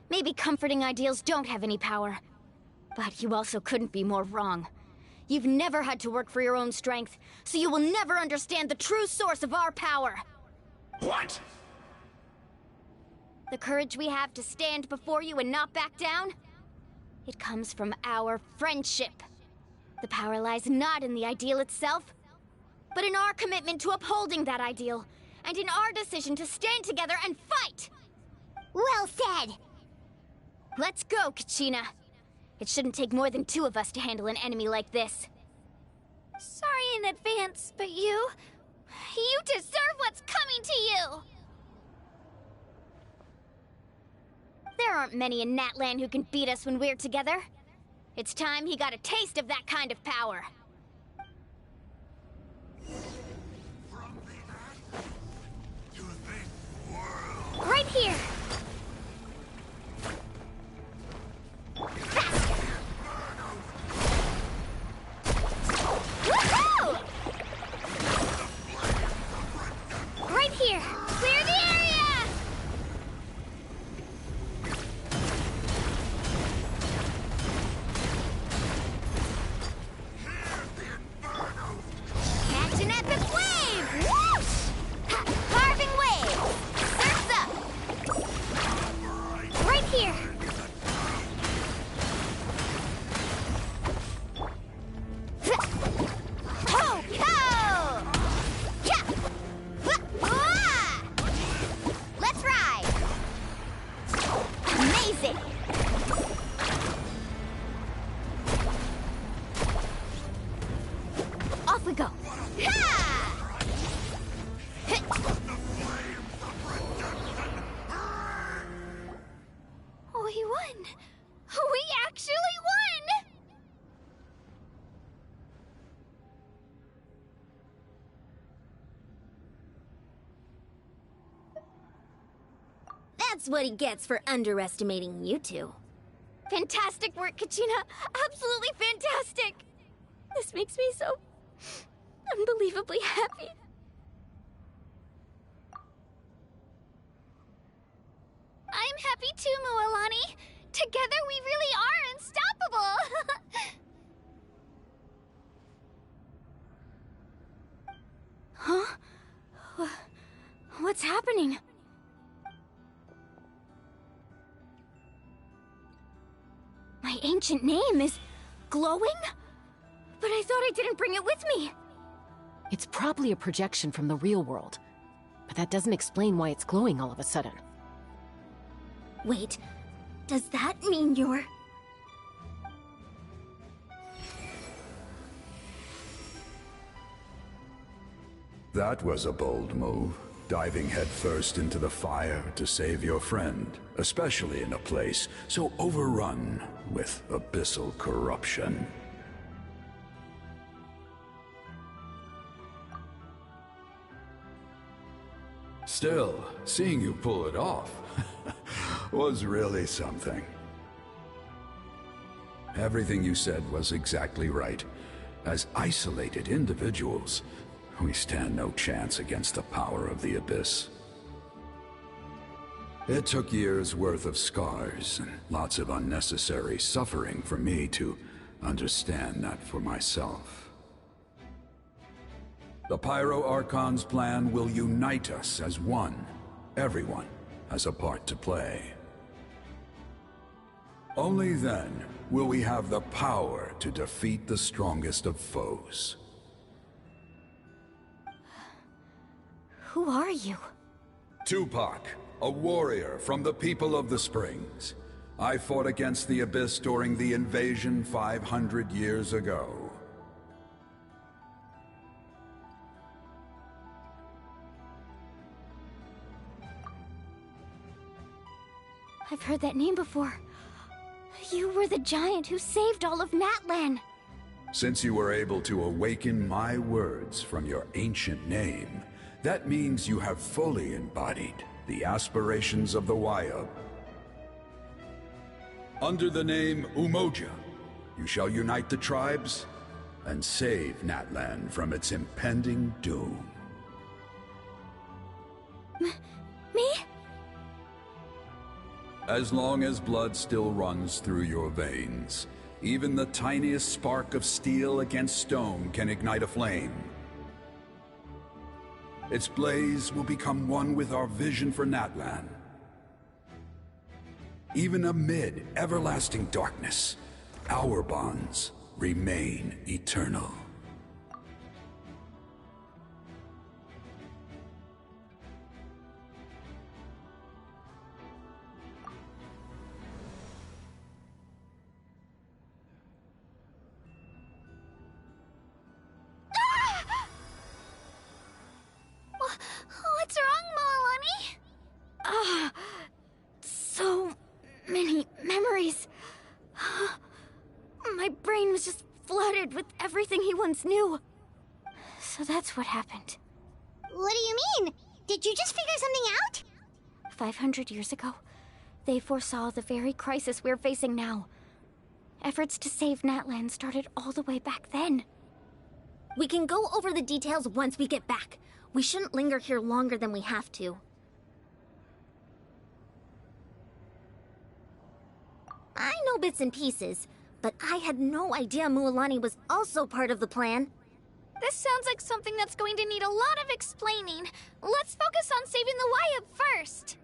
S7: Maybe comforting ideals don't have any power. But you also couldn't be more wrong. You've never had to work for your own strength, so you will never understand the true source of our power.
S13: What?
S7: The courage we have to stand before you and not back down? It comes from our friendship. The power lies not in the ideal itself, but in our commitment to upholding that ideal, and in our decision to stand together and fight!
S5: Well said!
S7: Let's go, Kachina. It shouldn't take more than 2 of us to handle an enemy like this.
S5: Sorry in advance, but you deserve what's coming to you!
S7: There aren't many in Natlan who can beat us when we're together. It's time he got a taste of that kind of power.
S5: Right here! Woohoo! Right here! Clear the area! Catch an epic wave! Whoosh! Ha! Carving wave! Surf's up! Right here! Ho! Ho! Yeah! Let's ride! Amazing! Off we go! Ha! We won! We actually won! That's what he gets for underestimating you two.
S7: Fantastic work, Kachina! Absolutely fantastic! This makes me so unbelievably happy.
S5: I'm happy too, Mualani. Together we really are unstoppable.
S7: Huh? What's happening? My ancient name is glowing? But I thought I didn't bring it with me.
S14: It's probably a projection from the real world. But that doesn't explain why it's glowing all of a sudden.
S22: Wait, does that mean you're...
S2: That was a bold move, diving headfirst into the fire to save your friend, especially in a place so overrun with abyssal corruption. Still, seeing you pull it off was really something. Everything you said was exactly right. As isolated individuals, we stand no chance against the power of the Abyss. It took years' worth of scars and lots of unnecessary suffering for me to understand that for myself. The Pyro Archon's plan will unite us as one. Everyone has a part to play. Only then will we have the power to defeat the strongest of foes.
S7: Who are you?
S2: Tupac, a warrior from the people of the Springs. I fought against the Abyss during the invasion 500 years ago.
S7: I've heard that name before. You were the giant who saved all of Natlan.
S2: Since you were able to awaken my words from your ancient name, that means you have fully embodied the aspirations of the Wayub. Under the name Umoja, you shall unite the tribes and save Natlan from its impending doom.
S19: Me?
S2: As long as blood still runs through your veins, even the tiniest spark of steel against stone can ignite a flame. Its blaze will become one with our vision for Natlan. Even amid everlasting darkness, our bonds remain eternal.
S5: What's wrong, Moalani?
S19: So many memories. My brain was just flooded with everything he once knew. So that's what happened.
S5: What do you mean? Did you just figure something out?
S19: 500 years ago, they foresaw the very crisis we're facing now. Efforts to save Natlan started all the way back then.
S22: We can go over the details once we get back. We shouldn't linger here longer than we have to. I know bits and pieces, but I had no idea Mualani was also part of the plan.
S5: This sounds like something that's going to need a lot of explaining. Let's focus on saving the Wyatt first.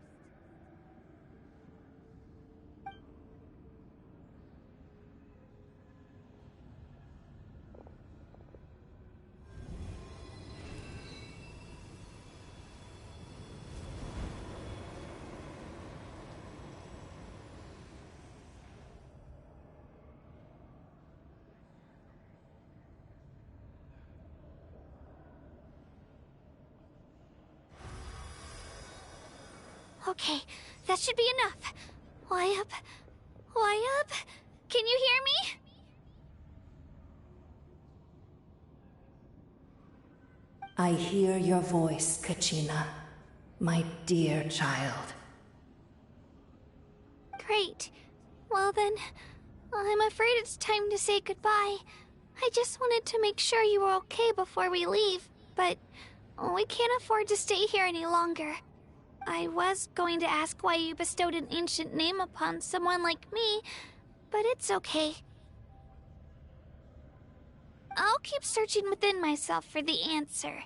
S5: Okay, that should be enough. Wyatt? Can you hear me?
S10: I hear your voice, Kachina, my dear child.
S5: Great. Well then, I'm afraid it's time to say goodbye. I just wanted to make sure you were okay before we leave, but we can't afford to stay here any longer. I was going to ask why you bestowed an ancient name upon someone like me, but it's okay. I'll keep searching within myself for the answer.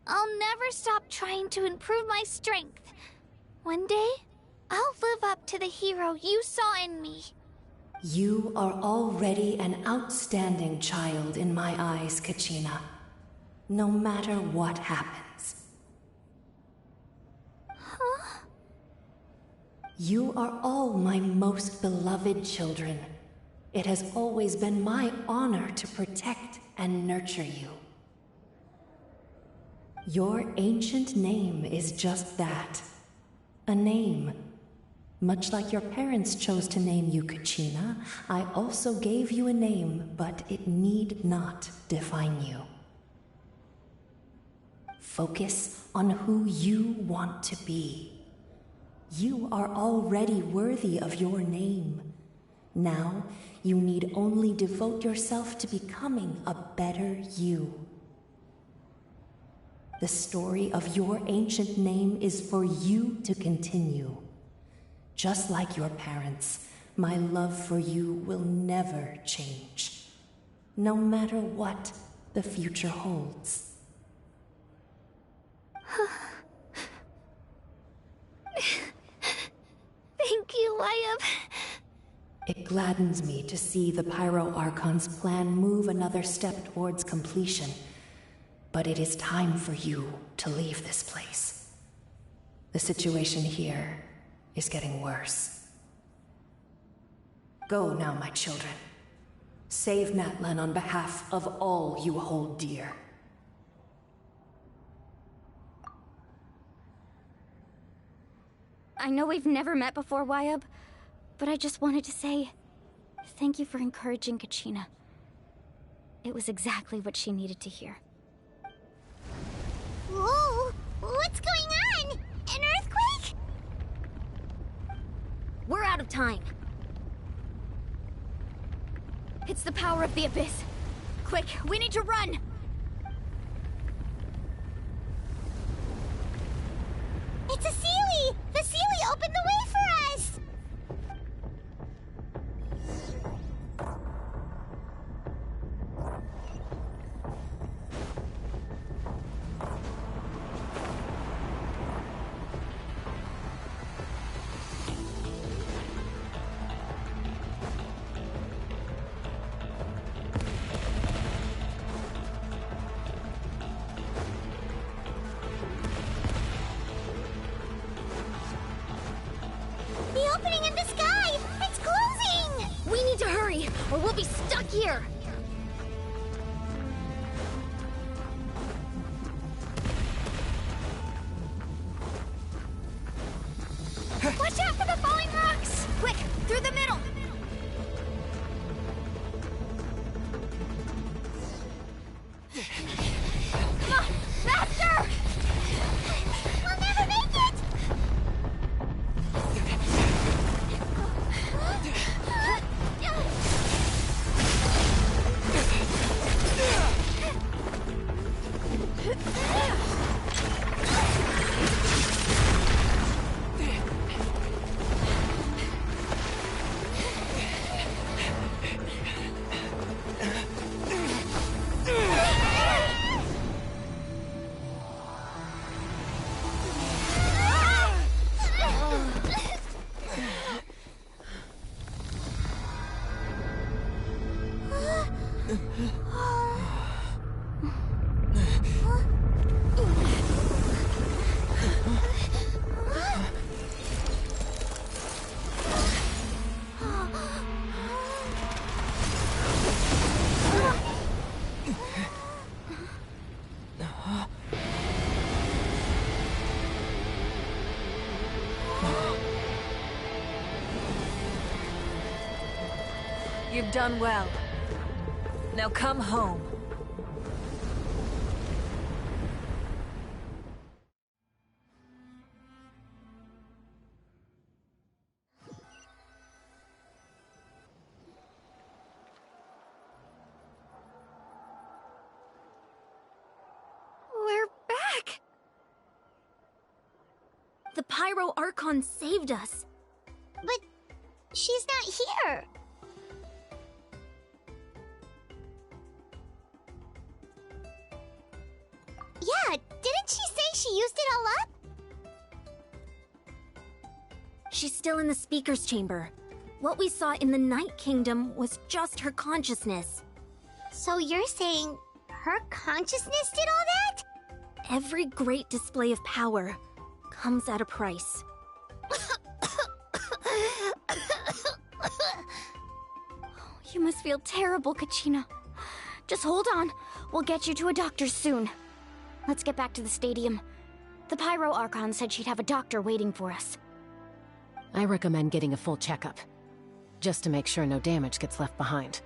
S5: I'll never stop trying to improve my strength. One day, I'll live up to the hero you saw in me.
S10: You are already an outstanding child in my eyes, Kachina. No matter what happens.
S5: Huh?
S10: You are all my most beloved children. It has always been my honor to protect and nurture you. Your ancient name is just that. A name. Much like your parents chose to name you Kachina, I also gave you a name, but it need not define you. Focus on who you want to be. You are already worthy of your name. Now, you need only devote yourself to becoming a better you. The story of your ancient name is for you to continue. Just like your parents, my love for you will never change, no matter what the future holds.
S5: Thank you, Wyatt.
S10: It gladdens me to see the Pyro Archon's plan move another step towards completion. But it is time for you to leave this place. The situation here is getting worse. Go now, my children. Save Natlan on behalf of all you hold dear.
S19: I know we've never met before, Wyatt, but I just wanted to say thank you for encouraging Kachina. It was exactly what she needed to hear.
S5: Whoa! What's going on? An earthquake?
S22: We're out of time.
S19: It's the power of the Abyss. Quick, we need to run!
S22: here!
S7: Watch out for the falling rocks! Quick, through the middle! Come on, faster!
S5: We'll never make it!
S8: You've done well. Now come home.
S22: We're back! The Pyro Archon saved us.
S5: But she's not here. Yeah, didn't she say she used it all up?
S22: She's still in the Speaker's Chamber. What we saw in the Night Kingdom was just her consciousness.
S5: So you're saying her consciousness did all that?
S22: Every great display of power comes at a price.
S7: You must feel terrible, Kachina. Just hold on. We'll get you to a doctor soon. Let's get back to the stadium. The Pyro Archon said she'd have a doctor waiting for us.
S11: I recommend getting a full checkup, just to make sure no damage gets left behind.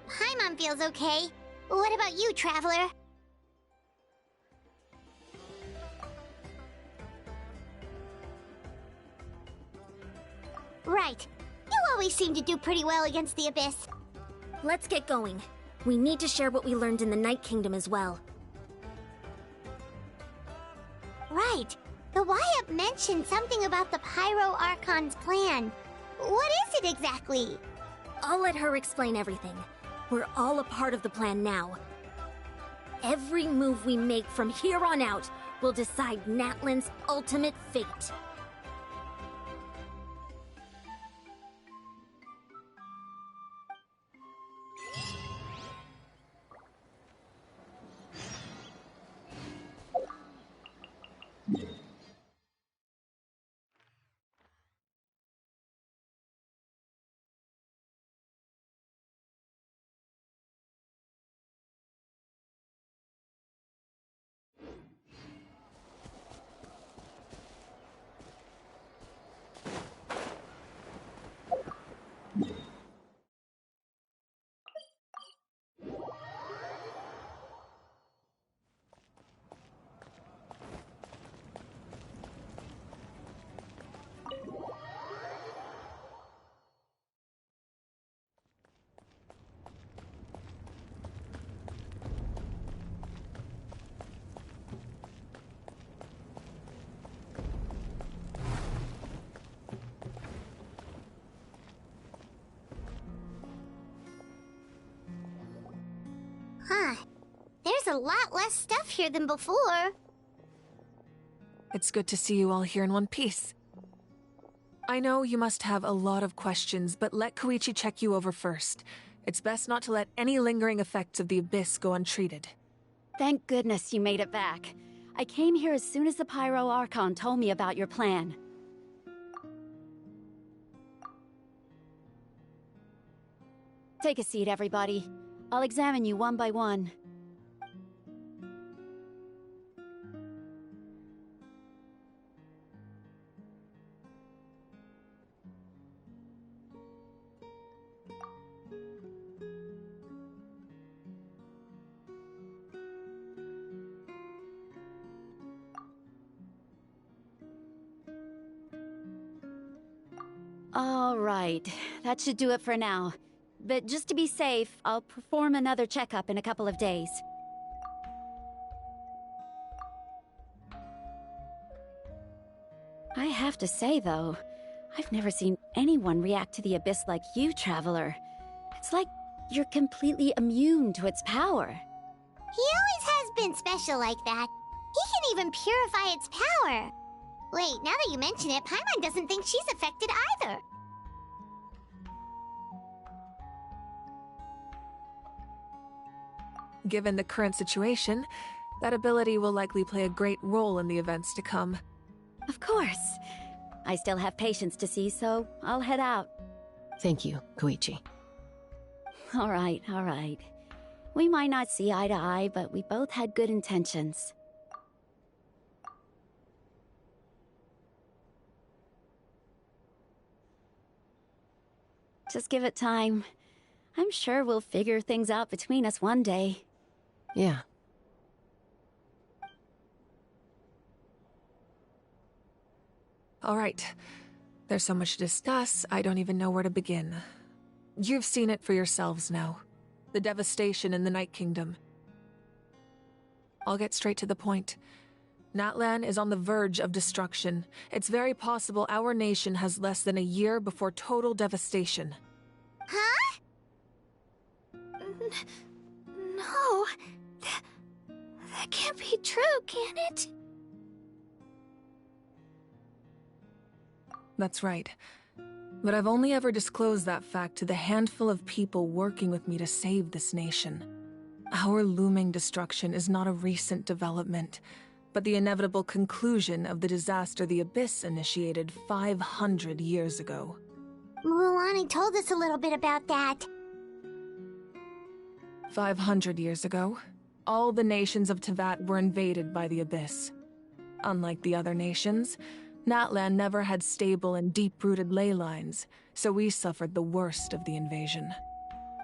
S5: Paimon feels okay. What about you, Traveler? Right. You always seem to do pretty well against the Abyss.
S22: Let's get going. We need to share what we learned in the Night Kingdom as well.
S5: Right. The Wyatt mentioned something about the Pyro Archon's plan. What is it exactly?
S22: I'll let her explain everything. We're all a part of the plan now. Every move we make from here on out will decide Natlan's ultimate fate.
S5: Huh. There's a lot less stuff here than before.
S8: It's good to see you all here in one piece. I know you must have a lot of questions, but let Koichi check you over first. It's best not to let any lingering effects of the Abyss go untreated.
S19: Thank goodness you made it back. I came here as soon as the Pyro Archon told me about your plan. Take a seat, everybody. I'll examine you one by one. All right, that should do it for now. But just to be safe, I'll perform another checkup in a couple of days. I have to say, though, I've never seen anyone react to the Abyss like you, Traveler. It's like you're completely immune to its power.
S5: He always has been special like that. He can even purify its power. Wait, now that you mention it, Paimon doesn't think she's affected either.
S8: Given the current situation, that ability will likely play a great role in the events to come.
S19: Of course. I still have patients to see, so I'll head out.
S11: Thank you, Koichi.
S19: All right, all right. We might not see eye to eye, but we both had good intentions. Just give it time. I'm sure we'll figure things out between us one day.
S11: Yeah.
S8: All right. There's so much to discuss, I don't even know where to begin. You've seen it for yourselves now. The devastation in the Night Kingdom. I'll get straight to the point. Natlan is on the verge of destruction. It's very possible our nation has less than a year before total devastation.
S5: Huh?
S22: No. That can't be true, can it?
S8: That's right. But I've only ever disclosed that fact to the handful of people working with me to save this nation. Our looming destruction is not a recent development, but the inevitable conclusion of the disaster the Abyss initiated 500 years ago.
S5: Mualani told us a little bit about that.
S8: 500 years ago, all the nations of Teyvat were invaded by the Abyss. Unlike the other nations, Natlan never had stable and deep-rooted ley lines, so we suffered the worst of the invasion.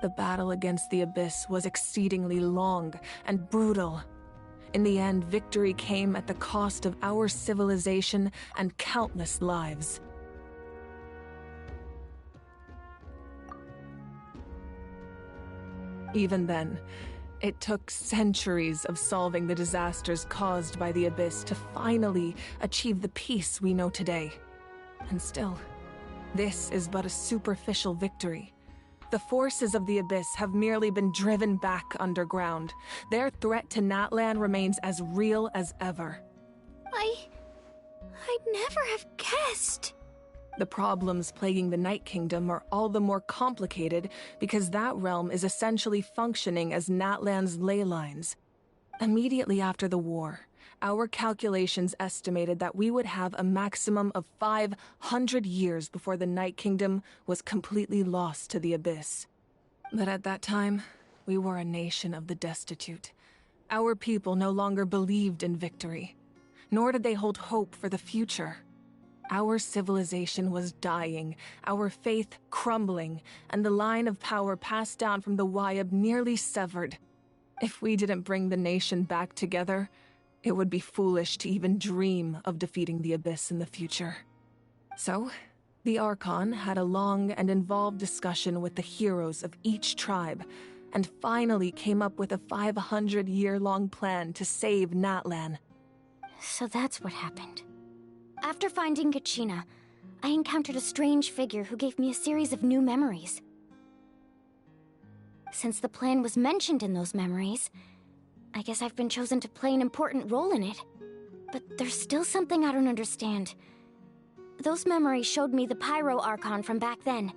S8: The battle against the Abyss was exceedingly long and brutal. In the end, victory came at the cost of our civilization and countless lives. Even then, it took centuries of solving the disasters caused by the Abyss to finally achieve the peace we know today. And still, this is but a superficial victory. The forces of the Abyss have merely been driven back underground. Their threat to Natlan remains as real as ever.
S22: I'd never have guessed.
S8: The problems plaguing the Night Kingdom are all the more complicated because that realm is essentially functioning as Natlan's ley lines. Immediately after the war, our calculations estimated that we would have a maximum of 500 years before the Night Kingdom was completely lost to the Abyss. But at that time, we were a nation of the destitute. Our people no longer believed in victory, nor did they hold hope for the future. Our civilization was dying, our faith crumbling, and the line of power passed down from the Wayab nearly severed. If we didn't bring the nation back together, it would be foolish to even dream of defeating the Abyss in the future. So, the Archon had a long and involved discussion with the heroes of each tribe, and finally came up with a 500-year-long plan to save Natlan.
S7: So that's what happened. After finding Kachina, I encountered a strange figure who gave me a series of new memories. Since the plan was mentioned in those memories, I guess I've been chosen to play an important role in it. But there's still something I don't understand. Those memories showed me the Pyro Archon from back then.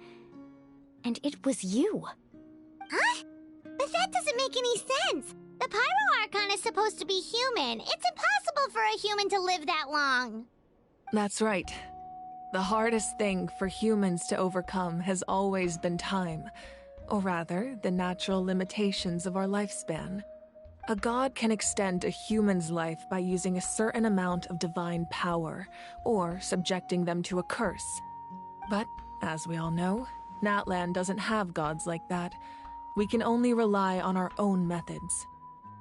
S7: And it was you.
S5: Huh? But that doesn't make any sense. The Pyro Archon is supposed to be human. It's impossible for a human to live that long.
S8: That's right. The hardest thing for humans to overcome has always been time. or rather, the natural limitations of our lifespan. A god can extend a human's life by using a certain amount of divine power, or subjecting them to a curse. But, as we all know, Natlan doesn't have gods like that. We can only rely on our own methods.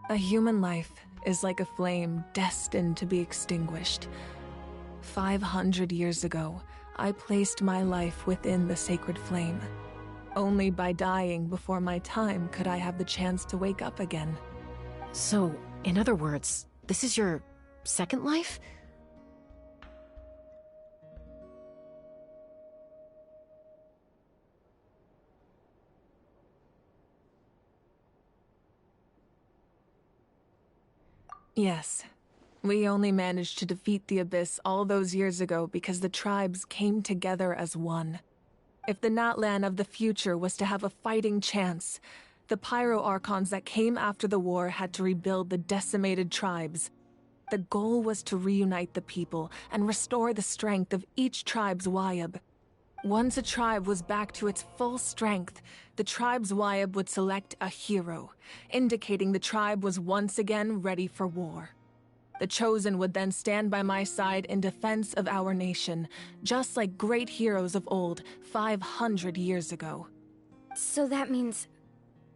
S8: A human life is like a flame destined to be extinguished. 500 years ago, I placed my life within the sacred flame. Only by dying before my time could I have the chance to wake up again.
S14: So, in other words, this is your second life?
S8: Yes. We only managed to defeat the Abyss all those years ago because the tribes came together as one. If the Natlan of the future was to have a fighting chance, the Pyro Archons that came after the war had to rebuild the decimated tribes. The goal was to reunite the people and restore the strength of each tribe's Wyab. Once a tribe was back to its full strength, the tribe's Wyab would select a hero, indicating the tribe was once again ready for war. The Chosen would then stand by my side in defense of our nation, just like great heroes of old 500 years ago.
S7: So that means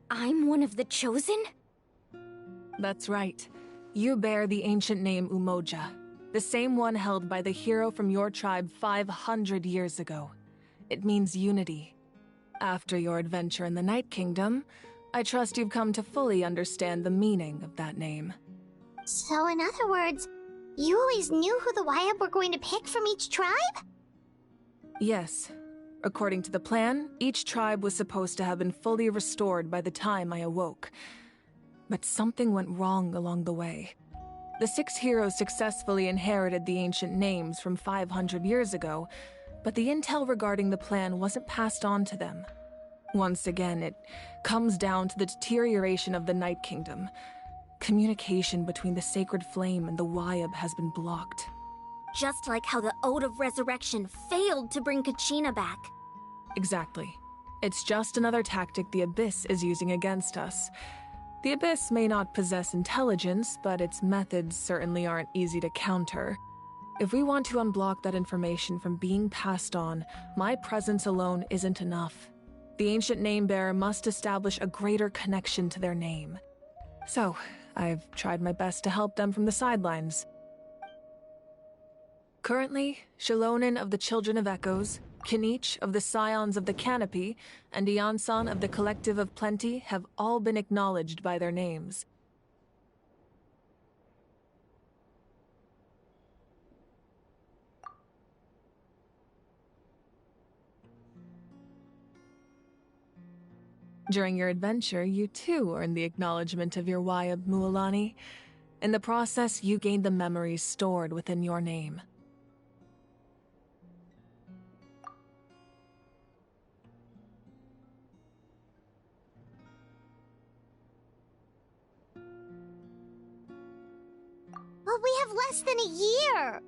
S7: I'm one of the Chosen?
S8: That's right. You bear the ancient name Umoja, the same one held by the hero from your tribe 500 years ago. It means unity. After your adventure in the Night Kingdom, I trust you've come to fully understand the meaning of that name.
S5: So in other words, you always knew who the Wyab were going to pick from each tribe?
S8: Yes. According to the plan, each tribe was supposed to have been fully restored by the time I awoke. But something went wrong along the way. The 6 heroes successfully inherited the ancient names from 500 years ago, but the intel regarding the plan wasn't passed on to them. Once again, it comes down to the deterioration of the Night Kingdom. Communication between the Sacred Flame and the Wyab has been blocked.
S22: Just like how the Ode of Resurrection failed to bring Kachina back.
S8: Exactly. It's just another tactic the Abyss is using against us. The Abyss may not possess intelligence, but its methods certainly aren't easy to counter. If we want to unblock that information from being passed on, my presence alone isn't enough. The ancient name-bearer must establish a greater connection to their name. So, I've tried my best to help them from the sidelines. Currently, Shalonin of the Children of Echoes, Kinich of the Scions of the Canopy, and Iansan of the Collective of Plenty have all been acknowledged by their names. During your adventure, you too earned the acknowledgement of your Wyab, Mualani. In the process, you gained the memories stored within your name.
S5: But we have less than a year!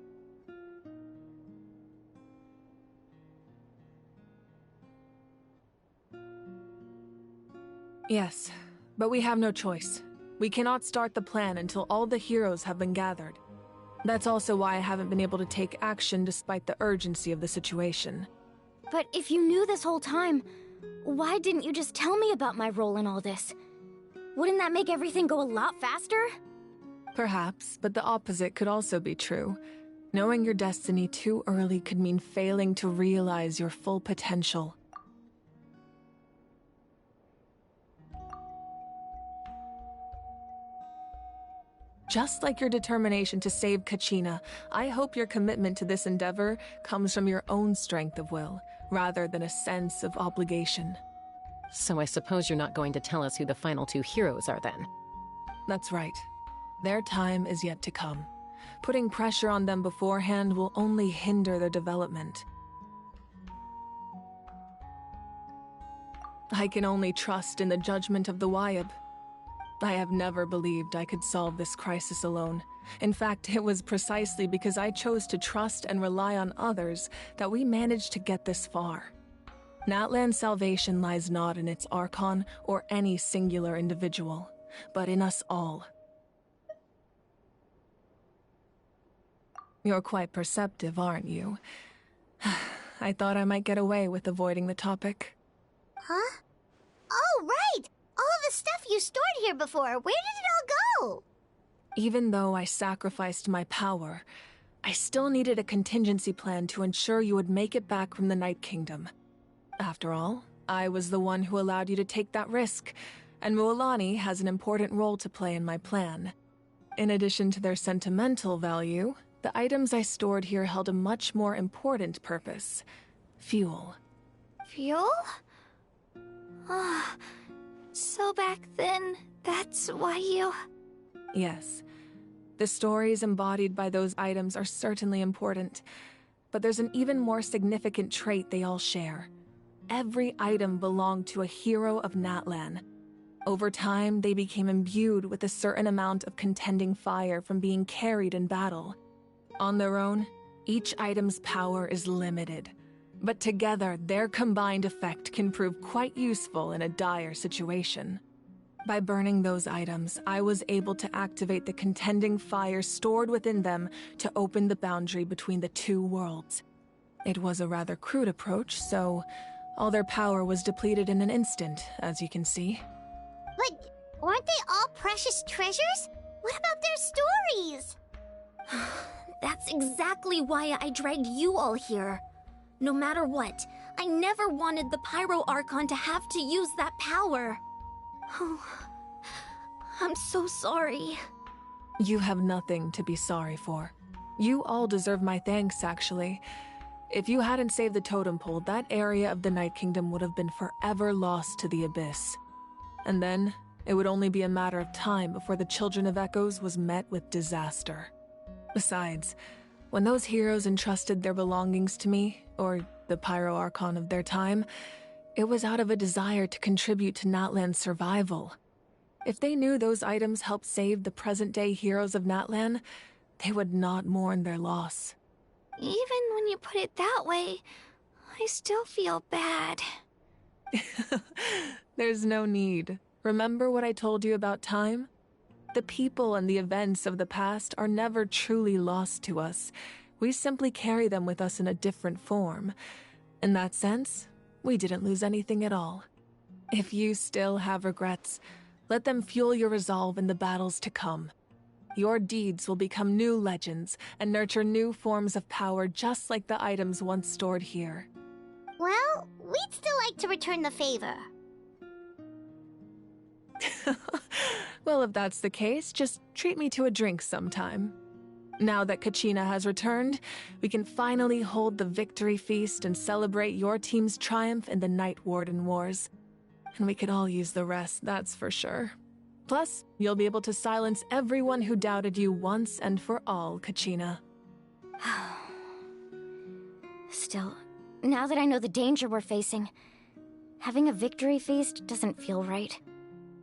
S8: Yes, but we have no choice. We cannot start the plan until all the heroes have been gathered. That's also why I haven't been able to take action despite the urgency of the situation.
S7: But if you knew this whole time, why didn't you just tell me about my role in all this? Wouldn't that make everything go a lot faster?
S8: Perhaps, but the opposite could also be true. Knowing your destiny too early could mean failing to realize your full potential. Just like your determination to save Kachina, I hope your commitment to this endeavor comes from your own strength of will, rather than a sense of obligation.
S14: So I suppose you're not going to tell us who the final 2 heroes are then?
S8: That's right. Their time is yet to come. Putting pressure on them beforehand will only hinder their development. I can only trust in the judgment of the Wyab. I have never believed I could solve this crisis alone. In fact, it was precisely because I chose to trust and rely on others that we managed to get this far. Natlan's salvation lies not in its Archon or any singular individual, but in us all. You're quite perceptive, aren't you? I thought I might get away with avoiding the topic.
S5: Huh? Oh, right! All of the stuff you stored here before, where did it all go?
S8: Even though I sacrificed my power, I still needed a contingency plan to ensure you would make it back from the Night Kingdom. After all, I was the one who allowed you to take that risk, and Mualani has an important role to play in my plan. In addition to their sentimental value, the items I stored here held a much more important purpose: fuel.
S5: Fuel? Ah, so back then, that's why you...
S8: Yes. The stories embodied by those items are certainly important, but there's an even more significant trait they all share. Every item belonged to a hero of Natlan. Over time, they became imbued with a certain amount of contending fire from being carried in battle. On their own, each item's power is limited, but together their combined effect can prove quite useful in a dire situation. By burning those items, I was able to activate the contending fire stored within them to open the boundary between the two worlds. It was a rather crude approach, so all their power was depleted in an instant, as you can see.
S5: But weren't they all precious treasures? What about their stories?
S22: That's exactly why I dragged you all here. No matter what, I never wanted the Pyro Archon to have to use that power. Oh, I'm so sorry.
S8: You have nothing to be sorry for. You all deserve my thanks, actually. If you hadn't saved the totem pole, that area of the Night Kingdom would have been forever lost to the Abyss. And then, it would only be a matter of time before the Children of Echoes was met with disaster. Besides, when those heroes entrusted their belongings to me, or the Pyro Archon of their time, it was out of a desire to contribute to Natlan's survival. If they knew those items helped save the present-day heroes of Natlan, they would not mourn their loss.
S22: Even when you put it that way, I still feel bad.
S8: There's no need. Remember what I told you about time? The people and the events of the past are never truly lost to us. We simply carry them with us in a different form. In that sense, we didn't lose anything at all. If you still have regrets, let them fuel your resolve in the battles to come. Your deeds will become new legends and nurture new forms of power just like the items once stored here.
S5: Well, we'd still like to return the favor.
S8: Well, if that's the case, just treat me to a drink sometime. Now that Kachina has returned, we can finally hold the victory feast and celebrate your team's triumph in the Night Warden Wars. And we could all use the rest, that's for sure. Plus, you'll be able to silence everyone who doubted you once and for all, Kachina.
S7: Still, now that I know the danger we're facing, having a victory feast doesn't feel right.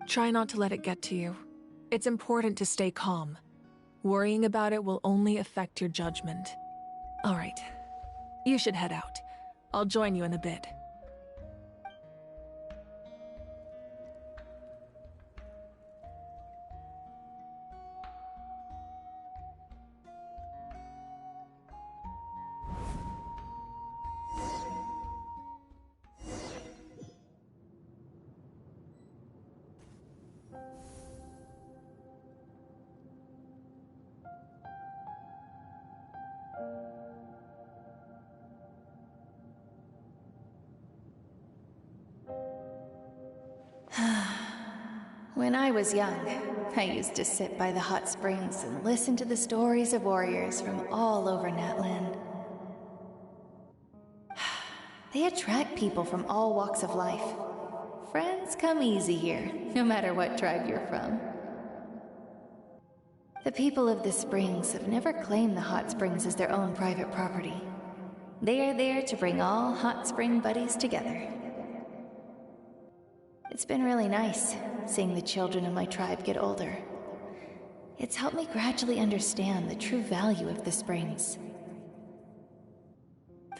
S8: Try not to let it get to you. It's important to stay calm. Worrying about it will only affect your judgment. All right, you should head out. I'll join you in a bit.
S9: When I was young, I used to sit by the hot springs and listen to the stories of warriors from all over Natlan. They attract people from all walks of life. Friends come easy here, no matter what tribe you're from. The people of the springs have never claimed the hot springs as their own private property. They are there to bring all hot spring buddies together. It's been really nice, seeing the children of my tribe get older. It's helped me gradually understand the true value of the springs.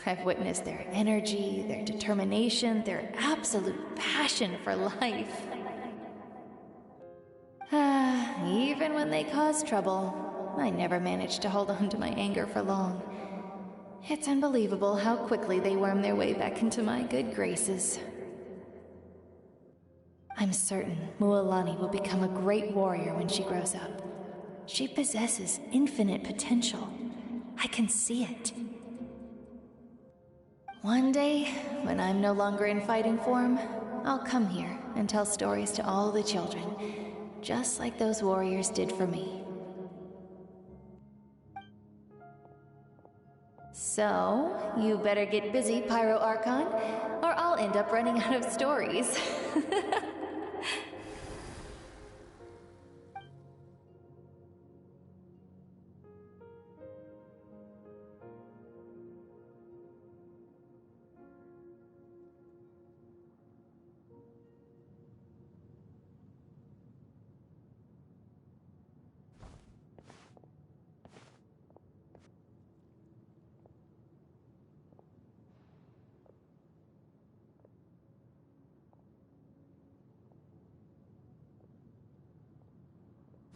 S9: I've witnessed their energy, their determination, their absolute passion for life. Even when they cause trouble, I never managed to hold on to my anger for long. It's unbelievable how quickly they worm their way back into my good graces. I'm certain Mualani will become a great warrior when she grows up. She possesses infinite potential. I can see it. One day, when I'm no longer in fighting form, I'll come here and tell stories to all the children, just like those warriors did for me. So, you better get busy, Pyro Archon, or I'll end up running out of stories.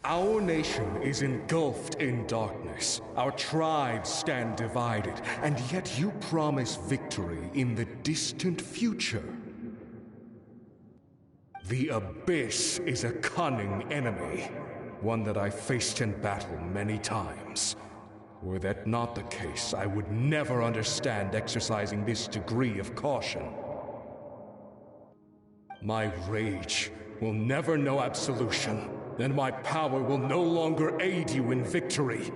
S12: Our nation is engulfed in darkness. Our tribes stand divided, and yet you promise victory in the distant future. The Abyss is a cunning enemy, one that I faced in battle many times. Were that not the case, I would never understand exercising this degree of caution. My rage will never know absolution, and my power will no longer aid you in victory.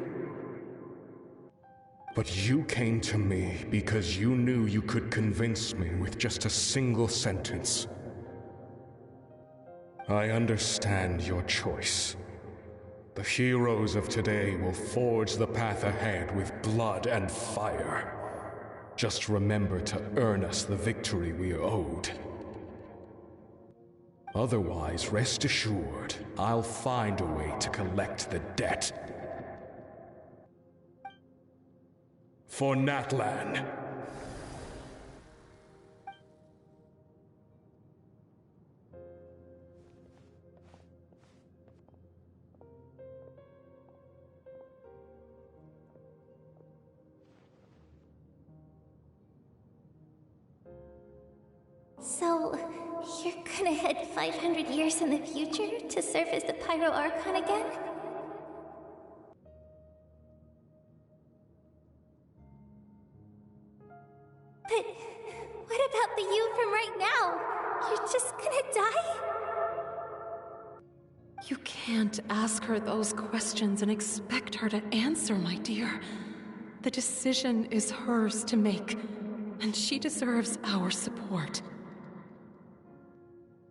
S12: But you came to me because you knew you could convince me with just a single sentence. I understand your choice. The heroes of today will forge the path ahead with blood and fire. Just remember to earn us the victory we are owed. Otherwise, rest assured, I'll find a way to collect the debt. For Natlan.
S5: So, you're gonna head 500 years in the future to serve as the Pyro Archon again? But what about the you from right now? You're just gonna die?
S20: You can't ask her those questions and expect her to answer, my dear. The decision is hers to make, and she deserves our support.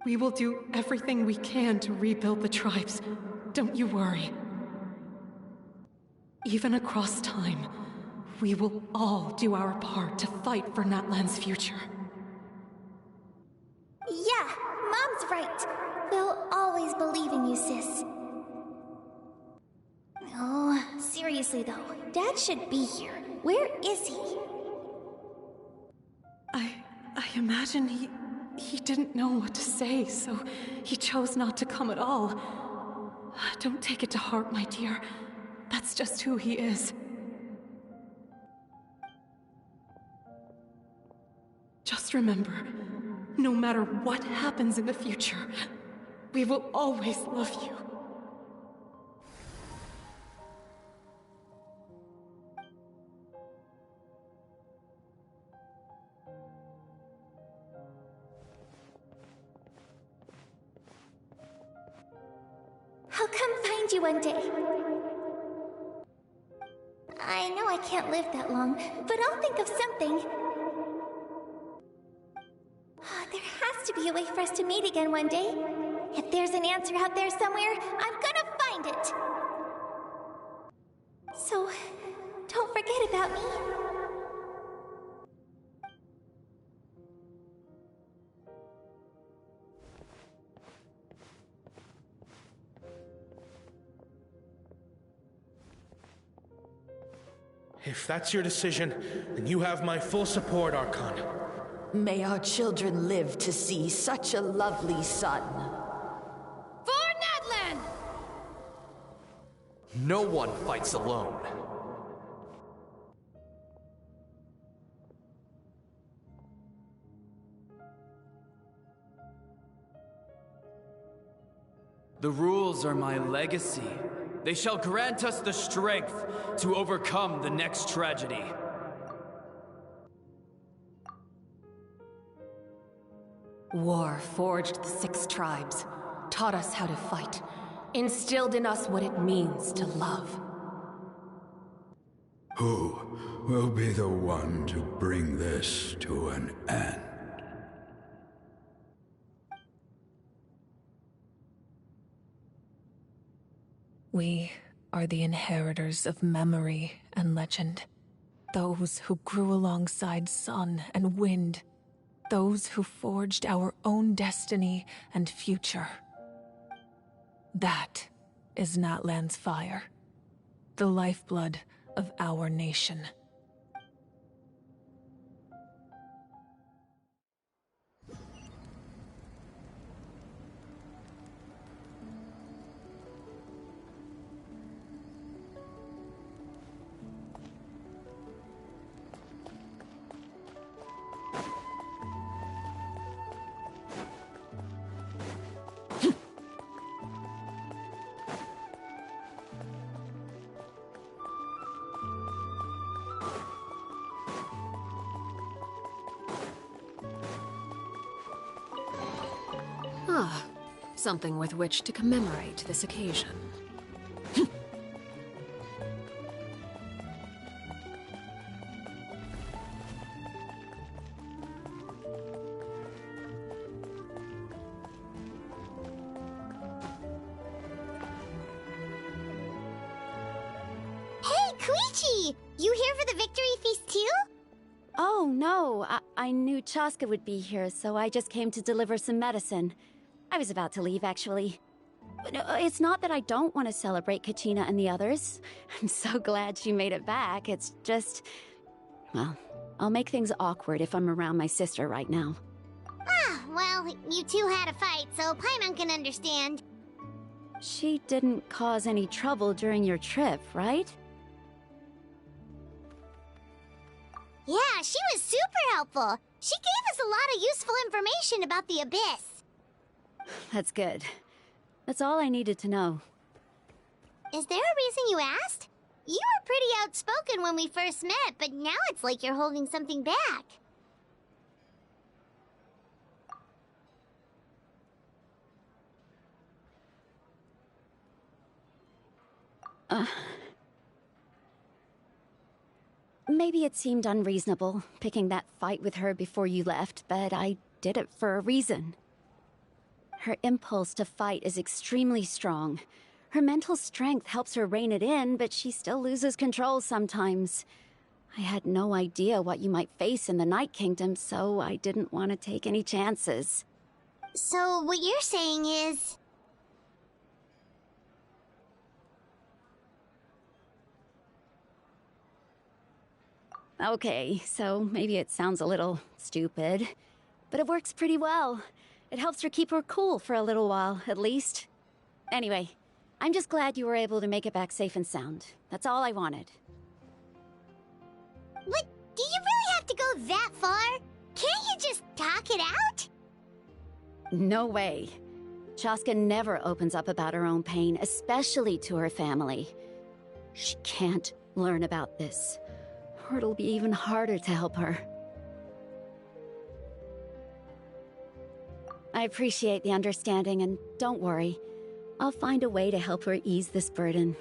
S20: We will do everything we can to rebuild the tribes. Don't you worry. Even across time, we will all do our part to fight for Natlan's future.
S5: Yeah, Mom's right. We'll always believe in you, sis. Oh, seriously though, Dad should be here. Where is he?
S20: I imagine he didn't know what to say, so he chose not to come at all. Don't take it to heart, my dear. That's just who he is. Just remember, no matter what happens in the future, we will always love you.
S5: I'll come find you one day. I know I can't live that long, but I'll think of something. There has to be a way for us to meet again one day. If there's an answer out there somewhere, I'm gonna find it. So, don't forget about me.
S3: If that's your decision, then you have my full support, Archon.
S21: May our children live to see such a lovely son.
S4: For Natlan!
S17: No one fights alone.
S23: The rules are my legacy. They shall grant us the strength to overcome the next tragedy.
S10: War forged the 6 tribes, taught us how to fight, instilled in us what it means to love.
S2: Who will be the one to bring this to an end?
S8: We are the inheritors of memory and legend. Those who grew alongside sun and wind. Those who forged our own destiny and future. That is Natlan's fire. The lifeblood of our nation.
S14: Ah, something with which to commemorate this occasion.
S5: Hey, Koichi! You here for the victory feast too?
S19: Oh, no. I knew Chaska would be here, so I just came to deliver some medicine. I was about to leave, actually. But no, it's not that I don't want to celebrate Kachina and the others. I'm so glad she made it back. It's just... well, I'll make things awkward if I'm around my sister right now.
S5: Ah, well, you two had a fight, so Paimon can understand.
S19: She didn't cause any trouble during your trip, right?
S5: Yeah, she was super helpful. She gave us a lot of useful information about the Abyss.
S19: That's good. That's all I needed to know.
S5: Is there a reason you asked? You were pretty outspoken when we first met, but now it's like you're holding something back.
S19: Maybe it seemed unreasonable, picking that fight with her before you left, but I did it for a reason. Her impulse to fight is extremely strong. Her mental strength helps her rein it in, but she still loses control sometimes. I had no idea what you might face in the Night Kingdom, so I didn't want to take any chances.
S5: So what you're saying is...
S19: Okay, so maybe it sounds a little stupid, but it works pretty well. It helps her keep her cool for a little while, at least. Anyway, I'm just glad you were able to make it back safe and sound. That's all I wanted.
S5: But do you really have to go that far? Can't you just talk it out?
S19: No way. Chaska never opens up about her own pain, especially to her family. She can't learn about this, or it'll be even harder to help her. I appreciate the understanding, and don't worry. I'll find a way to help her ease this burden.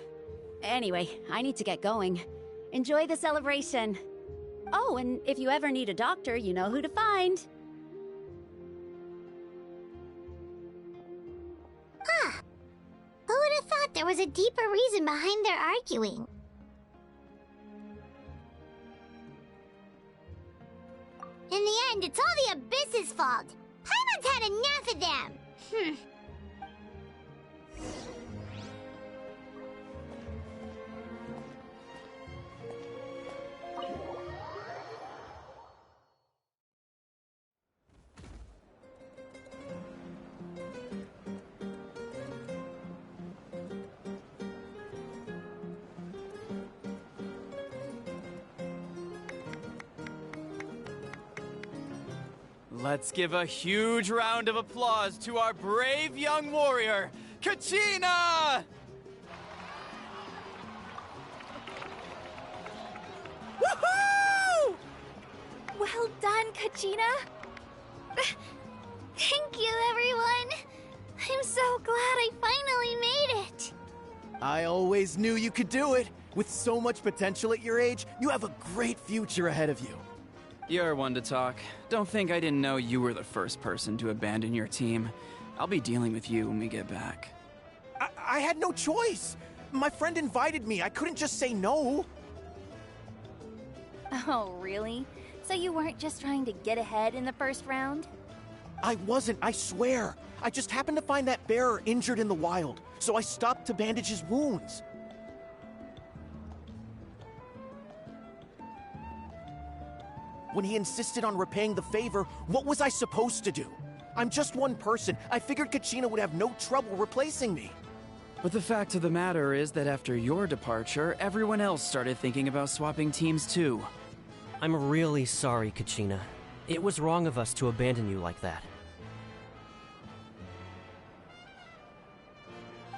S19: Anyway, I need to get going. Enjoy the celebration. Oh, and if you ever need a doctor, you know who to find.
S5: Huh. Who would have thought there was a deeper reason behind their arguing? In the end, it's all the Abyss's fault. Paimon's had enough of them.
S23: Let's give a huge round of applause to our brave young warrior, Kachina!
S4: Woohoo!
S22: Well done, Kachina.
S5: Thank you, everyone. I'm so glad I finally made it.
S1: I always knew you could do it. With so much potential at your age, you have a great future ahead of you.
S23: You're one to talk. Don't think I didn't know you were the first person to abandon your team. I'll be dealing with you when we get back.
S1: I had no choice. My friend invited me. I couldn't just say no.
S22: Oh, really? So you weren't just trying to get ahead in the first round?
S1: I wasn't, I swear. I just happened to find that bearer injured in the wild, so I stopped to bandage his wounds. When he insisted on repaying the favor, what was I supposed to do? I'm just one person. I figured Kachina would have no trouble replacing me.
S23: But the fact of the matter is that after your departure, everyone else started thinking about swapping teams too.
S17: I'm really sorry, Kachina. It was wrong of us to abandon you like that.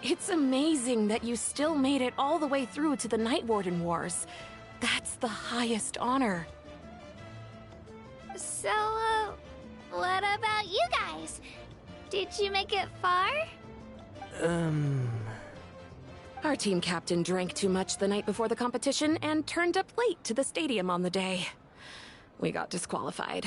S20: It's amazing that you still made it all the way through to the Night Warden Wars. That's the highest honor.
S5: So, what about you guys? Did you make it far?
S20: Our team captain drank too much the night before the competition and turned up late to the stadium on the day. We got disqualified.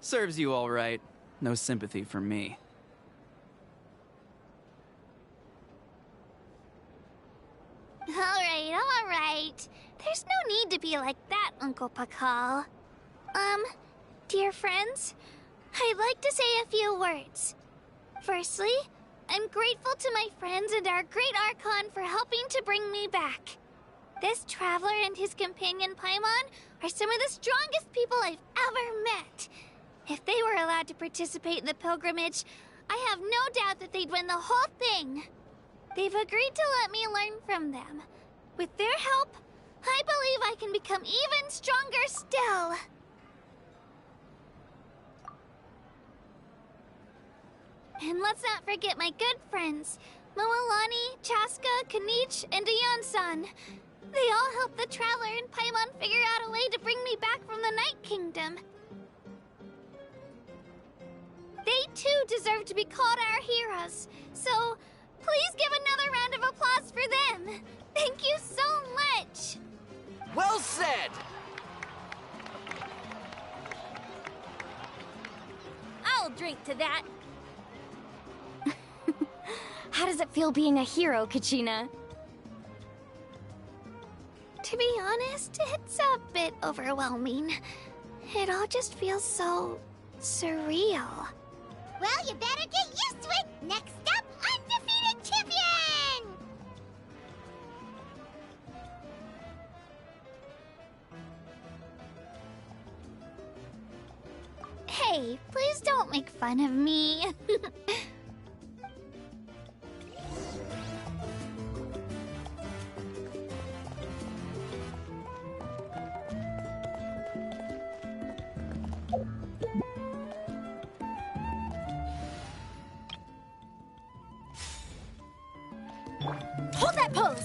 S23: Serves you all right. No sympathy from me.
S5: All right. There's no need to be like that, Uncle Pakal. Dear friends, I'd like to say a few words. Firstly, I'm grateful to my friends and our great Archon for helping to bring me back. This traveler and his companion Paimon are some of the strongest people I've ever met. If they were allowed to participate in the pilgrimage, I have no doubt that they'd win the whole thing. They've agreed to let me learn from them. With their help, I believe I can become even stronger still. And let's not forget my good friends, Moalani, Chaska, Kanich, and Aeon-san. They all helped the Traveler and Paimon figure out a way to bring me back from the Night Kingdom. They too deserve to be called our heroes, so please give another round of applause for them. Thank you so much.
S1: Well said!
S22: I'll drink to that.
S7: How does it feel being a hero, Kachina?
S5: To be honest, it's a bit overwhelming. It all just feels so surreal. Well, you better get used to it. Next up, undefeated champion! Hey, please don't make fun of me.
S22: Hold that pose!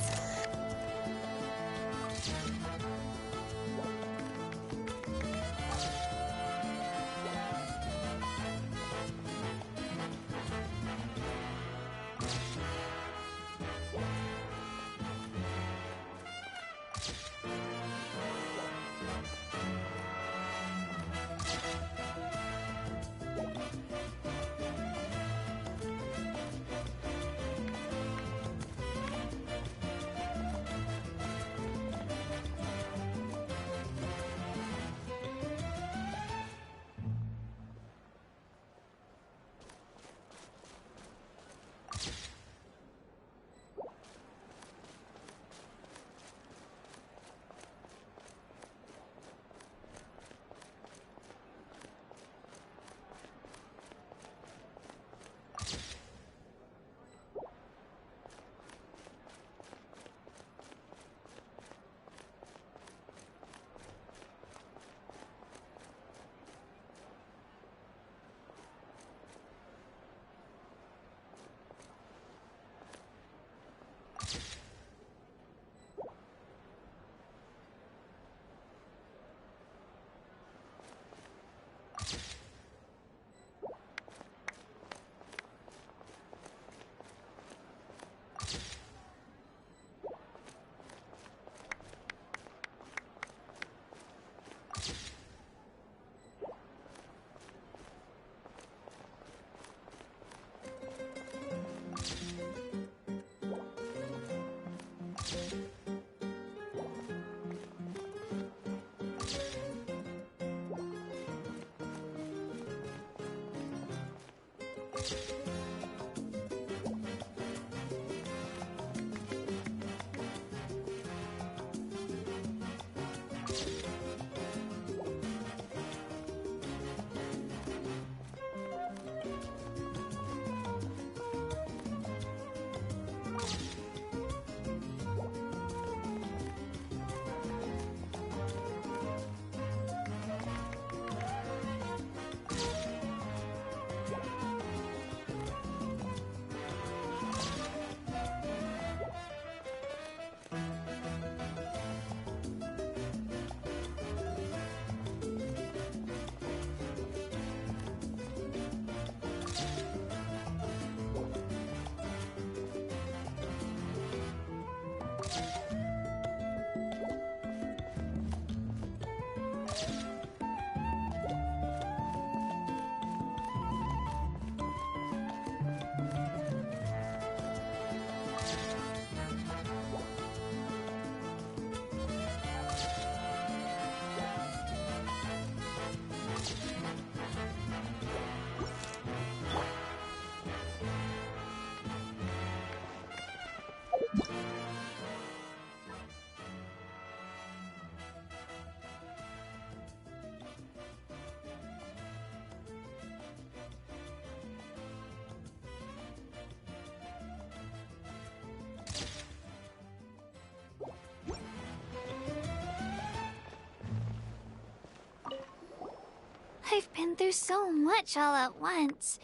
S5: I've been through so much all at once.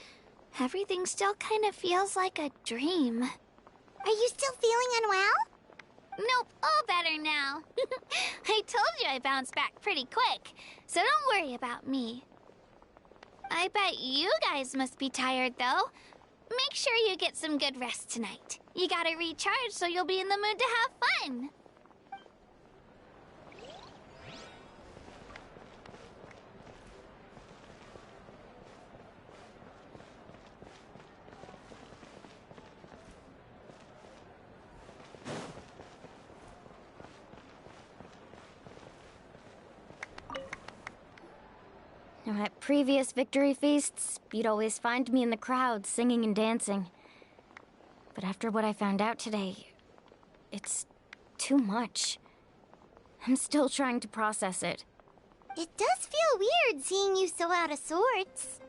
S5: Everything still kind of feels like a dream. Are you still feeling unwell? Nope, all better now. I told you I bounced back pretty quick, so don't worry about me. I bet you guys must be tired, though. Make sure you get some good rest tonight. You gotta recharge so you'll be in the mood to have fun.
S7: Now, at previous victory feasts, you'd always find me in the crowd singing and dancing. But after what I found out today, it's too much. I'm still trying to process it.
S5: It does feel weird seeing you so out of sorts.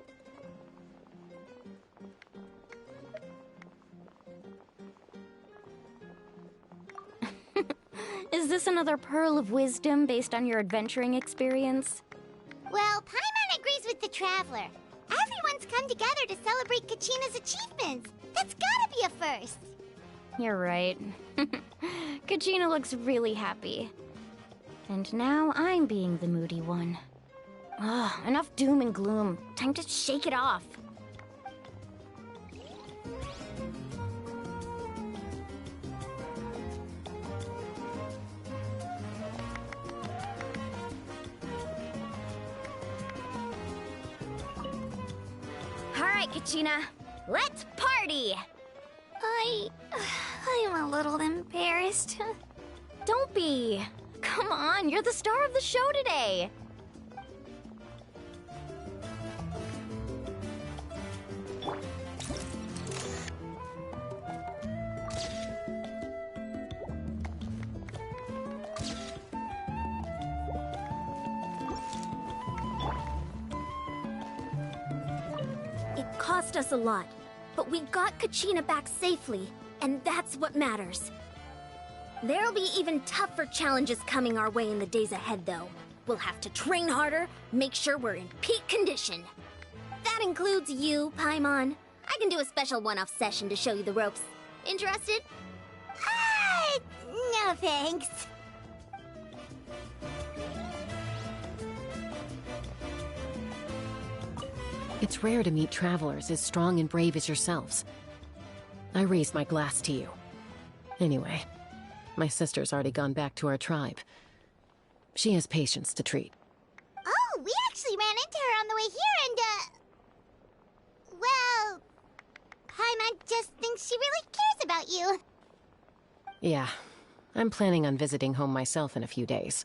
S7: Is this another pearl of wisdom based on your adventuring experience?
S5: Well, Paimon agrees with the Traveler. Everyone's come together to celebrate Kachina's achievements. That's gotta be a first.
S7: You're right. Kachina looks really happy. And now I'm being the moody one. Ugh, enough doom and gloom. Time to shake it off. Alright, Kachina. Let's party!
S5: I'm a little embarrassed.
S7: Don't be. Come on, you're the star of the show today.
S22: It cost us a lot, but we got Kachina back safely, and that's what matters. There'll be even tougher challenges coming our way in the days ahead, though. We'll have to train harder, make sure we're in peak condition. That includes you, Paimon. I can do a special one-off session to show you the ropes. Interested?
S5: No thanks.
S11: It's rare to meet travelers as strong and brave as yourselves. I raise my glass to you. Anyway, my sister's already gone back to our tribe. She has patients to treat.
S5: Oh, we actually ran into her on the way here and, well, Paimon just thinks she really cares about you.
S11: Yeah, I'm planning on visiting home myself in a few days.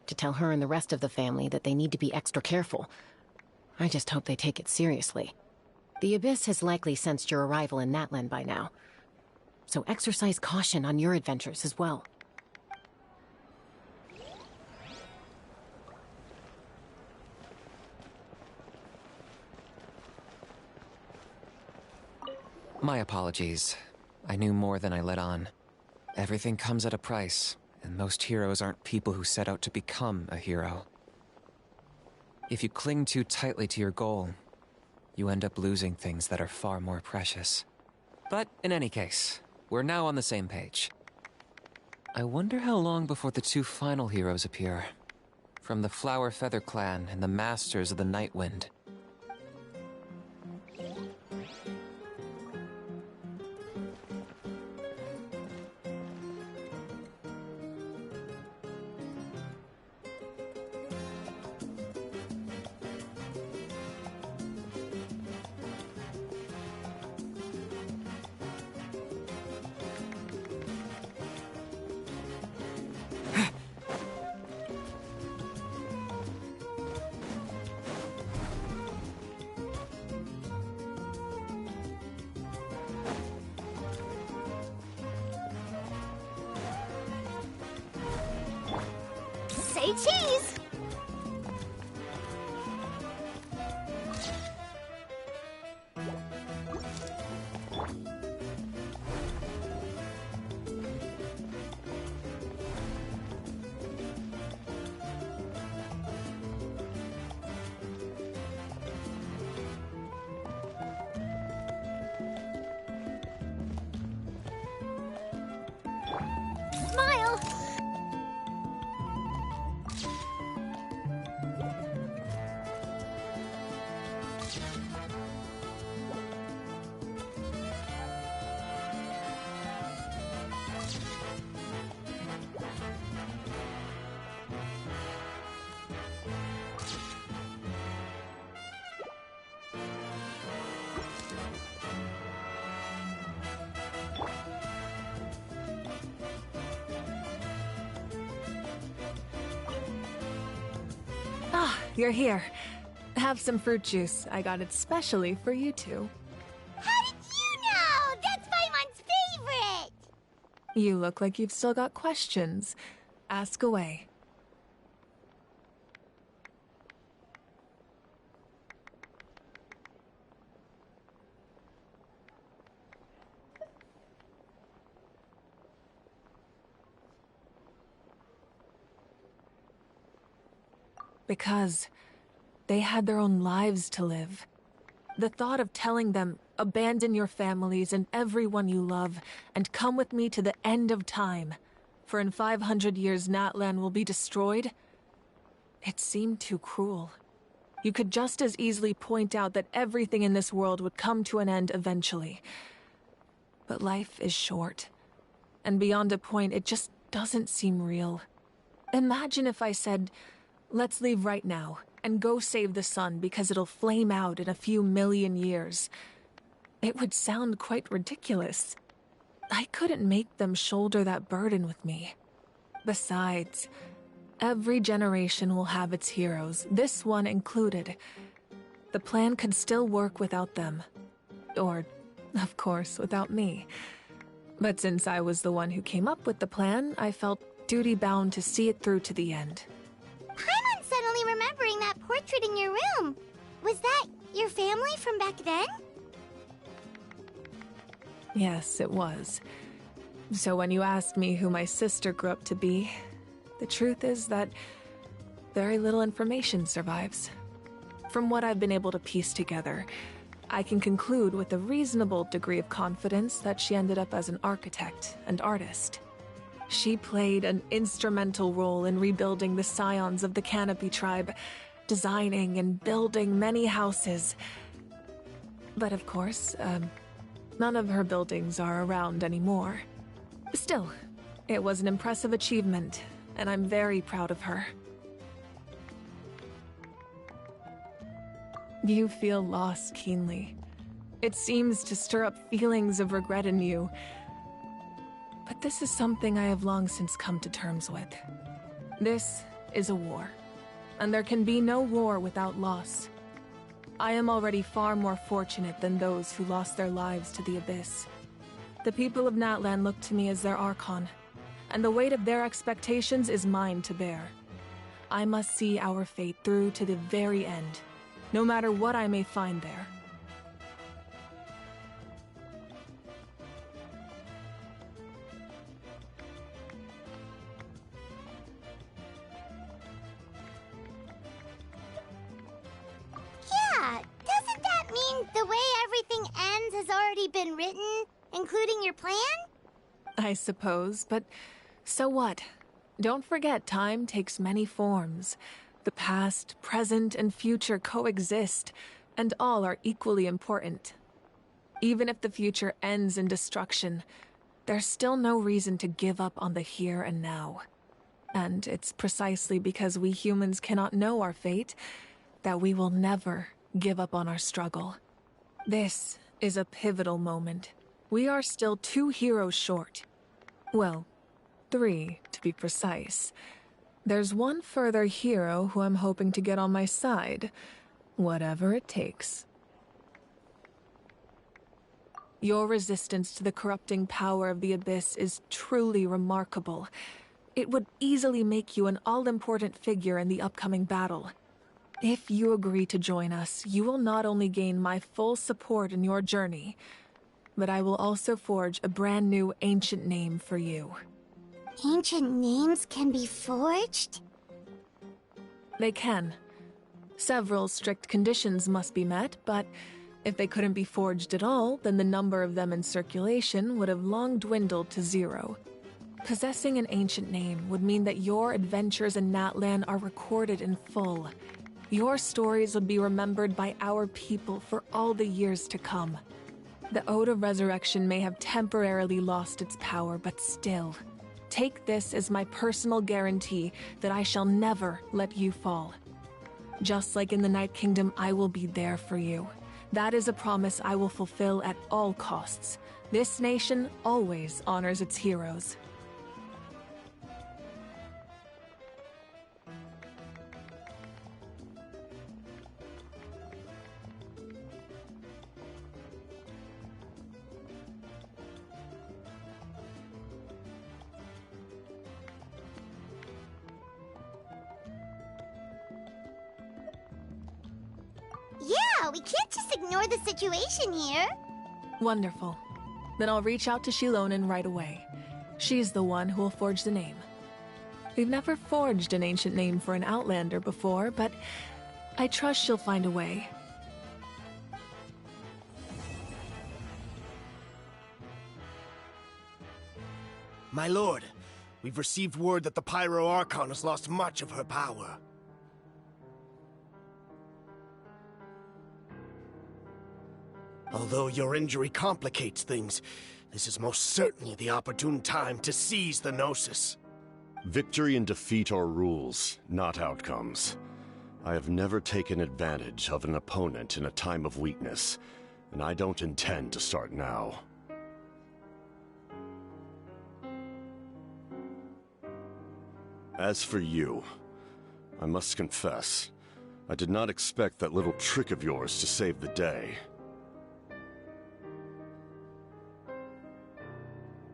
S11: To tell her and the rest of the family that they need to be extra careful. I just hope they take it seriously.
S14: The Abyss has likely sensed your arrival in Natlan by now. So exercise caution on your adventures as well.
S6: My apologies. I knew more than I let on. Everything comes at a price, and most heroes aren't people who set out to become a hero. If you cling too tightly to your goal, you end up losing things that are far more precious. But in any case, we're now on the same page. I wonder how long before the two final heroes appear. From the Flower Feather Clan and the Masters of the Night Wind.
S5: Say cheese! Smile!
S8: Ah, you're here. Have some fruit juice. I got it specially for you two.
S5: How did you know? That's Paimon's favorite!
S8: You look like you've still got questions. Ask away. Because they had their own lives to live. The thought of telling them, abandon your families and everyone you love, and come with me to the end of time, for in 500 years Natlan will be destroyed, it seemed too cruel. You could just as easily point out that everything in this world would come to an end eventually. But life is short, and beyond a point, it just doesn't seem real. Imagine if I said, let's leave right now, and go save the sun because it'll flame out in a few million years. It would sound quite ridiculous. I couldn't make them shoulder that burden with me. Besides, every generation will have its heroes, this one included. The plan could still work without them. Or, of course, without me. But since I was the one who came up with the plan, I felt duty-bound to see it through to the end.
S5: Paimon's suddenly remembering that portrait in your room. Was that your family from back then?
S8: Yes, it was. So when you asked me who my sister grew up to be, the truth is that very little information survives. From what I've been able to piece together, I can conclude with a reasonable degree of confidence that she ended up as an architect and artist. She played an instrumental role in rebuilding the scions of the Canopy tribe, designing and building many houses. But of course, none of her buildings are around anymore. Still, it was an impressive achievement, and I'm very proud of her. You feel loss keenly. It seems to stir up feelings of regret in you. But this is something I have long since come to terms with. This is a war, and there can be no war without loss. I am already far more fortunate than those who lost their lives to the Abyss. The people of Natlan look to me as their Archon, and the weight of their expectations is mine to bear. I must see our fate through to the very end, no matter what I may find there.
S5: Yeah, doesn't that mean the way everything ends has already been written, including your plan?
S8: I suppose, but so what? Don't forget, time takes many forms. The past, present, and future coexist, and all are equally important. Even if the future ends in destruction, there's still no reason to give up on the here and now. And it's precisely because we humans cannot know our fate that we will never give up on our struggle. This is a pivotal moment. We are still 2 heroes short. Well, 3, to be precise. There's one further hero who I'm hoping to get on my side, whatever it takes. Your resistance to the corrupting power of the Abyss is truly remarkable. It would easily make you an all-important figure in the upcoming battle. If you agree to join us, you will not only gain my full support in your journey, but I will also forge a brand new ancient name for you.
S5: Ancient names can be forged?
S8: They can. Several strict conditions must be met, but if they couldn't be forged at all, then the number of them in circulation would have long dwindled to 0. Possessing an ancient name would mean that your adventures in Natlan are recorded in full. Your stories would be remembered by our people for all the years to come. The Ode of Resurrection may have temporarily lost its power, but still, take this as my personal guarantee that I shall never let you fall. Just like in the Night Kingdom, I will be there for you. That is a promise I will fulfill at all costs. This nation always honors its heroes.
S5: Yeah, we can't just ignore the situation here.
S8: Wonderful. Then I'll reach out to Shilonen right away. She's the one who will forge the name. We've never forged an ancient name for an Outlander before, but I trust she'll find a way.
S1: My lord, we've received word that the Pyro Archon has lost much of her power. Although your injury complicates things, this is most certainly the opportune time to seize the Gnosis.
S15: Victory and defeat are rules, not outcomes. I have never taken advantage of an opponent in a time of weakness, and I don't intend to start now. As for you, I must confess, I did not expect that little trick of yours to save the day.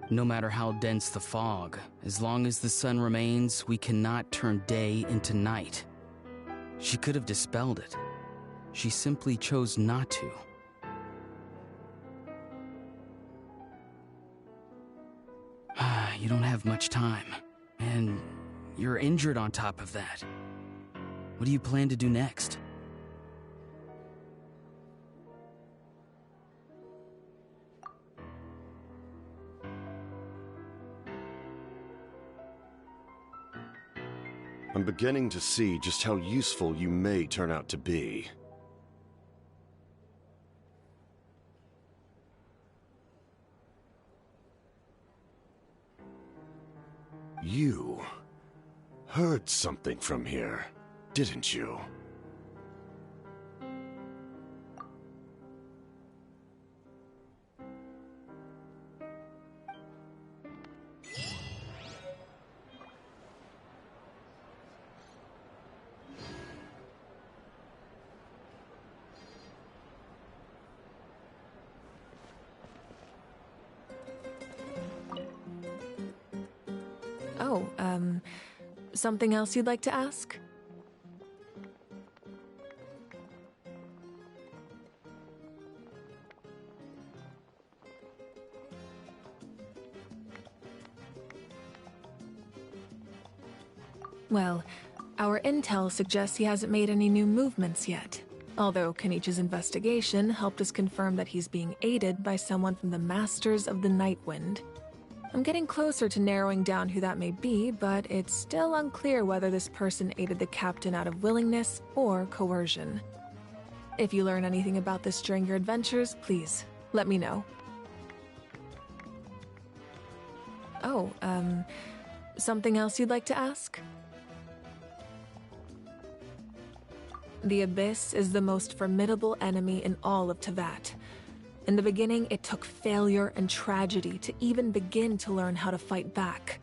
S16: No matter how dense the fog, as long as the sun remains, we cannot turn day into night. She could have dispelled it. She simply chose not to. You don't have much time, and you're injured on top of that. What do you plan to do next?
S15: I'm beginning to see just how useful you may turn out to be. You heard something from here, didn't you?
S8: something else you'd like to ask? Well, our intel suggests he hasn't made any new movements yet. Although Kenichi's investigation helped us confirm that he's being aided by someone from the Masters of the Nightwind. I'm getting closer to narrowing down who that may be, but it's still unclear whether this person aided the captain out of willingness or coercion. If you learn anything about this during your adventures, please, let me know. Oh, something else you'd like to ask? The Abyss is the most formidable enemy in all of Teyvat. In the beginning, it took failure and tragedy to even begin to learn how to fight back.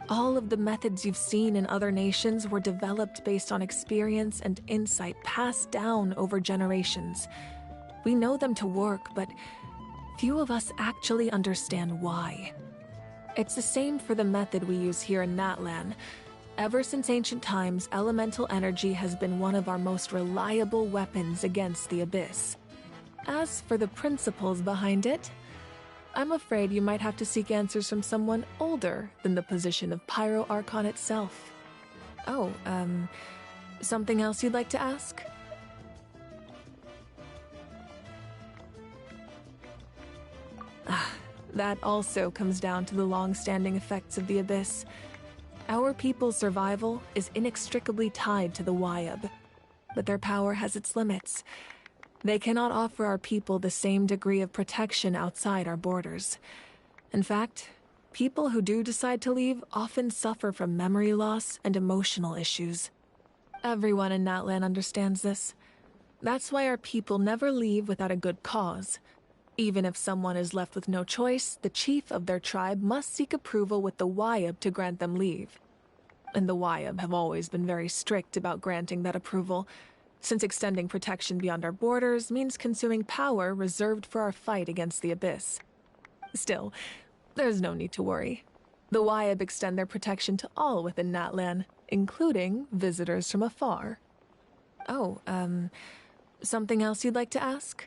S8: All of the methods you've seen in other nations were developed based on experience and insight passed down over generations. We know them to work, but few of us actually understand why. It's the same for the method we use here in Natlan. Ever since ancient times, elemental energy has been one of our most reliable weapons against the Abyss. As for the principles behind it, I'm afraid you might have to seek answers from someone older than the position of Pyro Archon itself. Oh, something else you'd like to ask? That also comes down to the long-standing effects of the Abyss. Our people's survival is inextricably tied to the Wyab, but their power has its limits. They cannot offer our people the same degree of protection outside our borders. In fact, people who do decide to leave often suffer from memory loss and emotional issues. Everyone in Natlan understands this. That's why our people never leave without a good cause. Even if someone is left with no choice, the chief of their tribe must seek approval with the Wyab to grant them leave. And the Wyab have always been very strict about granting that approval, since extending protection beyond our borders means consuming power reserved for our fight against the Abyss. Still, there's no need to worry. The Wyab extend their protection to all within Natlan, including visitors from afar. Oh, something else you'd like to ask?